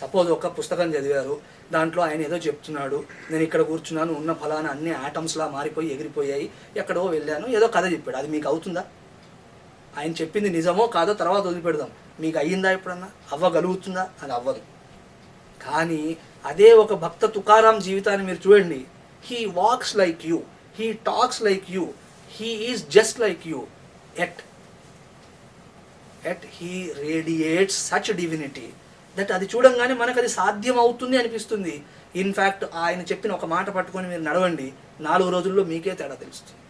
A: Suppose ఒక పుస్తకం చదివారు, దాంట్లో ఆయన ఏదో చెప్తున్నాడు, నేను ఇక్కడ కూర్చున్నాను, ఉన్న ఫలానా అన్ని ఆటమ్స్లా మారిపోయి ఎగిరిపోయాయి, ఎక్కడో వెళ్ళాను, ఏదో కథ చెప్పాడు, అది మీకు అవుతుందా? ఆయన చెప్పింది నిజమో కాదో తర్వాత వదిలిపెడదాం, మీకు అయ్యిందా ఎప్పుడన్నా? అవ్వగలుగుతుందా? అది అవ్వదు. కానీ అదే ఒక భక్త తుకారాం జీవితాన్ని మీరు చూడండి. He walks like you, he talks like you, he is just like you, at he radiates such divinity that అది చూడంగానే మనకు అది సాధ్యం అవుతుంది అనిపిస్తుంది. ఇన్ఫ్యాక్ట్ ఆయన చెప్పిన ఒక మాట పట్టుకొని మీరు నడవండి, 4 రోజుల్లో మీకే తేడా తెలుస్తుంది.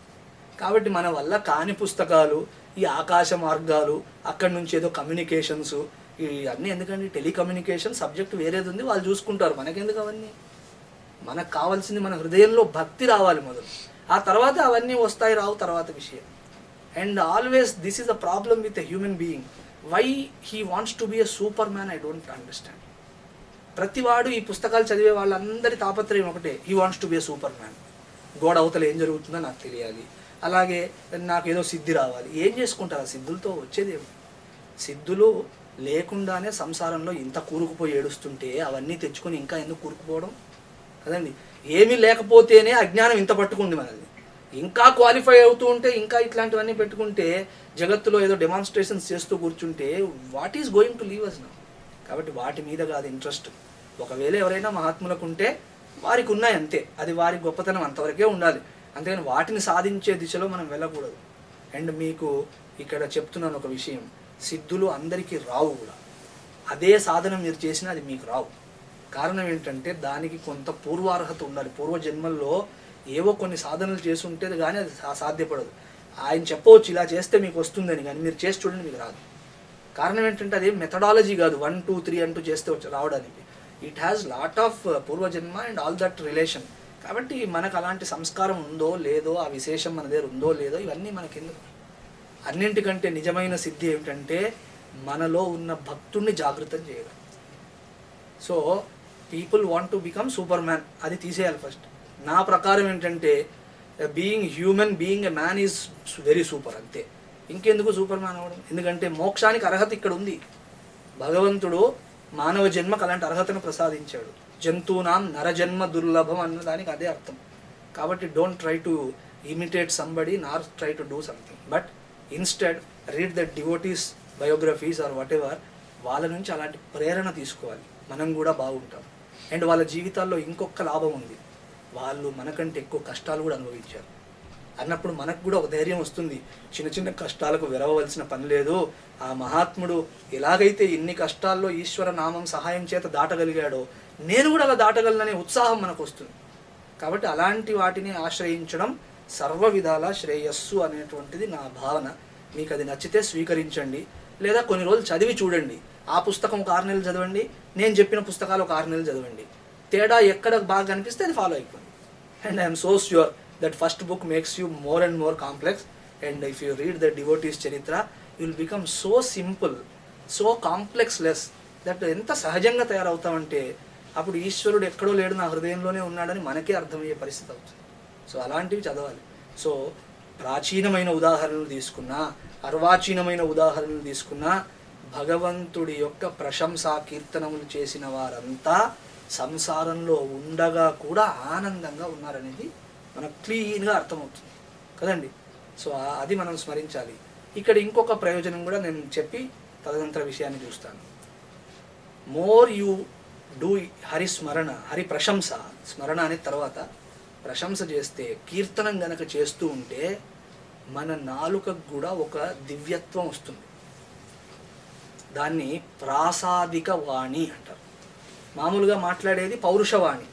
A: కాబట్టి మన వల్ల కాని పుస్తకాలు, ఈ ఆకాశ మార్గాలు, అక్కడి నుంచి ఏదో కమ్యూనికేషన్స్, ఇవన్నీ ఎందుకండి? టెలికమ్యూనికేషన్ సబ్జెక్ట్ వేరేది ఉంది, వాళ్ళు చూసుకుంటారు, మనకెందుకు అవన్నీ? మనకు కావాల్సింది మన హృదయంలో భక్తి రావాలి మొదలు, ఆ తర్వాత అవన్నీ వస్తాయి రావు తర్వాత విషయం. And always this is the problem with a human being. Why he wants to be a super man? I don't understand. ప్రతివాడు ఈ పుస్తకాలు చదివే వాళ్ళందరి తాపత్రయం ఒకటే, he wants to be a super man. గోడ అవతల ఏం జరుగుతుందో నాకు తెలియాలి, అలాగే నాకు ఏదో సిద్ధి రావాలి. ఏం చేసుకుంటారు ఆ సిద్ధులతో? వచ్చేదేమో. సిద్ధులు లేకుండానే సంసారంలో ఇంత కూరుకుపోయి ఏడుస్తుంటే అవన్నీ తెచ్చుకొని ఇంకా ఎందుకు కూరుకుపోవడం కదండి? ఏమీ లేకపోతేనే అజ్ఞానం ఇంత పట్టుకుంది మనల్ని. ఇంకా క్వాలిఫై అవుతూ ఉంటే, ఇంకా ఇట్లాంటివన్నీ పెట్టుకుంటే, జగత్తులో ఏదో డెమాన్స్ట్రేషన్స్ చేస్తూ కూర్చుంటే what is going to leave us now? కాబట్టి వాటి మీద కాదు ఇంట్రెస్ట్. ఒకవేళ ఎవరైనా మహాత్ములకు ఉంటే వారికి ఉన్నాయి అంతే, అది వారి గొప్పతనం అంతవరకే ఉండాలి, అంతేగాని వాటిని సాధించే దిశలో మనం వెళ్ళకూడదు. అండ్ మీకు ఇక్కడ చెప్తున్నాను ఒక విషయం, సిద్ధులు అందరికీ రావు కూడా. అదే సాధన మీరు చేసినా అది మీకు రావు. కారణం ఏంటంటే దానికి కొంత పూర్వార్హత ఉండాలి. పూర్వజన్మల్లో ఏవో కొన్ని సాధనలు చేసి ఉంటే కానీ అది సాధ్యపడదు. ఆయన చెప్పవచ్చు ఇలా చేస్తే మీకు వస్తుందని, కానీ మీరు చేసి చూడండి మీకు రాదు. కారణం ఏంటంటే అది మెథడాలజీ కాదు 1 2 3 అంటూ చేస్తే రావడానికి. ఇట్ హ్యాస్ లాట్ ఆఫ్ పూర్వజన్మ అండ్ ఆల్ దట్ రిలేషన్. కాబట్టి మనకు అలాంటి సంస్కారం ఉందో లేదో, ఆ విశేషం మన దగ్గర ఉందో లేదో, ఇవన్నీ మనకెందుకు. అన్నింటికంటే నిజమైన సిద్ధి ఏమిటంటే మనలో ఉన్న భక్తుడిని జాగృతం చేయడం. So people want to become super man, అది తీసేయాలి ఫస్ట్. నా ప్రకారం ఏంటంటే being human, being a man is very super, అంతే. ఇంకెందుకు సూపర్ మ్యాన్ అవ్వడం? ఎందుకంటే మోక్షానికి అర్హత ఇక్కడ ఉంది. భగవంతుడు మానవ జన్మకు అలాంటి అర్హతను ప్రసాదించాడు. జంతువునాం నరజన్మ దుర్లభం అన్న దానికి అదే అర్థం. కాబట్టి don't try to imitate somebody nor try to do something, but instead read the devotees biographies or whatever. వాళ్ళ నుంచి అలాంటి ప్రేరణ తీసుకోవాలి, మనం కూడా బాగుంటాం. అండ్ వాళ్ళ జీవితాల్లో ఇంకొక లాభం ఉంది, వాళ్ళు మనకంటే ఎక్కువ కష్టాలు కూడా అనుభవించారు అన్నప్పుడు మనకు కూడా ఒక ధైర్యం వస్తుంది. చిన్న చిన్న కష్టాలకు విరవవలసిన పని లేదు. ఆ మహాత్ముడు ఎలాగైతే ఇన్ని కష్టాల్లో ఈశ్వర నామం సహాయం చేత దాటగలిగాడో, నేను కూడా అలా దాటగలననే ఉత్సాహం మనకు వస్తుంది. కాబట్టి అలాంటి వాటిని ఆశ్రయించడం సర్వ విధాల శ్రేయస్సు అనేటువంటిది నా భావన. మీకు అది నచ్చితే స్వీకరించండి, లేదా కొన్ని రోజులు చదివి చూడండి. ఆ పుస్తకం ఒక 6 నెలలు చదవండి, నేను చెప్పిన పుస్తకాలు ఒక 6 నెలలు చదవండి. తేడా ఎక్కడ బాగా కనిపిస్తే అది ఫాలో అయిపోండి. And I'm so sure that first book makes you more and more complex, and if you read the devotees charitra you will become so simple, so complexless that ఎంత సహజంగా తయారవుతామంటే అప్పుడు ఈశ్వరుడు ఎక్కడో లేడు, నా హృదయంలోనే ఉన్నాడని మనకే అర్థమయ్యే పరిస్థితి అవుతుంది. సో అలాంటివి చదవాలి. సో ప్రాచీనమైన ఉదాహరణలు తీసుకున్నా, అర్వాచీనమైన ఉదాహరణలు తీసుకున్నా, భగవంతుడి యొక్క ప్రశంసా కీర్తనములు చేసిన వారంతా సంసారంలో ఉండగా కూడా ఆనందంగా ఉన్నారనేది మనకు క్లీన్గా అర్థమవుతుంది కదండి. సో అది మనం స్మరించాలి. ఇక్కడ ఇంకొక ప్రయోజనం కూడా నేను చెప్పి తదనంతర విషయాన్ని చూస్తాను. మోర్ యూ డూ హరి స్మరణ, హరి ప్రశంస, స్మరణ అనే తర్వాత ప్రశంస చేస్తే, కీర్తనం గనక చేస్తూ ఉంటే మన నాలుకకు కూడా ఒక దివ్యత్వం వస్తుంది. దాన్ని ప్రాసాదిక వాణి అంటారు. మామూలుగా మాట్లాడేది పౌరుషవాణి,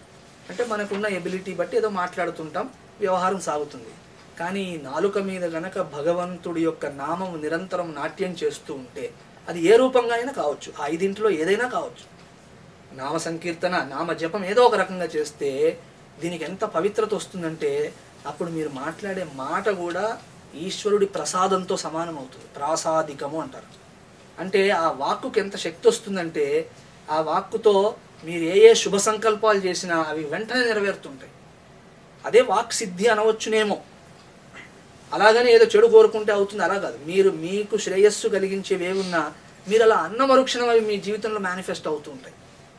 A: అంటే మనకున్న ఎబిలిటీ బట్టి ఏదో మాట్లాడుతుంటాం, వ్యవహారం సాగుతుంది. కానీ ఈ నాలుక మీద గనక భగవంతుడి యొక్క నామం నిరంతరం నాట్యం చేస్తూ ఉంటే అది ఏ రూపంగా అయినా కావచ్చు, ఆ 5 ఏదైనా కావచ్చు. నామ సంకీర్తన, నామ జపం ఏదో ఒక రకంగా చేస్తే దీనికి ఎంత పవిత్రత వస్తుందంటే అప్పుడు మీరు మాట్లాడే మాట కూడా ఈశ్వరుడి ప్రసాదంతో సమానం అవుతుంది. ప్రాసాదికము అంటారు. అంటే ఆ వాక్కుకి ఎంత శక్తి వస్తుందంటే ఆ వాక్కుతో మీరు ఏ శుభ సంకల్పాలు చేసినా అవి వెంటనే నెరవేరుతుంటాయి. అదే వాక్ సిద్ధి అనవచ్చునేమో. అలాగని ఏదో చెడు కోరుకుంటే అవుతుంది, అలా కాదు. మీరు మీకు శ్రేయస్సు కలిగించేవి ఏమున్నా మీరు అలా అన్న మరుక్షణం అవి మీ జీవితంలో మేనిఫెస్ట్ అవుతూ ఉంటాయి.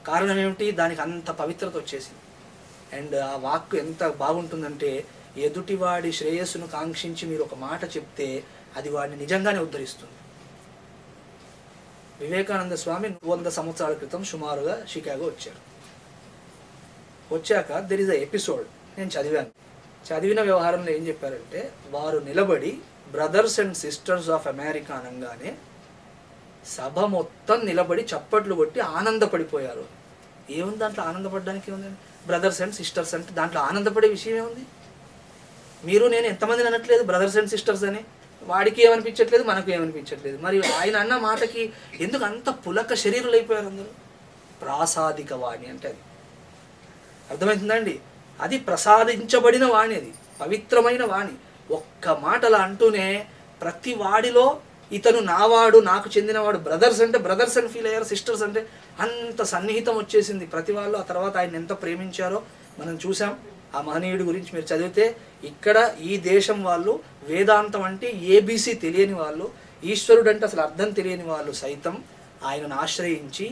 A: కారణం ఏమిటి? దానికి అంత పవిత్రత వచ్చేసింది. అండ్ ఆ వాక్కు ఎంత బాగుంటుందంటే ఎదుటివాడి శ్రేయస్సును కాంక్షించి మీరు ఒక మాట చెప్తే అది వాడిని నిజంగానే ఉద్ధరిస్తుంది. వివేకానంద స్వామి 100 సంవత్సరాల క్రితం సుమారుగా షికాగో వచ్చారు. వచ్చాక దెర్ ఇస్ అ ఎపిసోడ్ నేను చదివాను. చదివిన వ్యవహారంలో ఏం చెప్పారంటే వారు నిలబడి brothers and sisters of America అనగానే సభ మొత్తం నిలబడి చప్పట్లు కొట్టి ఆనందపడిపోయారు. ఏముంది దాంట్లో ఆనందపడడానికి? ఏముందండి? బ్రదర్స్ అండ్ సిస్టర్స్ అంటే దాంట్లో ఆనందపడే విషయం ఏముంది? మీరు నేను ఎంతమందిని అనట్లేదు బ్రదర్స్ అండ్ సిస్టర్స్ అని. వాడికి ఏమనిపించట్లేదు, మనకు ఏమనిపించట్లేదు. మరి ఆయన అన్న మాటకి ఎందుకు అంత పులక శరీరులు అయిపోయారు అందరూ? ప్రాసాదిక వాణి అంటే అది అర్థమవుతుందండి. అది ప్రసాదించబడిన వాణి, అది పవిత్రమైన వాణి. ఒక్క మాటలా అంటూనే ప్రతి వాడిలో ఇతను నావాడు, నాకు చెందినవాడు. బ్రదర్స్ అంటే బ్రదర్స్ అని ఫీల్ అయ్యారు, సిస్టర్స్ అంటే అంత సన్నిహితం వచ్చేసింది ప్రతి వాళ్ళు. ఆ తర్వాత ఆయన ఎంత ప్రేమించారో మనం చూసాం. ఆ మహనీయుడి గురించి మీరు చదివితే ఇక్కడ ఈ దేశం వాళ్ళు వేదాంతం అంటే ఏబీసీ తెలియని వాళ్ళు, ఈశ్వరుడు అంటే అసలు అర్థం తెలియని వాళ్ళు సైతం ఆయనను ఆశ్రయించి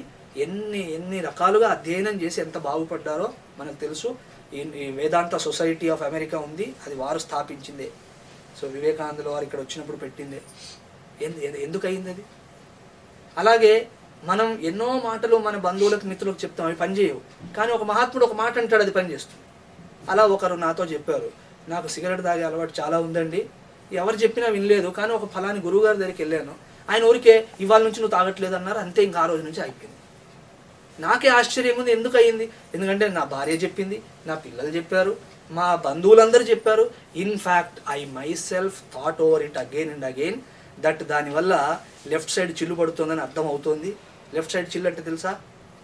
A: ఎన్ని రకాలుగా అధ్యయనం చేసి ఎంత బాగుపడ్డారో మనకు తెలుసు. ఈ వేదాంత సొసైటీ ఆఫ్ అమెరికా ఉంది, అది వారు స్థాపించిందే. సో వివేకానందుల వారు ఇక్కడ వచ్చినప్పుడు పెట్టిందే. ఎందుకు అయింది అది? అలాగే మనం ఎన్నో మాటలు మన బంధువులకు మిత్రులకు చెప్తాం, అవి పనిచేయవు. కానీ ఒక మహాత్ముడు ఒక మాట అంటాడు, అది పనిచేస్తుంది. అలా ఒకరు నాతో చెప్పారు, నాకు సిగరెట్ తాగే అలవాటు చాలా ఉందండి, ఎవరు చెప్పినా వినలేదు, కానీ ఒక ఫలాని గురువుగారి దగ్గరికి వెళ్ళాను, ఆయన ఊరికే ఇవాళ నుంచి నువ్వు తాగట్లేదు అన్నారు, అంతే. ఇంకా ఆ రోజు నుంచి అయిపోయింది. నాకే ఆశ్చర్యం ఉంది, ఎందుకు అయ్యింది? ఎందుకంటే నా భార్య చెప్పింది, నా పిల్లలు చెప్పారు, మా బంధువులందరూ చెప్పారు. In fact I my self thought over it again and again that దానివల్ల లెఫ్ట్ సైడ్ చిల్లు పడుతుందని అర్థం అవుతుంది. లెఫ్ట్ సైడ్ చిల్లు అంటే తెలుసా?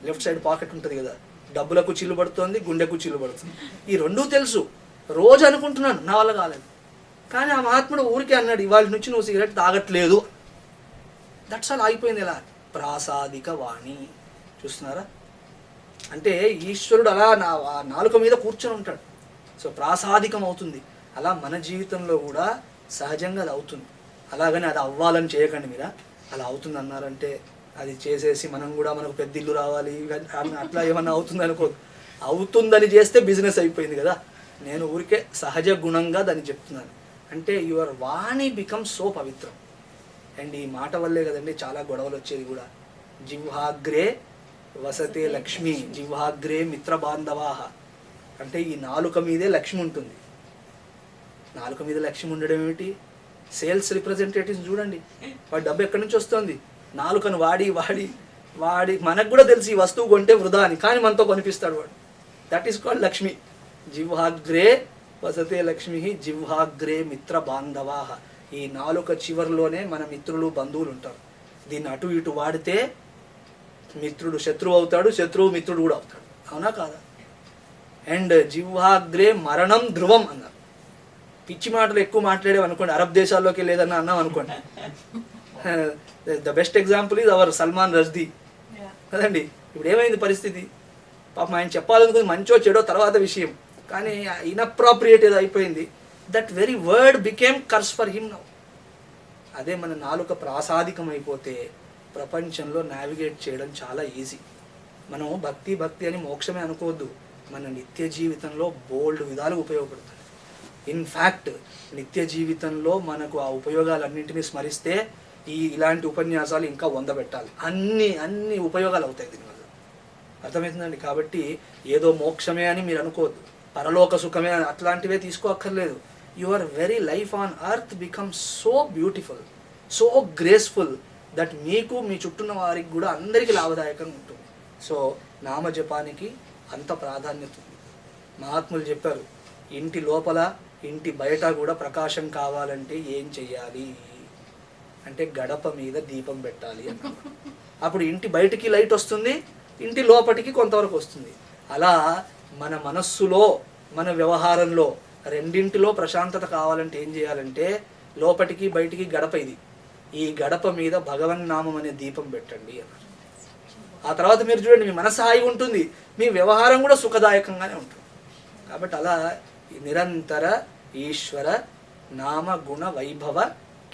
A: లెఫ్ట్ సైడ్ పాకెట్ ఉంటుంది కదా, డబ్బులకు చిల్లు పడుతుంది, గుండెకు చిల్లు పడుతుంది. ఈ రెండూ తెలుసు. రోజు అనుకుంటున్నాను నా వల్ల కాలేదు. కానీ ఆ మహాత్ముడు ఊరికే అన్నాడు, ఇవాళ నుంచి నువ్వు సిగరెట్ తాగట్లేదు. That's all. ఆగిపోయింది. ఎలా? ప్రాసాదిక వాణి. చూస్తున్నారా? అంటే ఈశ్వరుడు అలా నాలుక మీద కూర్చొని ఉంటాడు. సో ప్రాసాదికం అవుతుంది. అలా మన జీవితంలో కూడా సహజంగా అది అవుతుంది. అలాగని అది అవ్వాలని చేయకండి మీరు. అలా అవుతుంది అన్నారంటే అది చేసేసి మనం కూడా మనకు పెద్ద ఇల్లు రావాలి అట్లా ఏమన్నా అవుతుంది అనుకోదు. అవుతుందని చేస్తే బిజినెస్ అయిపోయింది కదా. నేను ఊరికే సహజ గుణంగా దాన్ని చెప్తున్నాను. అంటే యువర్ వాణి బికమ్ సో పవిత్రం. అండ్ ఈ మాట వల్లే కదండి చాలా గొడవలు వచ్చేది కూడా. జిహ్వాగ్రే వసతే లక్ష్మి, జిహ్వాగ్రే మిత్ర బాంధవాహ. అంటే ఈ నాలుక మీదే లక్ష్మి ఉంటుంది. నాలుక మీద లక్ష్మి ఉండడం ఏమిటి? సేల్స్ రిప్రజెంటేటివ్స్ చూడండి, వాడి డబ్బు ఎక్కడి నుంచి వస్తుంది? నాలుకను వాడి వాడి వాడి మనకు కూడా తెలిసి ఈ వస్తువు కొంటే వృధా అని, కానీ మనతో కొనిపిస్తాడు వాడు. That is called Lakshmi. జిహ్వాగ్రే వసతే లక్ష్మి, జిహ్వాగ్రే మిత్ర బాంధవాహ. ఈ నాలుక చివరిలోనే మన మిత్రులు బంధువులు ఉంటారు. దీన్ని అటు ఇటు వాడితే మిత్రుడు శత్రువు అవుతాడు, శత్రువు మిత్రుడు కూడా అవుతాడు. అవునా కాదా? అండ్ జిహ్వాగ్రే మరణం ధ్రువం అన్నారు. పిచ్చి మాటలు ఎక్కువ మాట్లాడేవి అనుకోండి, అరబ్ దేశాల్లోకి వెళ్ళేదన్నా అన్నాం అనుకోండి. The best example is our Salman Rushdie కదండి. ఇప్పుడు ఏమైంది పరిస్థితి? పాపం ఆయన చెప్పాలనుకుంది మంచో చెడో తర్వాత విషయం, కానీ ఇన్అప్రాప్రియేట్ ఏదో అయిపోయింది. That very word became curse for him now. అదే మన నాలుక ప్రాసాదికం అయిపోతే ప్రపంచంలో నావిగేట్ చేయడం చాలా ఈజీ. మనం భక్తి భక్తి అని మోక్షమే అనుకోవద్దు. మన నిత్య జీవితంలో బోల్డ్ విధాలు ఉపయోగపడుతుంది. ఇన్ఫ్యాక్ట్ నిత్య జీవితంలో మనకు ఆ ఉపయోగాలన్నింటినీ స్మరిస్తే ఇలాంటి ఉపన్యాసాలు ఇంకా 100 పెట్టాలి. అన్ని ఉపయోగాలు అవుతాయి దీనివల్ల. అర్థమవుతుందండి? కాబట్టి ఏదో మోక్షమే అని మీరు అనుకోవద్దు, పరలోక సుఖమే అని అట్లాంటివే తీసుకోక్కర్లేదు. Your very life on earth becomes so beautiful, so graceful that మీకు మీ చుట్టూన్న వారికి కూడా అందరికీ లాభదాయకంగా ఉంటుంది. సో నామజపానికి అంత ప్రాధాన్యత ఉంది. మహాత్ములు చెప్పారు, ఇంటి లోపల ఇంటి బయట కూడా ప్రకాశం కావాలంటే ఏం చెయ్యాలి అంటే గడప మీద దీపం పెట్టాలి అన్నారు. అప్పుడు ఇంటి బయటికి లైట్ వస్తుంది, ఇంటి లోపటికి కొంతవరకు వస్తుంది. అలా మన మనస్సులో మన వ్యవహారంలో రెండింటిలో ప్రశాంతత కావాలంటే ఏం చేయాలంటే లోపటికి బయటికి గడప ఇది, ఈ గడప మీద భగవన్నామం అనే దీపం పెట్టండి అన్నారు. ఆ తర్వాత మీరు చూడండి, మీ మనసు హాయిగా ఉంటుంది, మీ వ్యవహారం కూడా సుఖదాయకంగానే ఉంటుంది. కాబట్టి అలా నిరంతర ఈశ్వర నామ గుణ వైభవ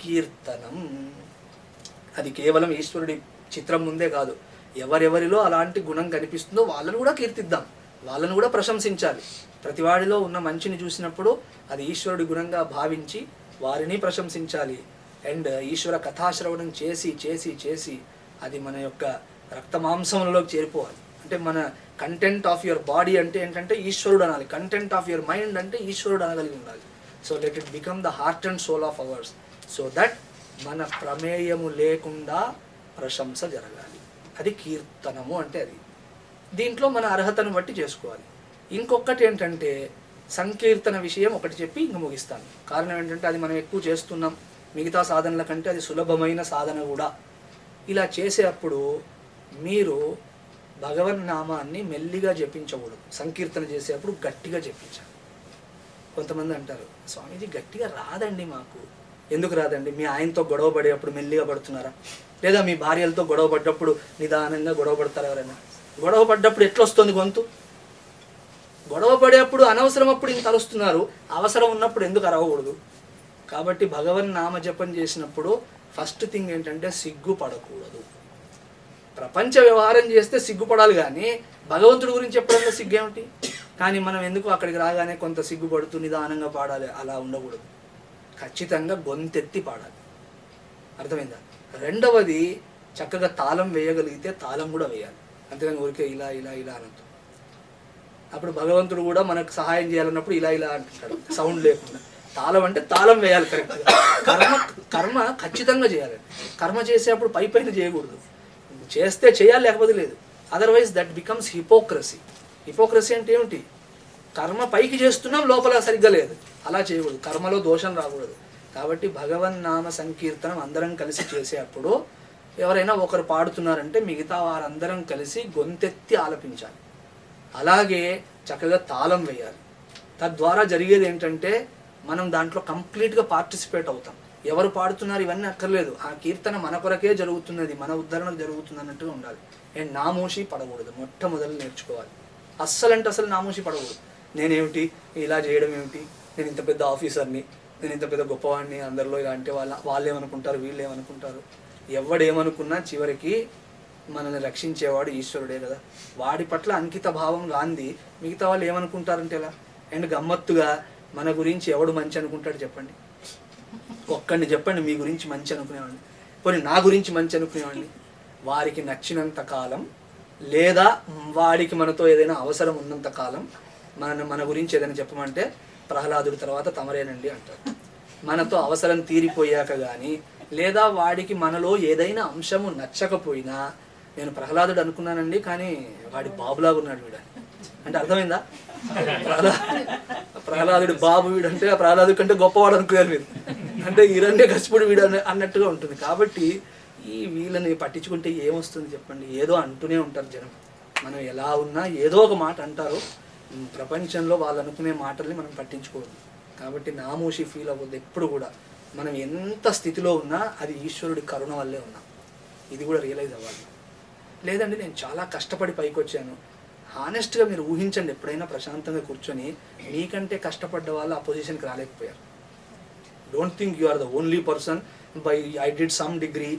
A: కీర్తనం, అది కేవలం ఈశ్వరుడి చిత్రం ముందే కాదు, ఎవరెవరిలో అలాంటి గుణం కనిపిస్తుందో వాళ్ళను కూడా కీర్తిద్దాం, వాళ్ళను కూడా ప్రశంసించాలి. ప్రతివాడిలో ఉన్న మంచిని చూసినప్పుడు అది ఈశ్వరుడి గుణంగా భావించి వారిని ప్రశంసించాలి. అండ్ ఈశ్వర కథాశ్రవణం చేసి చేసి చేసి అది మన యొక్క రక్త మాంసంలోకి చేరిపోవాలి. అంటే మన కంటెంట్ ఆఫ్ యువర్ బాడీ అంటే ఏంటంటే ఈశ్వరుడు అనాలి, కంటెంట్ ఆఫ్ యువర్ మైండ్ అంటే ఈశ్వరుడు అనగలిగి ఉండాలి. So let it become the heart and soul of ours, so that మన ప్రమేయము లేకుండా ప్రశంస జరగాలి. అది కీర్తనము అంటే అది. దీంట్లో మన అర్హతను బట్టి చేసుకోవాలి. ఇంకొకటి ఏంటంటే సంకీర్తన విషయం ఒకటి చెప్పి ఇంక ముగిస్తాను. కారణం ఏంటంటే అది మనం ఎక్కువ చేస్తున్నాం, మిగతా సాధనల కంటే అది సులభమైన సాధన కూడా. ఇలా చేసేటప్పుడు మీరు భగవన్నామాన్ని మెల్లిగా జపించకూడదు, సంకీర్తన చేసేటప్పుడు గట్టిగా జపించాలి. కొంతమంది అంటారు, స్వామీజీ గట్టిగా రాదండి మాకు. ఎందుకు రాదండి? మీ ఆయనతో గొడవ పడేటప్పుడు మెల్లిగా పడుతున్నారా? లేదా మీ భార్యలతో గొడవ పడ్డప్పుడు నిదానంగా గొడవ పడతారా? ఎవరైనా గొడవ పడ్డప్పుడు ఎట్లా వస్తుంది గొంతు? గొడవ పడేటప్పుడు అనవసరం అప్పుడు ఇంత అరుస్తున్నారు, అవసరం ఉన్నప్పుడు ఎందుకు అరవకూడదు? కాబట్టి భగవన్ నామ జపం చేసినప్పుడు ఫస్ట్ థింగ్ ఏంటంటే సిగ్గుపడకూడదు. ప్రపంచ వ్యవహారం చేస్తే సిగ్గుపడాలి, కానీ భగవంతుడి గురించి ఎప్పుడన్నా సిగ్గేమిటి? కానీ మనం ఎందుకు అక్కడికి రాగానే కొంత సిగ్గుపడుతూ నిదానంగా పాడాలి? అలా ఉండకూడదు, ఖచ్చితంగా గొంతెత్తి పాడాలి. అర్థమైందా? రెండవది, చక్కగా తాళం వేయగలిగితే తాళం కూడా వేయాలి, అంతేగాని ఊరికే ఇలా ఇలా ఇలా అనొద్దు. అప్పుడు భగవంతుడు కూడా మనకు సహాయం చేయాలన్నప్పుడు ఇలా ఇలా అంటుంటాడు, సౌండ్ లేకుండా. తాళం అంటే తాళం వేయాలి కరెక్ట్గా. కర్మ ఖచ్చితంగా చేయాలి. కర్మ చేసేటప్పుడు పై పైన చేయకూడదు, చేస్తే చేయాలి, లేకపోతే లేదు. Otherwise that becomes hypocrisy. Hypocrisy అంటే ఏమిటి? కర్మ పైకి చేస్తున్నాం, లోపల సరిగ్గా లేదు. అలా చేయకూడదు, కర్మలో దోషం రాకూడదు. కాబట్టి భగవన్ నామ సంకీర్తనం అందరం కలిసి చేసేటప్పుడు ఎవరైనా ఒకరు పాడుతున్నారంటే మిగతా వారందరం కలిసి గొంతెత్తి ఆలపించాలి. అలాగే చక్కగా తాళం వేయాలి. తద్వారా జరిగేది ఏంటంటే మనం దాంట్లో కంప్లీట్గా పార్టిసిపేట్ అవుతాం. ఎవరు పాడుతున్నారు ఇవన్నీ అక్కర్లేదు, ఆ కీర్తన మన కొరకే జరుగుతున్నది, మన ఉద్ధరణకు జరుగుతుంది అన్నట్టుగా ఉండాలి. అండ్ నామోషి పడకూడదు, మొట్టమొదలు నేర్చుకోవాలి. అస్సలంటే అసలు నామోషి పడకూడదు. నేనేమిటి ఇలా చేయడం ఏమిటి, నేను ఇంత పెద్ద ఆఫీసర్ని, నేను ఇంత పెద్ద గొప్పవాడిని, అందరిలో ఇలా అంటే వాళ్ళు ఏమనుకుంటారు, వీళ్ళు ఏమనుకుంటారు. ఎవడేమనుకున్నా చివరికి మనల్ని రక్షించేవాడు ఈశ్వరుడే కదా. వాడి పట్ల అంకిత భావం గాంధీ, మిగతా వాళ్ళు ఏమనుకుంటారంటే ఎలా? అండ్ గమ్మత్తుగా మన గురించి ఎవడు మంచి అనుకుంటాడు చెప్పండి? ఒక్కడిని చెప్పండి మీ గురించి మంచి అనుకునేవాడిని, పోనీ నా గురించి మంచి అనుకునేవాడిని. వారికి నచ్చినంత కాలం, లేదా వాడికి మనతో ఏదైనా అవసరం ఉన్నంత కాలం మన గురించి ఏదైనా చెప్పమంటే ప్రహ్లాదుడి తర్వాత తమరేనండి అంటారు. మనతో అవసరం తీరిపోయాక కానీ, లేదా వాడికి మనలో ఏదైనా అంశము నచ్చకపోయినా, నేను ప్రహ్లాదుడు అనుకున్నానండి కానీ వాడి బాబులాగా ఉన్నాడు వీడు అంటే అర్థమైందా? ప్రహ్లాదుడి బాబు వీడు అంటే ప్రహ్లాదు కంటే గొప్పవాడు అనుకున్నారు మీరు, అంటే హిరణ్యకశిపుడు వీడు అన్నట్టుగా ఉంటుంది. కాబట్టి ఈ వీళ్ళని పట్టించుకుంటే ఏమొస్తుంది చెప్పండి? ఏదో అంటూనే ఉంటారు జనం. మనం ఎలా ఉన్నా ఏదో ఒక మాట అంటారు. ప్రపంచంలో వాళ్ళు అనుకునే మాటల్ని మనం పట్టించుకోవద్దు. కాబట్టి నామోషి ఫీల్ అవ్వద్దు ఎప్పుడు కూడా. మనం ఎంత స్థితిలో ఉన్నా అది ఈశ్వరుడి కరుణ వల్లే ఉన్నాం, ఇది కూడా రియలైజ్ అవ్వాలి. లేదండి నేను చాలా కష్టపడి పైకి వచ్చాను, హానెస్ట్గా మీరు ఊహించండి, ఎప్పుడైనా ప్రశాంతంగా కూర్చొని మీకంటే కష్టపడ్డ వాళ్ళు ఆ పొజిషన్కి రాలేకపోయారు. Don't think you are the only person by I did some degree,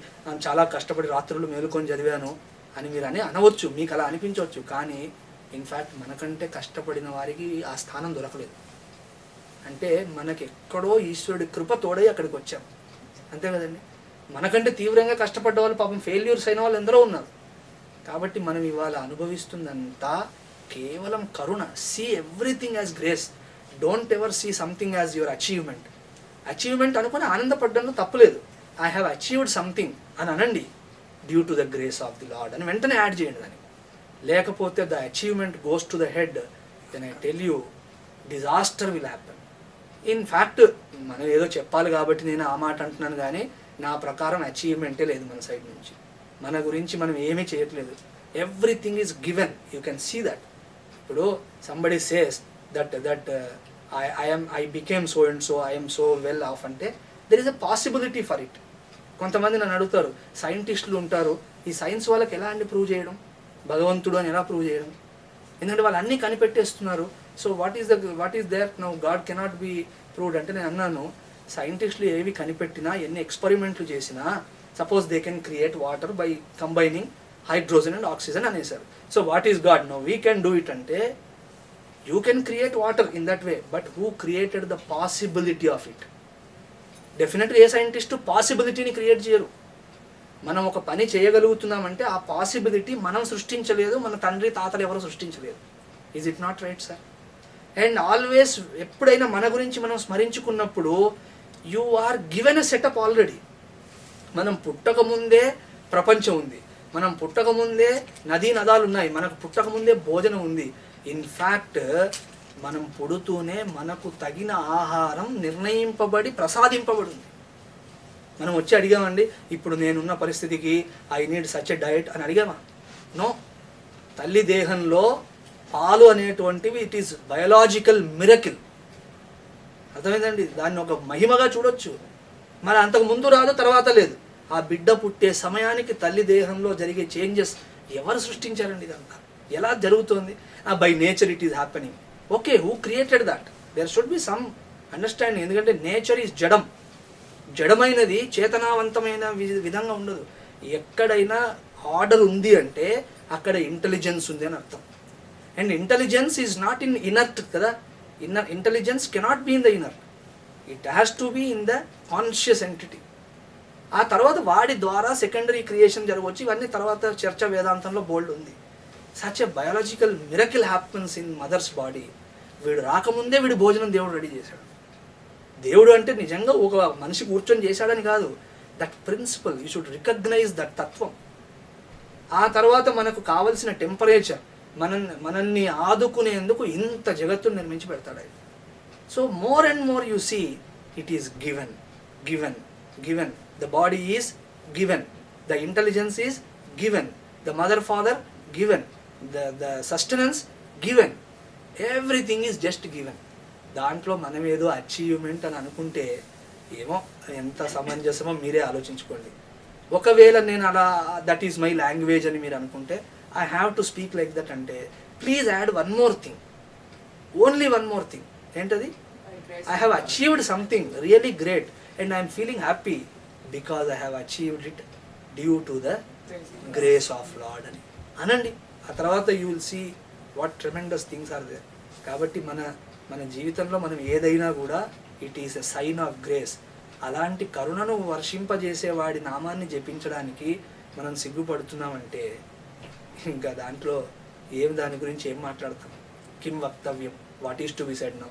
A: చాలా కష్టపడి రాత్రులు మేలుకొని చదివాను అని మీరు అనవచ్చు, మీకు అలా అనిపించవచ్చు. కానీ ఇన్ఫ్యాక్ట్ మనకంటే కష్టపడిన వారికి ఆ స్థానం దొరకలేదు. అంటే మనకి ఎక్కడో ఈశ్వరుడి కృప తోడై అక్కడికి వచ్చాం, అంతే కదండి. మనకంటే తీవ్రంగా కష్టపడ్డ వాళ్ళు పాపం ఫెయిల్యూర్స్ అయిన వాళ్ళు ఎందరో ఉన్నారు. కాబట్టి మనం ఇవాళ అనుభవిస్తుందంతా కేవలం కరుణ. See everything as grace, don't ever see something as your achievement. Achievement అనుకుని ఆనందపడ్డంలో తప్పులేదు. ఐ హ్యావ్ అచీవ్డ్ సంథింగ్ అని అనండి, due to the grace of the Lord అని వెంటనే యాడ్ చేయండి దాన్ని. లేకపోతే the achievement goes to the head, then I tell you disaster will happen. In fact మనం ఏదో చెప్పాలి కాబట్టి నేను ఆ మాట అంటున్నాను, కానీ నా ప్రకారం అచీవ్మెంటే లేదు మన సైడ్ నుంచి. మన గురించి మనం ఏమీ చేయట్లేదు. Everything is given, you can see that. ఇప్పుడు somebody says that I became so and so, I'm so well off అంటే there is a possibility for it. కొంతమంది నన్ను అడుగుతారు, సైంటిస్టులు ఉంటారు, ఈ సైన్స్ వాళ్ళకి ఎలా అండి ప్రూవ్ చేయడం, భగవంతుడు అని ఎలా ప్రూవ్ చేయడం? ఎందుకంటే వాళ్ళు అన్నీ కనిపెట్టేస్తున్నారు. So what is there now God cannot be proved అంటే నేను అన్నాను, సైంటిస్టులు ఏవి కనిపెట్టినా, ఎన్ని ఎక్స్పెరిమెంట్లు చేసినా, suppose they can create water by combining hydrogen and oxygen అనేసారు. So what is God now we can do it అంటే you can create water in that way, but who created the possibility of it? డెఫినెట్గా ఏ scientist పాసిబిలిటీని create చేయరు. మనం ఒక పని చేయగలుగుతున్నామంటే ఆ possibility మనం సృష్టించలేదు, మన తండ్రి తాతలు ఎవరు సృష్టించలేదు. Is it not right sir? And always ఎప్పుడైనా మన గురించి మనం స్మరించుకున్నప్పుడు you are given a setup already. మనం పుట్టకముందే ప్రపంచం ఉంది, మనం పుట్టకముందే నదీ నదాలు ఉన్నాయి, మనకు పుట్టకముందే భోజనం ఉంది. ఇన్ఫ్యాక్ట్ మనం పుడుతూనే మనకు తగిన ఆహారం నిర్ణయింపబడి ప్రసాదింపబడింది. మనం వచ్చి అడిగామండి, ఇప్పుడు నేనున్న పరిస్థితికి I need such a diet అని అడిగామా? నో. తల్లి దేహంలో పాలు అనేటువంటివి ఇట్ ఈస్ బయోలాజికల్ మిరకిల్. అర్థమైందండి? దాన్ని ఒక మహిమగా చూడొచ్చు. మరి అంతకు ముందు రాదు, తర్వాత లేదు. ఆ బిడ్డ పుట్టే సమయానికి తల్లి దేహంలో జరిగే చేంజెస్ ఎవరు సృష్టించారండి? ఇదంతా ఎలా జరుగుతుంది? By nature it is happening. Okay, who created that? There should be some understanding. ఎందుకంటే నేచర్ ఈజ్ జడం. జడమైనది చేతనావంతమైన విధంగా ఉండదు. ఎక్కడైనా ఆర్డర్ ఉంది అంటే అక్కడ ఇంటెలిజెన్స్ ఉంది అని అర్థం. And intelligence is not in inert కదా. Intelligence cannot be in the inert, it has to be in the conscious entity. ఆ తర్వాత వాడి ద్వారా సెకండరీ క్రియేషన్ జరగవచ్చు. ఇవన్నీ తర్వాత చర్చ వేదాంతంలో బోల్డ్ ఉంది. Such a biological miracle happens in mother's body. వీడు రాకముందే వీడి భోజనం దేవుడు రెడీ చేశాడు. దేవుడు అంటే నిజంగా ఒక మనిషి కూర్చొని చేశాడని కాదు. That principle you should recognise that తత్వం. ఆ తర్వాత మనకు కావలసిన టెంపరేచర్, మనల్ని ఆదుకునేందుకు ఇంత జగత్తును నిర్మించి పెడతాడు ఆయన. So more and more you see it is given, given, given. The body is given, the intelligence is given, the mother father given, the sustenance given, everything is just given. దాంట్లో మనం ఏదో అచీవ్మెంట్ అని అనుకుంటే ఏమో ఎంత సమంజసమో మీరే ఆలోచించుకోండి. ఒకవేళ నేను అలా దట్ ఈజ్ మై లాంగ్వేజ్ అని మీరు అనుకుంటే I have to speak like that అంటే please add one more thing, only one more thing. ఏంటది? I have achieved something really great and I'm feeling happy because I have achieved it due to the grace of Lord అని అనండి. ఆ తర్వాత you will see what tremendous things are there. కాబట్టి మన జీవితంలో మనం ఏదైనా కూడా it is a sign of grace. అలాంటి కరుణను వర్షింపజేసే వాడి నామాన్ని జపించడానికి మనం సిగ్గుపడుతున్నామంటే ఇంకా దాంట్లో దాని గురించి ఏం మాట్లాడతాం? కిం వక్తవ్యం, what is to be said now.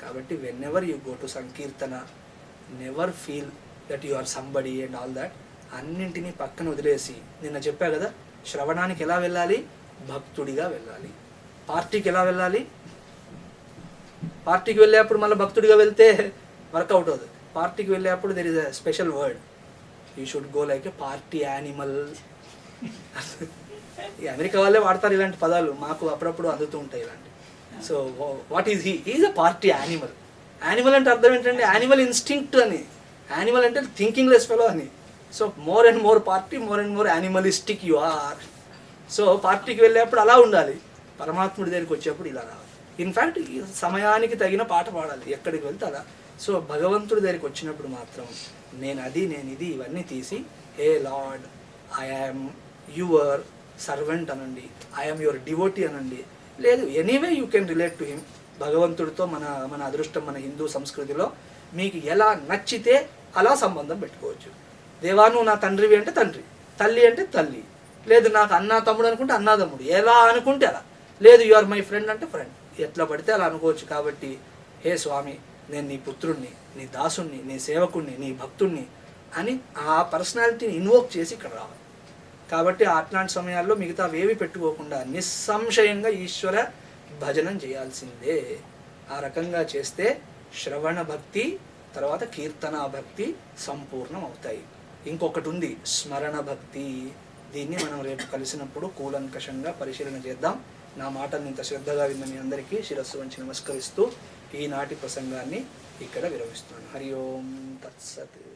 A: కాబట్టి whenever you go to sankirtana, never feel that you are somebody and all that. అన్నింటినీ పక్కన వదిలేసి, నిన్న చెప్పా కదా, శ్రవణానికి ఎలా వెళ్ళాలి? భక్తుడిగా వెళ్ళాలి. పార్టీకి ఎలా వెళ్ళాలి? పార్టీకి వెళ్ళేప్పుడు మళ్ళీ భక్తుడిగా వెళ్తే వర్కౌట్ అవుతుంది. పార్టీకి వెళ్ళేప్పుడు there is a special word, you should go like a party animal. ఈ అమెరికా వాళ్ళే వాడతారు ఇలాంటి పదాలు, మాకు అప్పుడప్పుడు అందుతూ ఉంటాయి ఇలాంటి. So what is he? Is a party animal. Animal అంటే అర్థం ఏంటంటే యానిమల్ ఇన్స్టింక్ట్ అని. యానిమల్ అంటే థింకింగ్ లెస్ ఫెలో అని. So more and more party, more and more animalistic you are. సో పార్టీకి వెళ్ళేప్పుడు అలా ఉండాలి, పరమాత్ముడి దగ్గరికి వచ్చేప్పుడు ఇలా రావాలి. ఇన్ఫ్యాక్ట్ సమయానికి తగిన పాట పాడాలి ఎక్కడికి వెళ్తే అలా. సో భగవంతుడి దగ్గరికి వచ్చినప్పుడు మాత్రం నేను ఇది ఇవన్నీ తీసి hey Lord I am your servant అనండి, ఐ యామ్ యువర్ డివోటీ అనండి. లేదు anyway you can relate to him. భగవంతుడితో మన అదృష్టం, మన హిందూ సంస్కృతిలో మీకు ఎలా నచ్చితే అలా సంబంధం పెట్టుకోవచ్చు. దేవా నువ్వు నా తండ్రివి అంటే తండ్రి, తల్లి అంటే తల్లి, లేదు నాకు అన్నా తమ్ముడు అనుకుంటే అన్నా తమ్ముడు, ఎలా అనుకుంటే అలా, లేదు యు ఆర్ మై ఫ్రెండ్ అంటే ఫ్రెండ్, ఎట్లా పడితే అలా అనుకోవచ్చు. కాబట్టి హే స్వామి నేను నీ పుత్రుణ్ణి, నీ దాసుణ్ణి, నీ సేవకుణ్ణి, నీ భక్తుణ్ణి అని ఆ పర్సనాలిటీని ఇన్వోక్ చేసి ఇక్కడ రావాలి. కాబట్టి అట్లాంటి సమయాల్లో మిగతా వేవి పెట్టుకోకుండా నిస్సంశయంగా ఈశ్వర భజనం చేయాల్సిందే. ఆ రకంగా చేస్తే శ్రవణ భక్తి తర్వాత కీర్తన భక్తి సంపూర్ణం అవుతాయి. ఇంకొకటి ఉంది స్మరణ భక్తి. దీన్ని మనం రేపు కలిసినప్పుడు కూలంకషంగా పరిశీలన చేద్దాం. నా మాటల్ని ఇంత శ్రద్ధగా విన్న మీ అందరికీ శిరస్సు వంచి నమస్కరిస్తూ ఈనాటి ప్రసంగాన్ని ఇక్కడ విరమిస్తున్నాను. హరి ఓం తత్సత్.